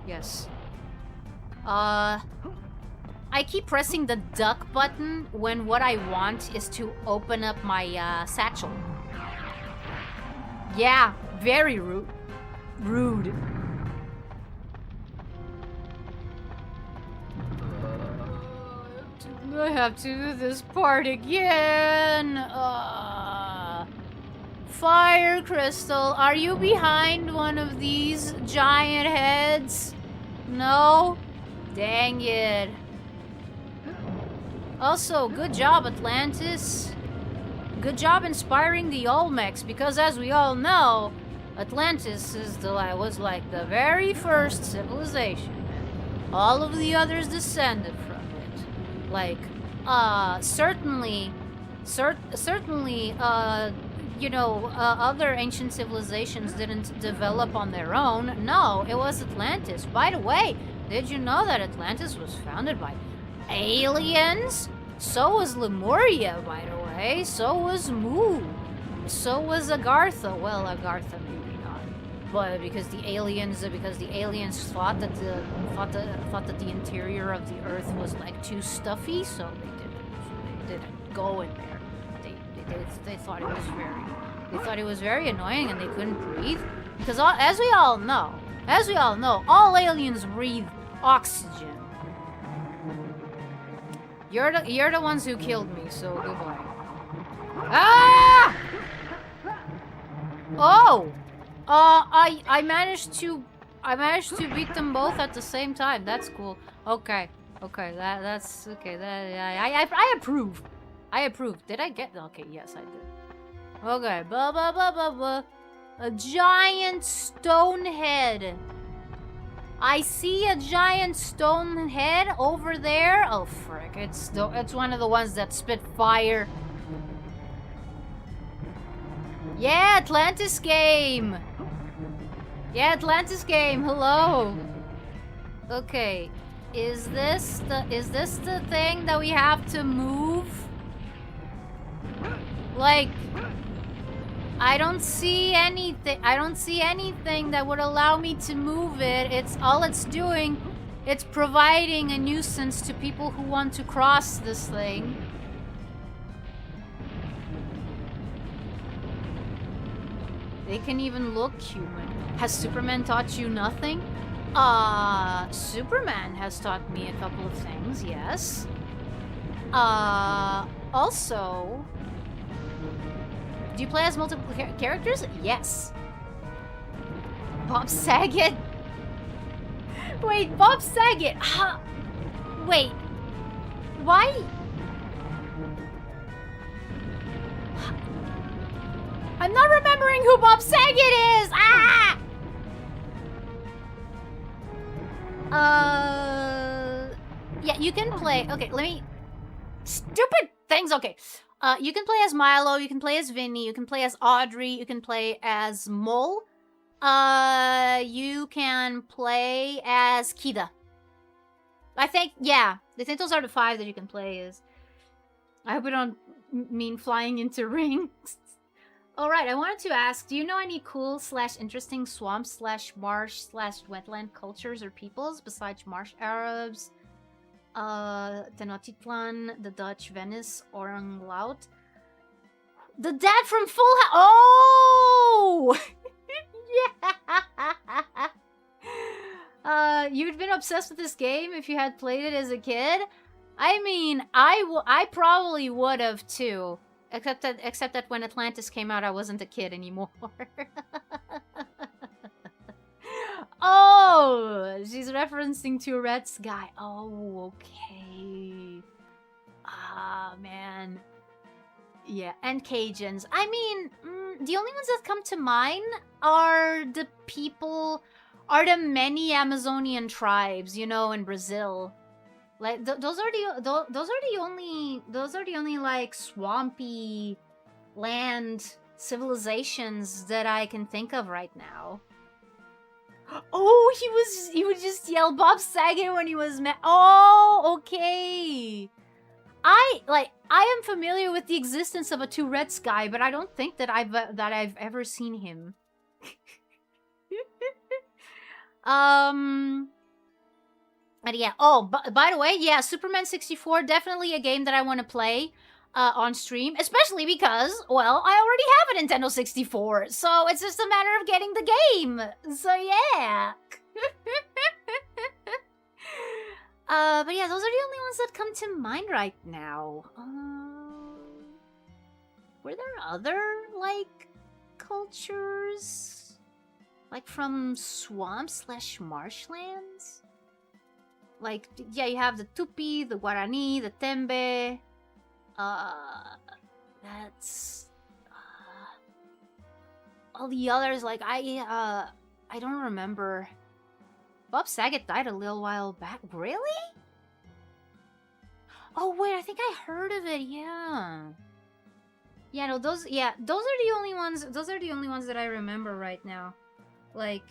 Yes. I keep pressing the duck button when what I want is to open up my satchel. Yeah, very rude. I have to do this part again. Fire Crystal, are you behind one of these giant heads? No? Dang it. Also, good job, Atlantis. Good job inspiring the Olmecs, because as we all know, Atlantis was like the very first civilization. All of the others descended from it. Like, certainly, other ancient civilizations didn't develop on their own. No, it was Atlantis. By the way, did you know that Atlantis was founded by aliens? So was Lemuria, by the way. So was Mu. So was Agartha. Well, Agartha maybe not, but because the aliens thought that the interior of the Earth was like too stuffy, so they didn't go in there. They thought it was very annoying, and they couldn't breathe because as we all know, all aliens breathe oxygen. You're the ones who killed me, so goodbye. Ah! Oh! I managed to beat them both at the same time. That's cool. Okay. That's okay. I approve. Did I get? Okay, yes, I did. Okay. A giant stone head. I see a giant stone head over there. Oh frick! It's one of the ones that spit fire. Yeah, Atlantis game. Hello. Okay, is this the thing that we have to move? Like, I don't see anything that would allow me to move it. It's doing. It's providing a nuisance to people who want to cross this thing. They can even look human. Has Superman taught you nothing? Superman has taught me a couple of things, yes. Also, do you play as multiple characters? Yes. Bob Saget? Wait, Bob Saget! Wait. Why? I'm not remembering who Bob Saget is! Yeah, you can play. Okay, let me. Stupid things. Okay. You can play as Milo, you can play as Vinny, you can play as Audrey, you can play as Mole. You can play as Kida. I think those are the 5 that you can play as. I hope we don't mean flying into rings. Alright, I wanted to ask, do you know any cool / interesting swamp / marsh / wetland cultures or peoples besides marsh Arabs, Tenochtitlan, the Dutch Venice, Orang Laut? The dad from Full House! Oh! Yeah! You'd been obsessed with this game if you had played it as a kid? I mean, I probably would have too. Except that when Atlantis came out, I wasn't a kid anymore. Oh, she's referencing to Red Sky. Oh, okay. Ah, man. Yeah, and Cajuns. I mean, the only ones that come to mind are the many Amazonian tribes, you know, in Brazil. Like those are the only like swampy land civilizations that I can think of right now. Oh, he would just yell Bob Saget when he was mad. Oh, okay. I am familiar with the existence of a Two Red Sky, but I don't think that I've ever seen him. But yeah. Oh, by the way, yeah, Superman 64 definitely a game that I want to play on stream, especially because, well, I already have a Nintendo 64, so it's just a matter of getting the game. So yeah. But yeah, those are the only ones that come to mind right now. Were there other, like, cultures? Like, from swamp/marshlands? Like, yeah, you have the Tupi, the Guarani, the Tembe. That's... all the others, like, I don't remember. Bob Saget died a little while back. Really? Oh, wait, I think I heard of it, yeah. Yeah, no, those are the only ones that I remember right now. Like,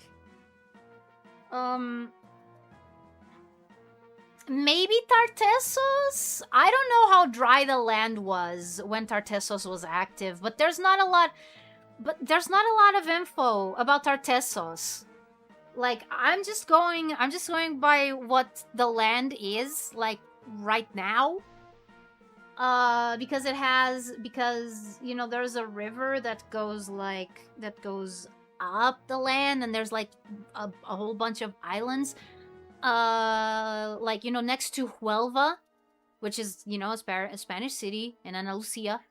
maybe Tartessos? I don't know how dry the land was when Tartessos was active, but there's not a lot of info about Tartessos. Like, I'm just going by what the land is, like, right now. Because, you know, there's a river that goes up the land, and there's, like, a whole bunch of islands. Like, you know, next to Huelva, which is, you know, a Spanish city in Andalusia.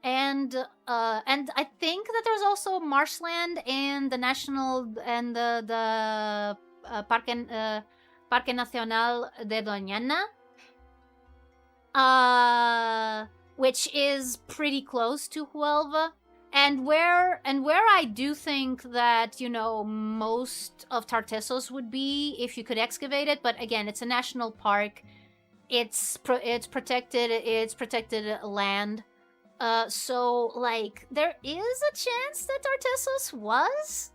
And I think that there's also marshland and the national and the Parque Nacional de Doñana, which is pretty close to Huelva, and where I do think that, you know, most of Tartessos would be if you could excavate it. But again, it's a national park. It's protected land. So, like, there is a chance that Tartessos was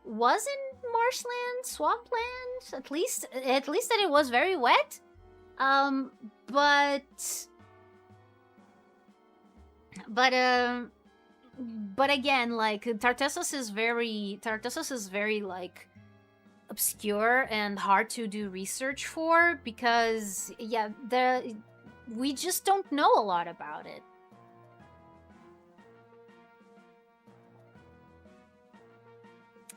in marshland, swampland, at least that it was very wet. But again, like, Tartessos is very, like, obscure and hard to do research for, because, yeah, we just don't know a lot about it.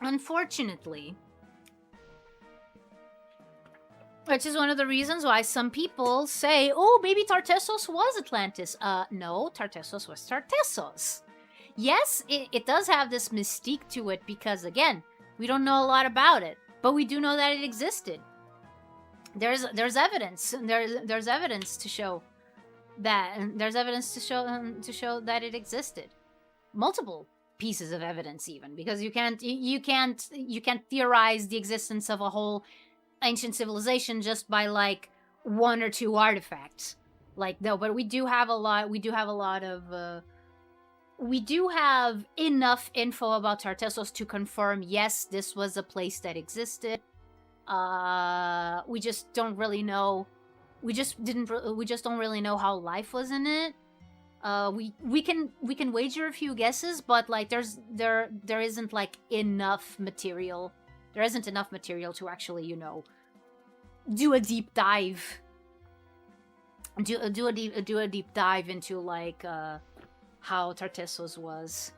Unfortunately. Which is one of the reasons why some people say, oh, maybe Tartessos was Atlantis. No, Tartessos was Tartessos. Yes, it does have this mystique to it because, again, we don't know a lot about it, but we do know that it existed. There's evidence. There's evidence to show that. There's evidence to show that it existed. Multiple pieces of evidence, even, because you can't theorize the existence of a whole ancient civilization just by, like, one or two artifacts. Like, no, but we do have enough info about Tartessos to confirm, yes, this was a place that existed. We just don't really know. We just don't really know how life was in it. We can wager a few guesses, but, like, there isn't, like, enough material. There isn't enough material to actually, you know, do a deep dive. Do a deep dive into, like, how Tartessos was.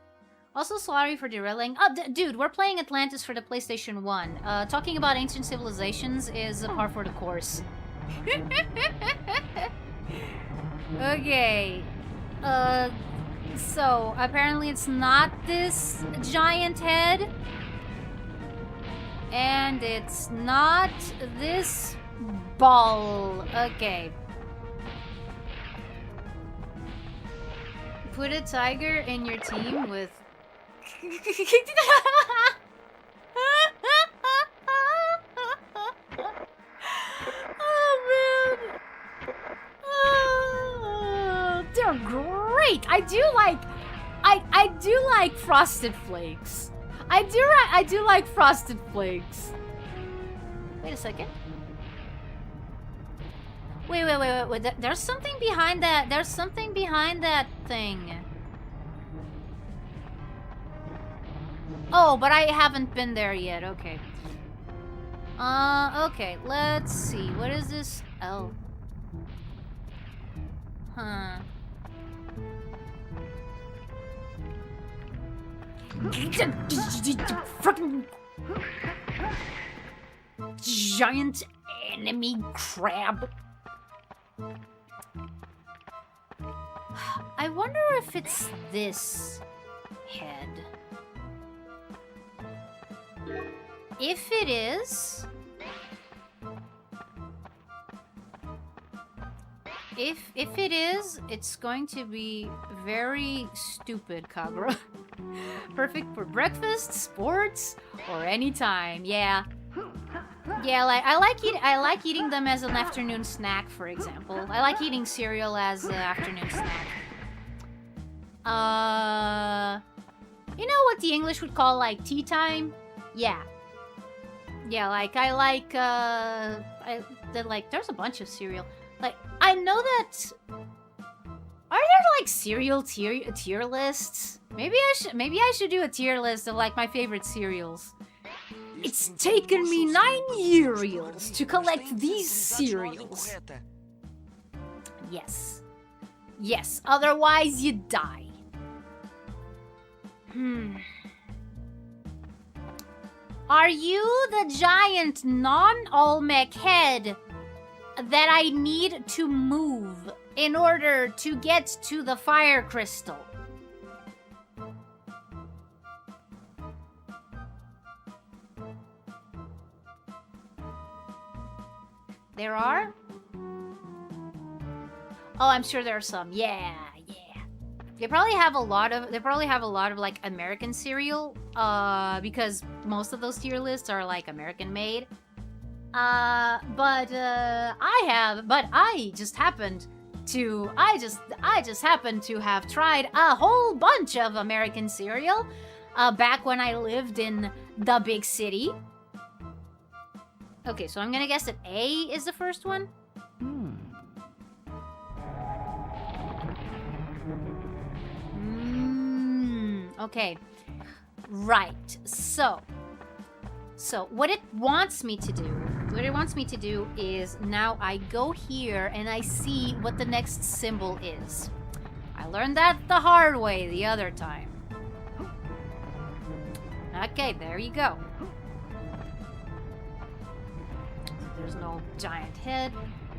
Also, sorry for derailing. Oh, dude, we're playing Atlantis for the PlayStation 1. Talking about ancient civilizations is a par for the course. Okay. So apparently it's not this giant head. And it's not this ball. Okay. Put a tiger in your team with... Oh, man. Oh, they're great. I do like Frosted Flakes. I do like Frosted Flakes. Wait a second. Wait. There's something behind that. There's something behind that thing. Oh, but I haven't been there yet. Okay. Okay. Let's see. What is this? Oh. Huh. Fucking giant enemy crab. I wonder if it's this head. If it is... If it is, it's going to be very stupid, Kagura. Perfect for breakfast, sports, or any time. Yeah. Yeah, like I like eating them as an afternoon snack, for example. I like eating cereal as an afternoon snack. You know what the English would call like tea time? Yeah. Yeah, like I like there's a bunch of cereal. Like I know that are there like cereal tier lists? Maybe I should do a tier list of like my favorite cereals. It's taken me 9 years to collect these cereals. Yes. Yes, otherwise you die. Are you the giant non-Olmec head that I need to move in order to get to the fire crystal? There are? Oh, I'm sure there are some. Yeah. They probably have a lot of like American cereal, because most of those tier lists are like American made. But I just happened to have tried a whole bunch of American cereal, back when I lived in the big city. Okay, so I'm gonna guess that A is the first one. Okay. Right. So what it wants me to do is now I go here and I see what the next symbol is. I learned that the hard way the other time. Okay, there you go. There's no giant head.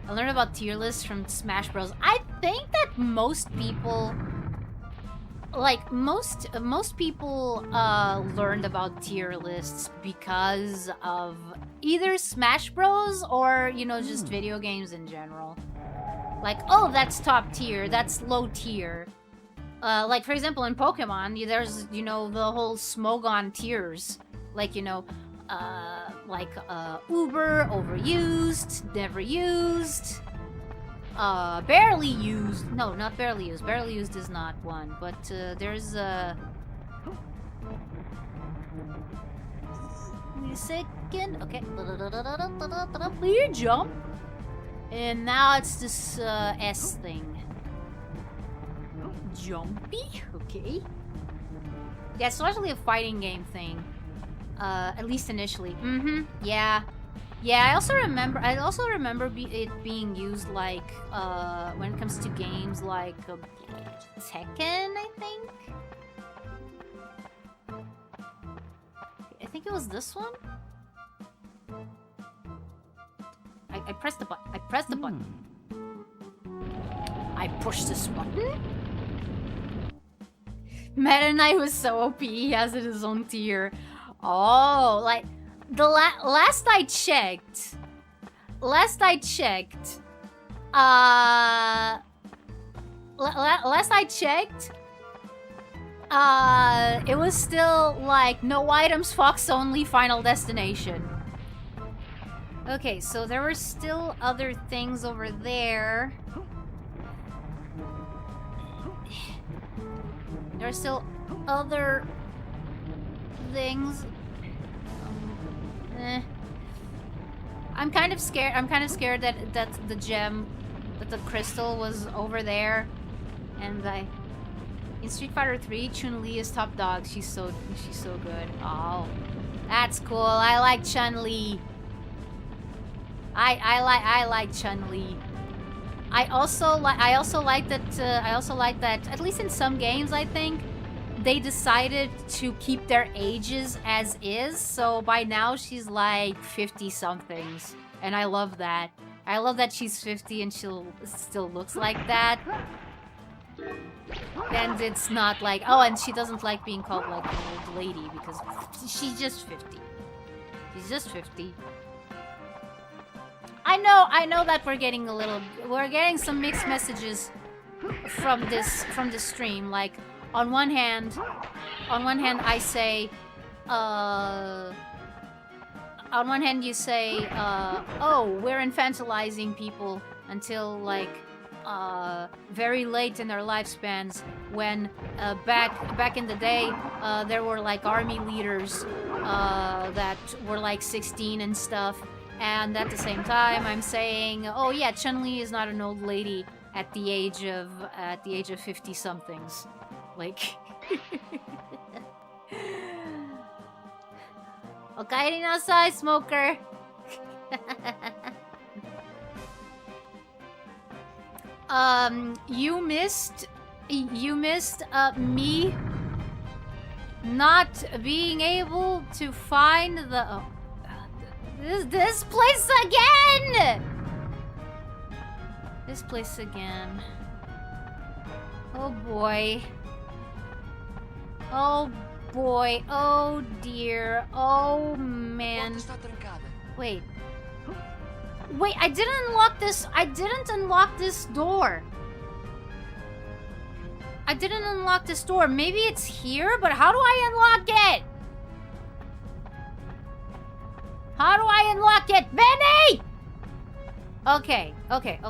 I learned about tier lists from Smash Bros. I think that most people learned about tier lists because of either Smash Bros or, you know, just video games in general. Like, oh, that's top tier, that's low tier. Like, for example, in Pokemon, there's, you know, the whole Smogon tiers. Like, you know, Uber, overused, never used. Barely used. No, not barely used. Barely used is not one, but there's wait a second. Okay. Clear jump. And now it's this S thing. Jumpy? Okay. Yeah, it's largely a fighting game thing. At least initially. Yeah. Yeah, I also remember it being used like when it comes to games like Tekken, I think. I think it was this one. I pressed the button. I pressed the button. I pushed this button. Meta Knight was so OP, he has it his own tier. Oh, like, the last I checked, last I checked, it was still like no items, Fox only, Final Destination. Okay, so there were still other things over there. There are still other things. I'm kind of scared. I'm kind of scared that the gem, that the crystal was over there, and in Street Fighter 3, Chun-Li is top dog. She's so good. Oh, that's cool. I like Chun-Li. I like Chun-Li. I also like that at least in some games, I think they decided to keep their ages as is. So by now she's like 50 somethings, and I love that. I love that she's 50 and she'll still looks like that. And it's not like, oh, and she doesn't like being called like an old lady because she's just 50. She's just 50. I know that we're getting some mixed messages from this stream. Like, on one hand I say, on one hand you say, oh, we're infantilizing people until like very late in their lifespans, when back in the day there were like army leaders that were like 16 and stuff. And at the same time, I'm saying, oh yeah, Chun-Li is not an old lady at the age of 50 somethings, like. Okaeri nasai, smoker. You missed me not being able to find the. This place again! This place again. Oh boy. Oh boy. Oh dear. Oh man. Wait. Wait, I didn't unlock this. I didn't unlock this door. I didn't unlock this door. Maybe it's here, but how do I unlock it? How do I unlock it? Benny! Okay. Okay.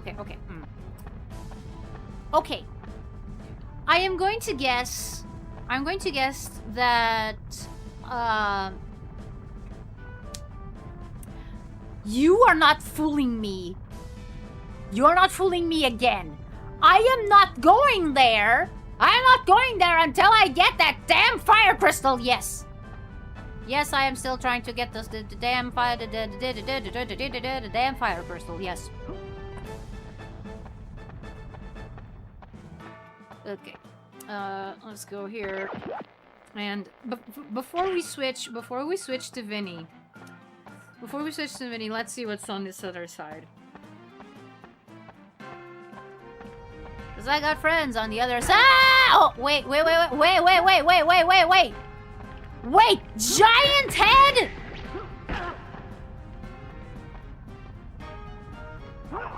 I am going to guess that you are not fooling me. You are not fooling me again. I am not going there. I am not going there until I get that damn fire crystal. Yes. Yes, I am still trying to get the damn fire, the damn fire crystal. Yes. Okay. Let's go here. And before we switch to Vinny, let's see what's on this other side. Cause I got friends on the other side. Oh, wait. Wait, giant head!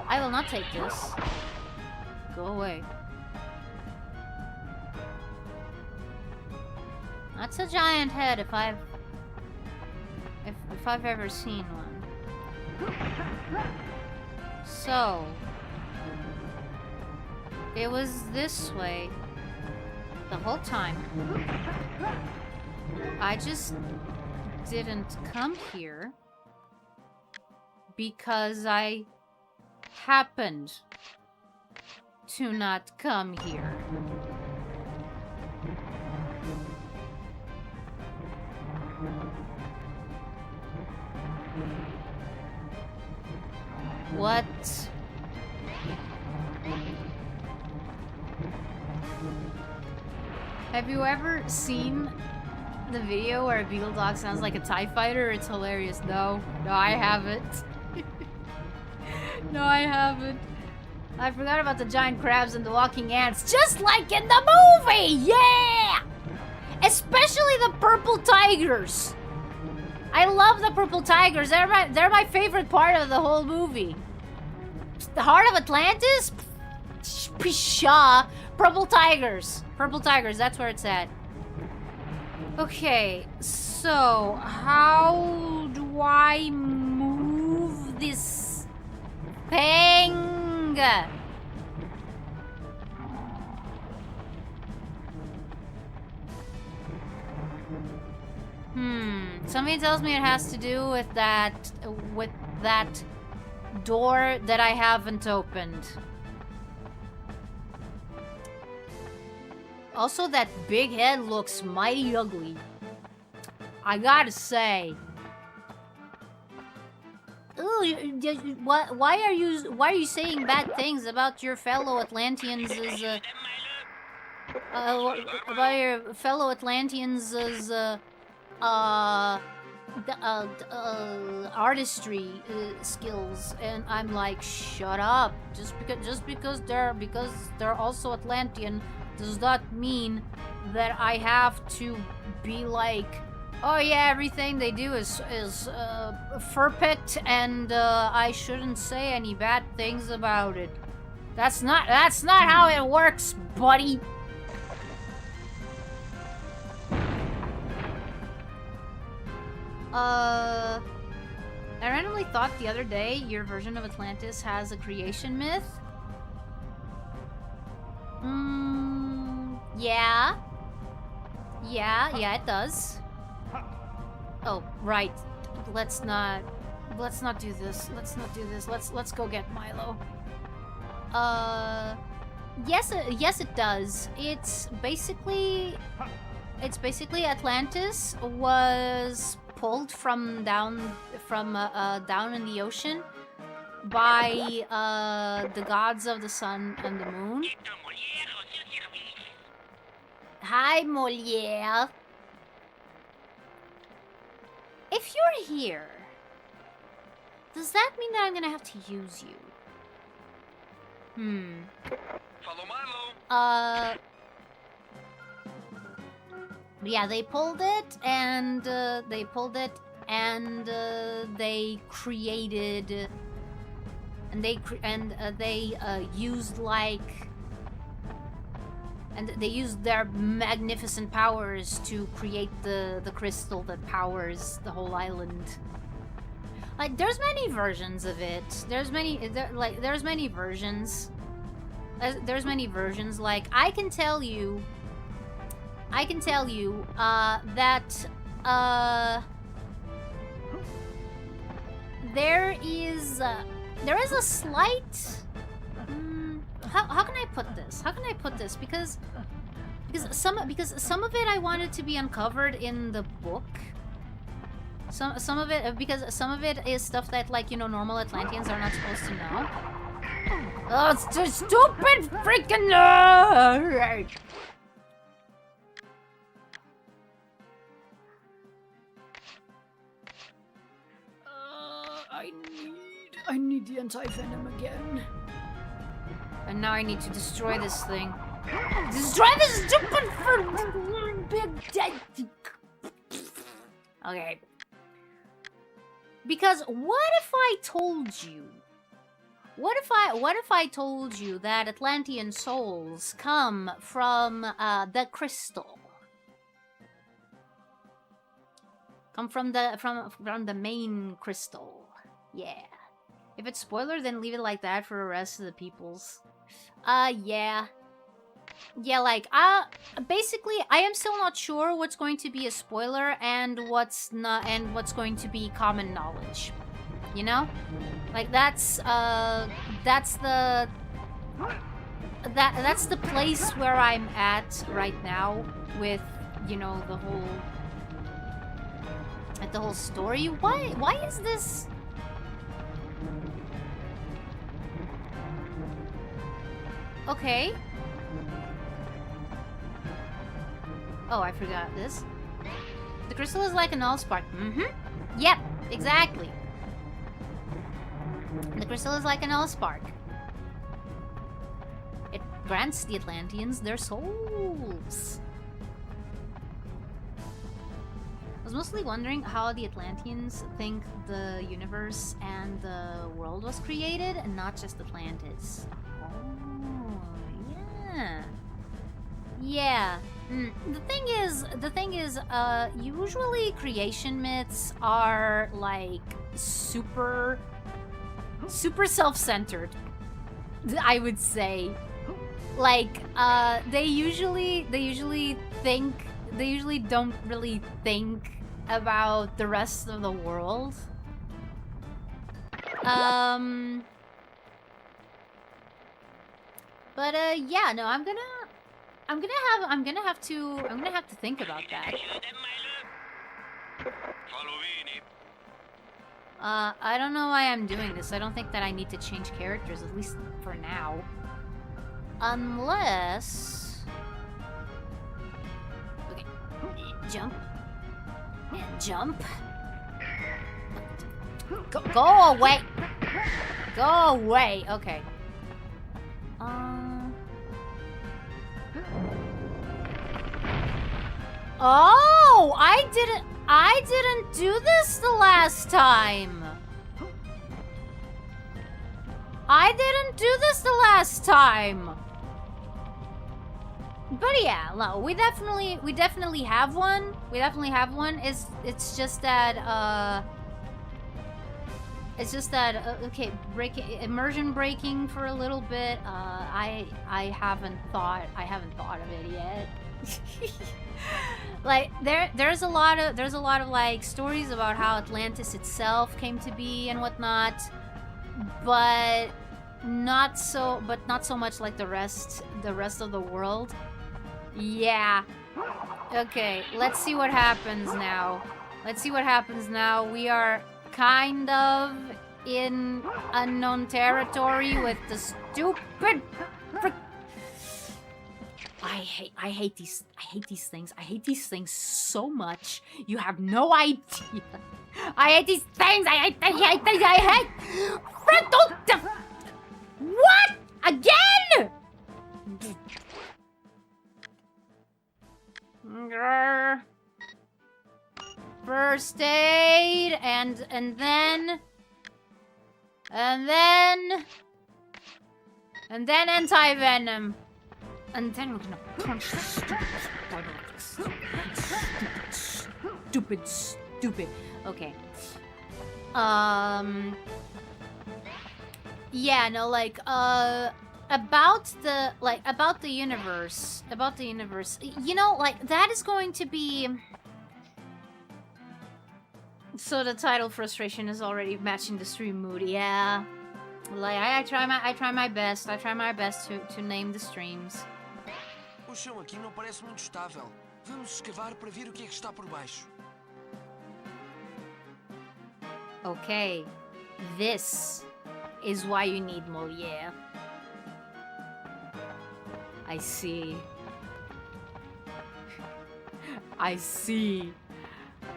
I will not take this. Go away. That's a giant head if I've ever seen one. So it was this way the whole time. I just didn't come here because I happened to not come here. What? Have you ever seen the video where a beetle dog sounds like a TIE fighter? It's hilarious. No, I haven't. No, I haven't. I forgot about the giant crabs and the walking ants, just like in the movie! Yeah! Especially the purple tigers. I love the purple tigers. They're my favorite part of the whole movie. The Heart of Atlantis? Pshaw. Purple tigers. Purple tigers, that's where it's at. Okay, so how do I move this thing? Something tells me it has to do with that door that I haven't opened. Also, that big head looks mighty ugly. I gotta say. Ooh, why are you saying bad things about your fellow Atlanteans about your fellow Atlanteans artistry skills? And I'm like, shut up. Just because they're also Atlantean does not mean that I have to be like, oh yeah, everything they do is perfect, and I shouldn't say any bad things about it. That's not how it works, buddy. I randomly thought the other day your version of Atlantis has a creation myth. Yeah. Yeah, it does. Oh, right. Let's not do this. Let's go get Milo. Yes, it does. It's basically Atlantis was pulled from down in the ocean by the gods of the sun and the moon. Hi, Molière. If you're here, does that mean that I'm gonna have to use you? Follow Milo. Yeah, they pulled it, and they created, and they used like. And they used their magnificent powers to create the crystal that powers the whole island. Like, there's many versions of it. There's many versions. There's many versions. Like, I can tell you that there is a slight. How can I put this? Because some of it I wanted to be uncovered in the book. Some of it because some of it is stuff that, like, you know, normal Atlanteans are not supposed to know. Oh, it's too stupid freaking nerd. I need the anti-venom again. And now I need to destroy this thing. Destroy this stupid big dead. Okay. Because what if I told you? What if I told you that Atlantean souls come from the crystal? Come from the main crystal. Yeah. If it's spoiler, then leave it like that for the rest of the peoples. Yeah. Yeah, like, basically, I am still not sure what's going to be a spoiler and what's not, and what's going to be common knowledge. You know? Like, that's the place where I'm at right now with, you know, the whole story. Why is this? Okay. Oh, I forgot this. The crystal is like an allspark. Yep, exactly. The crystal is like an allspark. It grants the Atlanteans their souls. was mostly wondering how the Atlanteans think the universe and the world was created, and not just Atlantis. Oh, yeah. Yeah. The thing is, usually creation myths are like super self-centered, I would say. Like, they usually don't really think about the rest of the world. But yeah, no, I'm gonna have to think about that. I don't know why I'm doing this. I don't think that I need to change characters, at least for now. Unless... Okay. Jump. And jump. Go away! Go away! Okay. Oh! I didn't do this the last time! I didn't do this the last time! But yeah, no, we definitely have one. We definitely have one. It's just that okay, immersion breaking for a little bit. I haven't thought of it yet. Like there's a lot of like stories about how Atlantis itself came to be and whatnot, but not so much like the rest of the world. Yeah. Okay, let's see what happens now. We are kind of in unknown territory with the stupid I hate these things. I hate these things so much. You have no idea. I hate these things. I hate. Frick, don't. What? Again? First aid, and then anti-venom. And then we're gonna punch the stupid. Okay. Yeah, no, like, about the universe, you know, like, that is going to be... So the title Frustration is already matching the stream mood, yeah. Like, I try my best to name the streams. O chão aqui não parece muito estável. Vamos escavar para ver o que é que está por baixo. Okay, this is why you need Molière. I see. I see.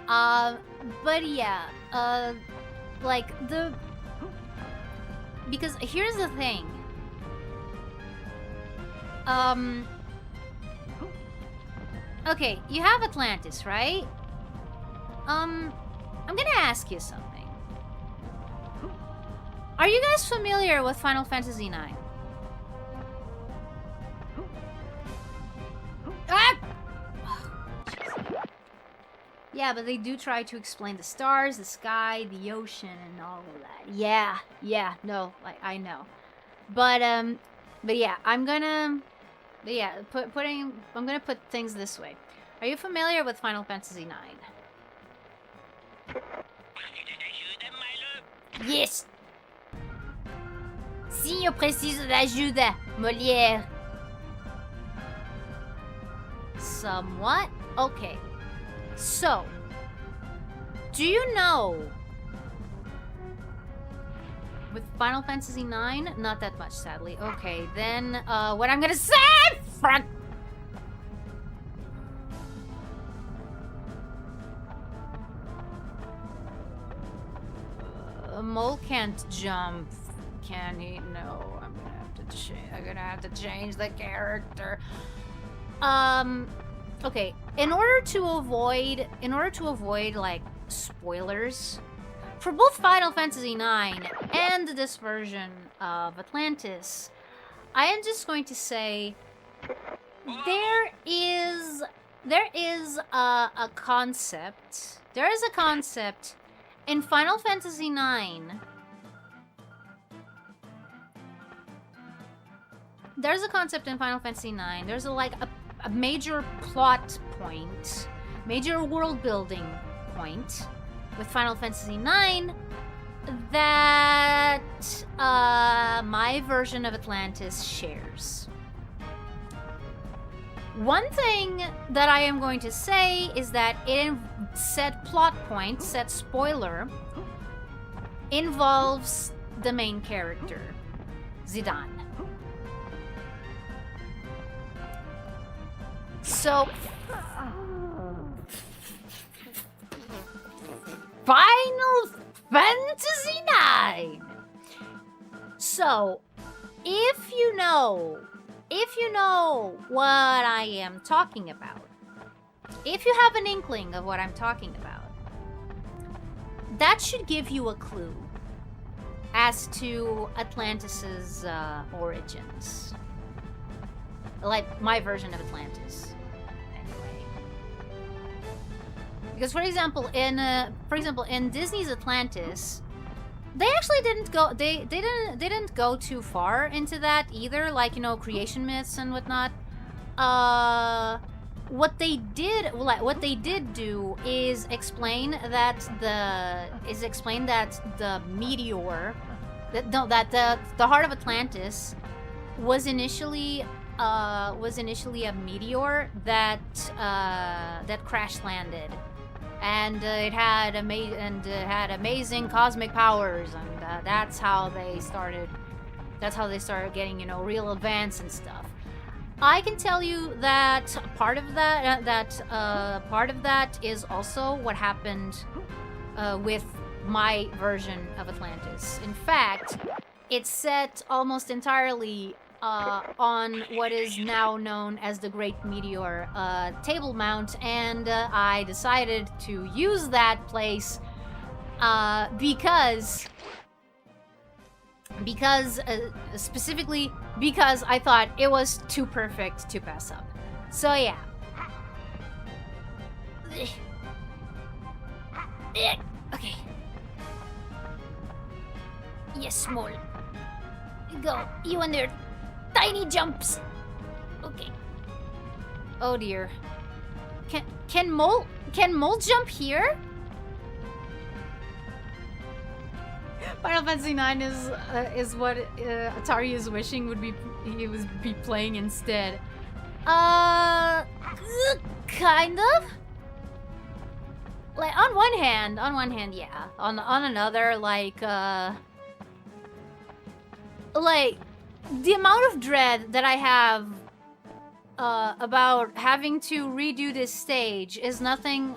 But yeah, like because here's the thing. Okay, you have Atlantis, right? I'm gonna ask you something. Are you guys familiar with Final Fantasy IX? Ah! Yeah, but they do try to explain the stars, the sky, the ocean, and all of that. Yeah, no, like, I know. But yeah, I'm gonna put things this way. Are you familiar with Final Fantasy IX? Yes! Sim, eu preciso de ajuda, Molière. Somewhat? Okay. So, do you know... With Final Fantasy IX? Not that much, sadly. Okay, then, what I'm gonna say... Fuck! Mole can't jump, can he? No, I'm gonna have to change the character. Okay, in order to avoid like spoilers for both Final Fantasy IX and this version of Atlantis, I am just going to say there is a concept. There is a concept in Final Fantasy IX. There's a concept in Final Fantasy IX. There's a major plot point, major world building point with Final Fantasy IX that my version of Atlantis shares. One thing that I am going to say is that said plot point, said spoiler, involves the main character, Zidane. So, Final Fantasy IX. So, if you know what I am talking about, if you have an inkling of what I'm talking about, that should give you a clue as to Atlantis's origins. Like my version of Atlantis. Anyway. Because for example, in Disney's Atlantis, they actually didn't go they didn't go too far into that either, like, you know, creation myths and whatnot. What they did do is explain that the meteor, that the heart of Atlantis was initially a meteor that crash landed, and it had amazing cosmic powers, and that's how they started getting, you know, real advance and stuff. I can tell you that part of that is also what happened with my version of Atlantis. In fact, it's set almost entirely on what is now known as the Great Meteor Table Mount, and I decided to use that place specifically because I thought it was too perfect to pass up. So yeah. Okay. Yes, small. Go. You and your tiny jumps. Okay. Oh dear. Can Mole jump here? Final Fantasy IX is what Atari is wishing he was playing instead. Kind of. Like on one hand, yeah. On another, like the amount of dread that I have about having to redo this stage is nothing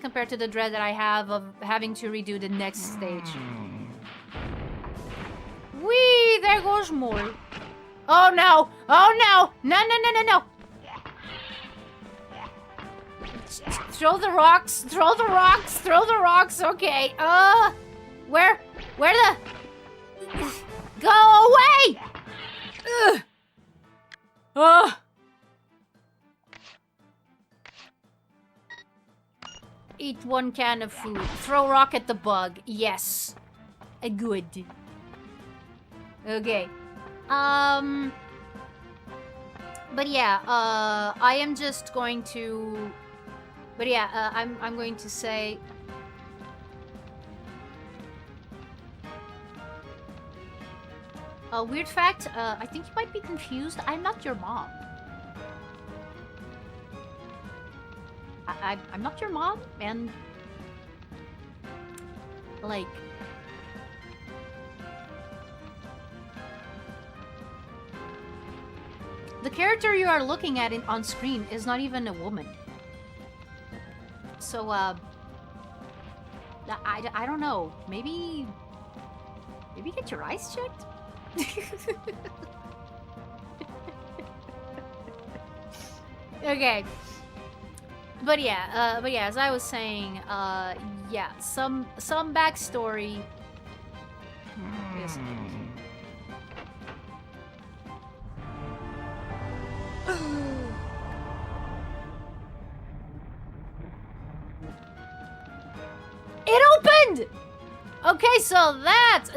compared to the dread that I have of having to redo the next stage. Whee! There goes Mole. Oh no! Oh no! No! Throw the rocks! Throw the rocks! Throw the rocks! Okay. Where the? Go away! Ugh. Eat one can of food. Throw rock at the bug. Yes. Good. Okay. But yeah, I am just going to... But yeah, I'm going to say... A weird fact, I think you might be confused. I'm not your mom. I'm not your mom, and... Like... The character you are looking at on screen is not even a woman. So, I don't know. Maybe get your eyes checked? Okay. But yeah, as I was saying, yeah, some backstory. Yes. It opened. Okay, so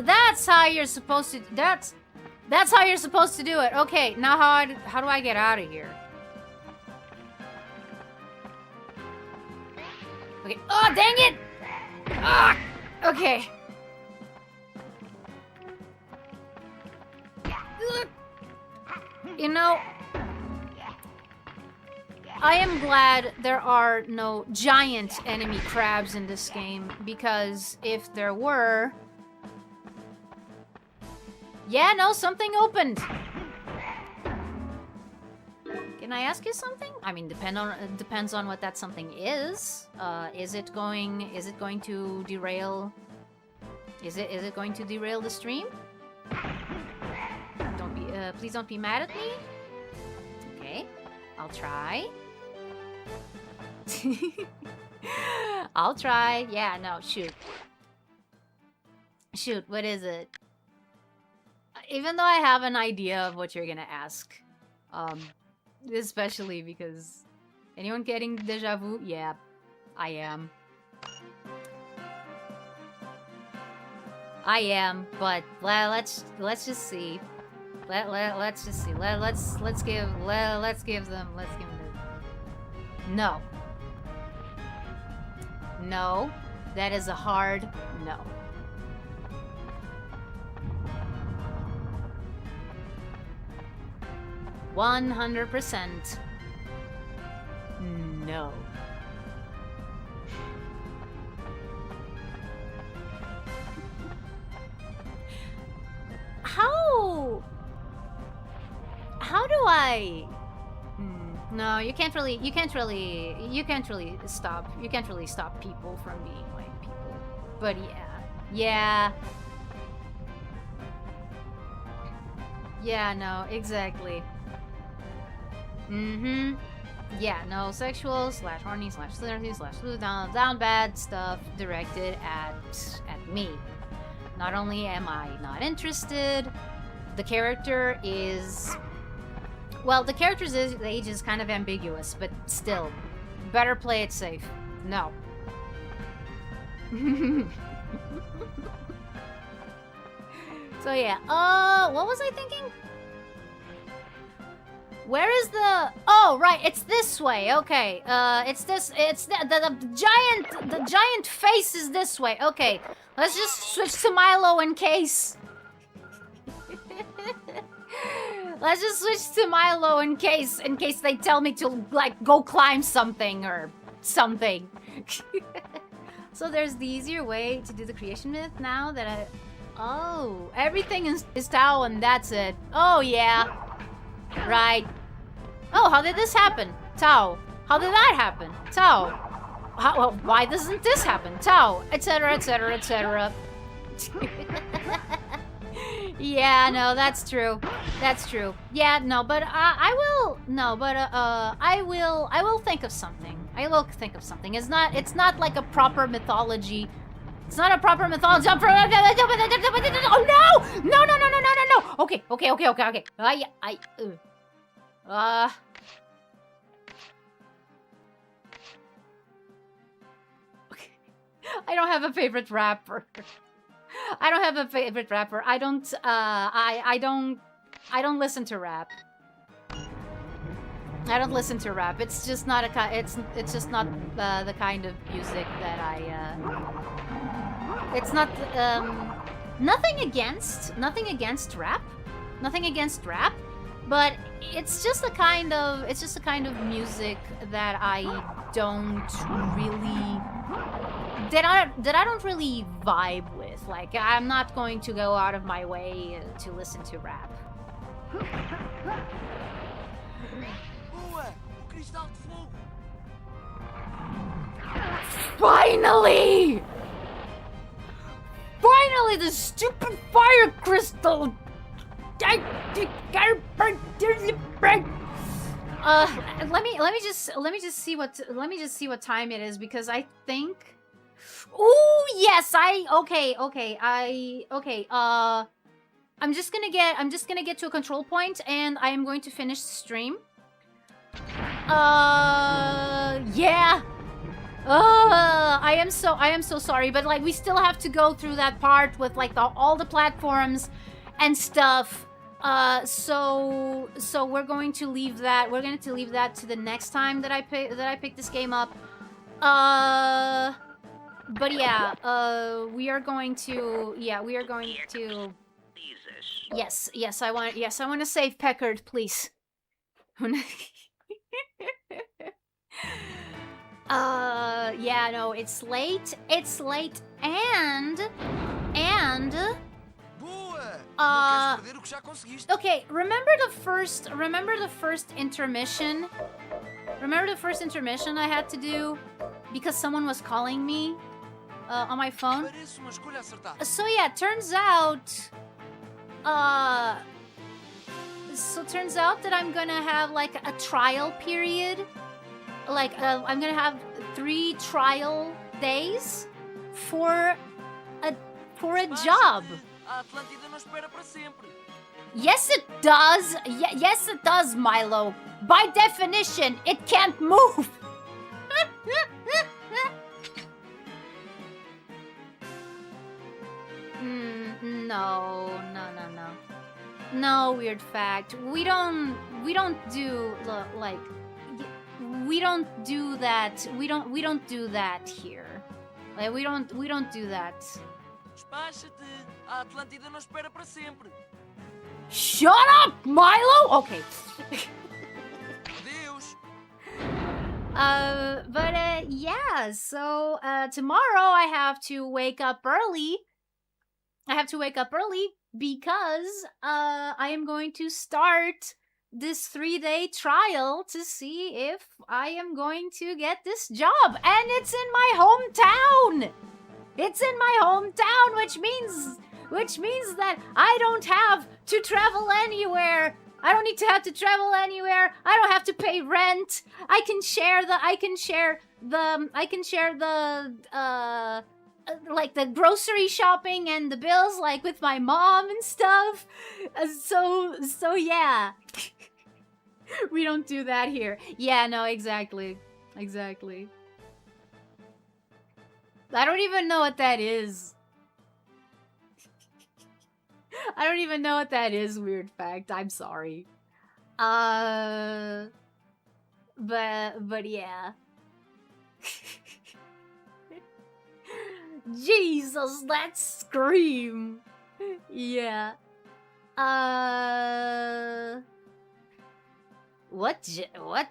that's how you're supposed to. That's how you're supposed to do it. Okay, now how do I get out of here? Okay. Oh, dang it! Ah! Okay. You know, I am glad there are no giant enemy crabs in this game, because if there were... Yeah, no, something opened! Can I ask you something? I mean, depends on what that something is. Is it going to derail? Is it going to derail the stream? Please don't be mad at me. Okay, I'll try. I'll try. Yeah, no, shoot. Shoot, what is it? Even though I have an idea of what you're gonna ask. Especially because... Anyone getting deja vu? Yeah, I am. I am, but let's just see. Let's just see. Let's give them. No. No. That is a hard no. $100% no. How do I... No, you can't really stop people from being like people. But yeah. Yeah, no, exactly. Yeah, no, sexual / horny / slutty / down bad stuff directed at me. Not only am I not interested, the character is... Well, the character's age is kind of ambiguous, but still, better play it safe. No. So yeah, what was I thinking? Where is the... Oh, right, it's this way. Okay, it's the giant face is this way. Okay, let's just switch to Milo in case. Let's just switch to Milo in case they tell me to, like, go climb something or something. So there's the easier way to do the creation myth now that I... Oh, everything is Tao and that's it. Oh, yeah. Right. Oh, how did this happen? Tao. How did that happen? Tao. Why doesn't this happen? Tao. Etc, etc, etc. Yeah, no, that's true. That's true. Yeah, no, but I will think of something. I will think of something. It's not like a proper mythology. It's not a proper mythology. Oh no! No! Okay. I don't have a favorite rapper. I don't listen to rap. I don't listen to rap. It's just not it's just not the kind of music that I it's not nothing against rap. Nothing against rap, but it's just a kind of music that I don't really that I don't really vibe with. Like, I'm not going to go out of my way to listen to rap. Finally! Finally, the stupid fire crystal! Let me just see what time it is, because I think. Ooh, yes, I'm just gonna get to a control point, and I am going to finish the stream. Yeah. I am so sorry, but like we still have to go through that part with like all the platforms and stuff. So we're going to leave that. We're going to leave that to the next time that I pick this game up. But yeah, we are going to. Yes, I want to save Peckard, please. Yeah, no, it's late, and Boa! Não queres perder o que já conseguiste. okay, remember the first intermission? Remember the first intermission I had to do because someone was calling me on my phone? Parece uma escolha acertada. So yeah, turns out that I'm gonna have like a trial period. Like I'm gonna have 3 trial days for a job. A Atlântida não espera para sempre. Yes, it does. Yes, it does, Milo. By definition, it can't move. No, weird fact. We don't do like we don't do that. We don't do that here. Like we don't do that. Despacha-te. A Atlântida não espera para sempre. Shut up, Milo. Okay. Adeus. But yeah, so tomorrow I have to wake up early. Because I am going to start this 3-day trial to see if I am going to get this job. And it's in my hometown! It's in my hometown, which means that I don't have to travel anywhere. I don't need to have to travel anywhere. I don't have to pay rent. I can share the like the grocery shopping and the bills like with my mom and stuff. So yeah. We don't do that here. Yeah, no, exactly. I don't even know what that is. Weird fact. I'm sorry. But yeah. Jesus, that scream. Yeah. What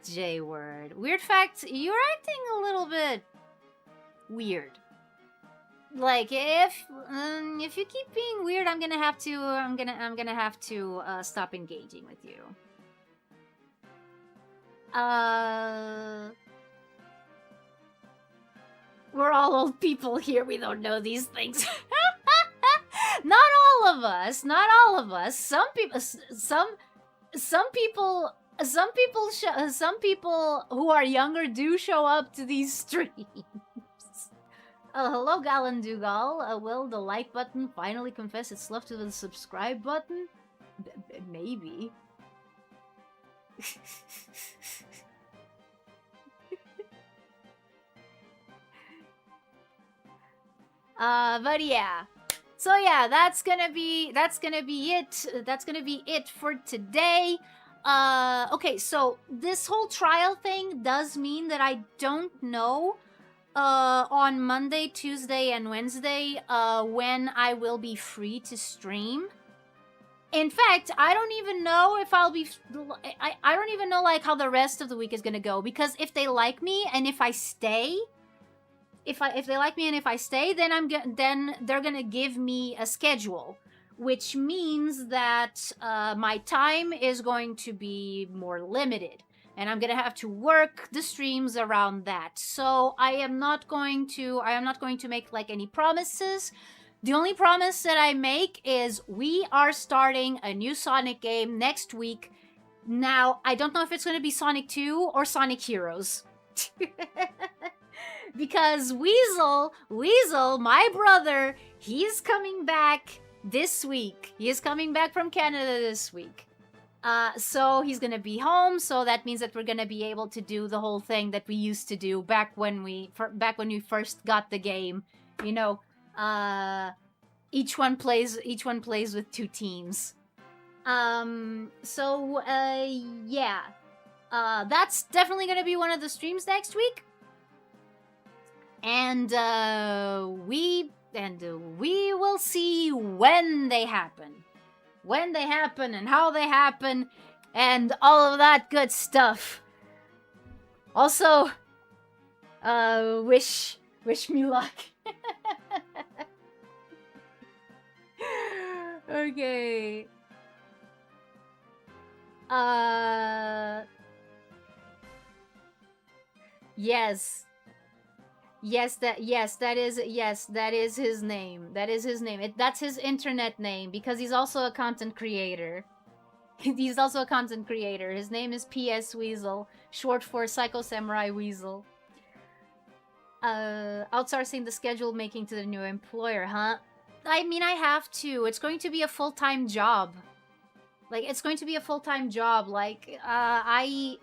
J word? Weird fact, you're acting a little bit weird. Like if you keep being weird, I'm gonna have to stop engaging with you. We're all old people here. We don't know these things. Not all of us. Some people who are younger do show up to these streams. Hello, Galen Dugal. Will the like button finally confess its love to the subscribe button? Maybe. But yeah. So yeah, that's gonna be it. That's gonna be it for today. Okay, so this whole trial thing does mean that I don't know on Monday, Tuesday, and Wednesday when I will be free to stream. In fact, I don't even know if I'll be. I don't even know like how the rest of the week is gonna go, because if they like me and if I stay. If they like me and if I stay, then then they're gonna give me a schedule, which means that my time is going to be more limited, and I'm gonna have to work the streams around that. So I am not going to make like any promises. The only promise that I make is we are starting a new Sonic game next week, Now, I don't know if it's going to be Sonic 2 or Sonic Heroes. Because Weasel, my brother, he's coming back this week. He is coming back from Canada this week. So he's gonna be home, so that means that we're gonna be able to do the whole thing that we used to do back when we first got the game. You know, each one plays with 2 teams. Yeah. That's definitely gonna be one of the streams next week. And we will see when they happen. When they happen and how they happen and all of that good stuff. Also, wish me luck. Okay. Yes. That is his name. That's his internet name because he's also a content creator. He's also a content creator. His name is PS Weasel, short for Psycho Samurai Weasel. Outsourcing the schedule making to the new employer, huh? I mean, I have to. It's going to be a full-time job. Like, it's going to be a full-time job. Like, I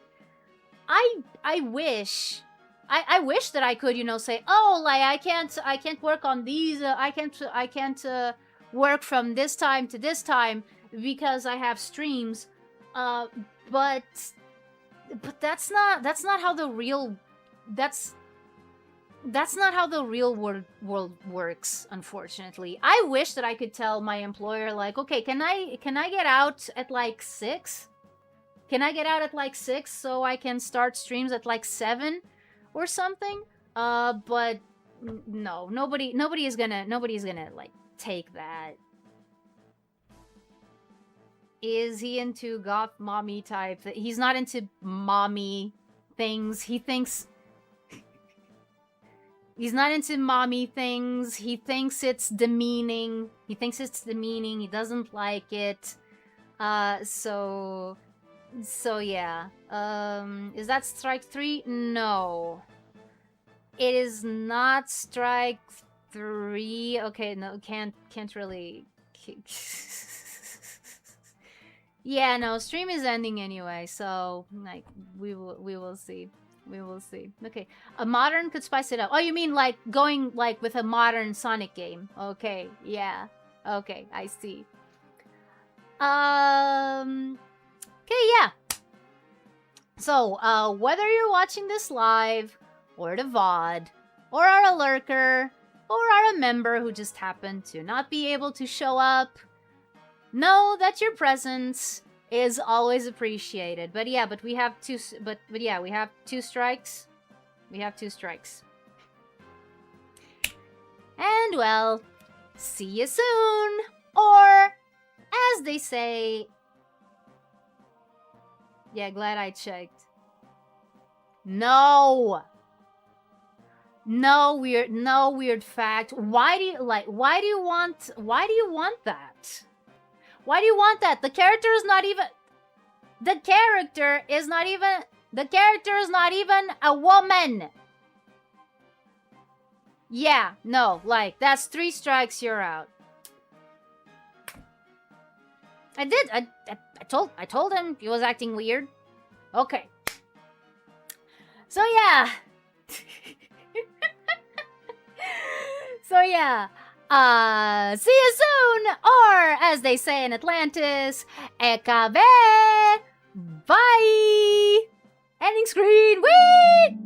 wish that I could, you know, say, oh, like I can't work on these. I can't work from this time to this time because I have streams. But that's not how the real world works. Unfortunately, I wish that I could tell my employer, like, okay, can I get out at like 6? Can I get out at like 6 so I can start streams at like 7? Or something, but no, nobody is gonna like take that. Is he into goth mommy type? He's not into mommy things. He thinks he's not into mommy things. He thinks it's demeaning. He He doesn't like it. So yeah. Is that strike 3? No. It is not strike 3. Okay, no, can't really. Yeah, no, stream is ending anyway, so like we will see. We will see. Okay. A modern could spice it up. Oh, you mean like going like with a modern Sonic game. Okay, yeah. Okay, I see. Okay, yeah. So, whether you're watching this live, or the VOD, or are a lurker, or are a member who just happened to not be able to show up, know that your presence is always appreciated. But yeah, we have 2 strikes. We have 2 strikes. And well, see you soon! Or, as they say... Yeah, glad I checked. No weird fact. Why do you want that? Why do you want that? The character is not even a woman. Yeah, no, like that's 3 strikes, you're out. I told him he was acting weird. Okay. So yeah. See you soon! Or, as they say in Atlantis, Ekabe! Bye! Ending screen! Whee!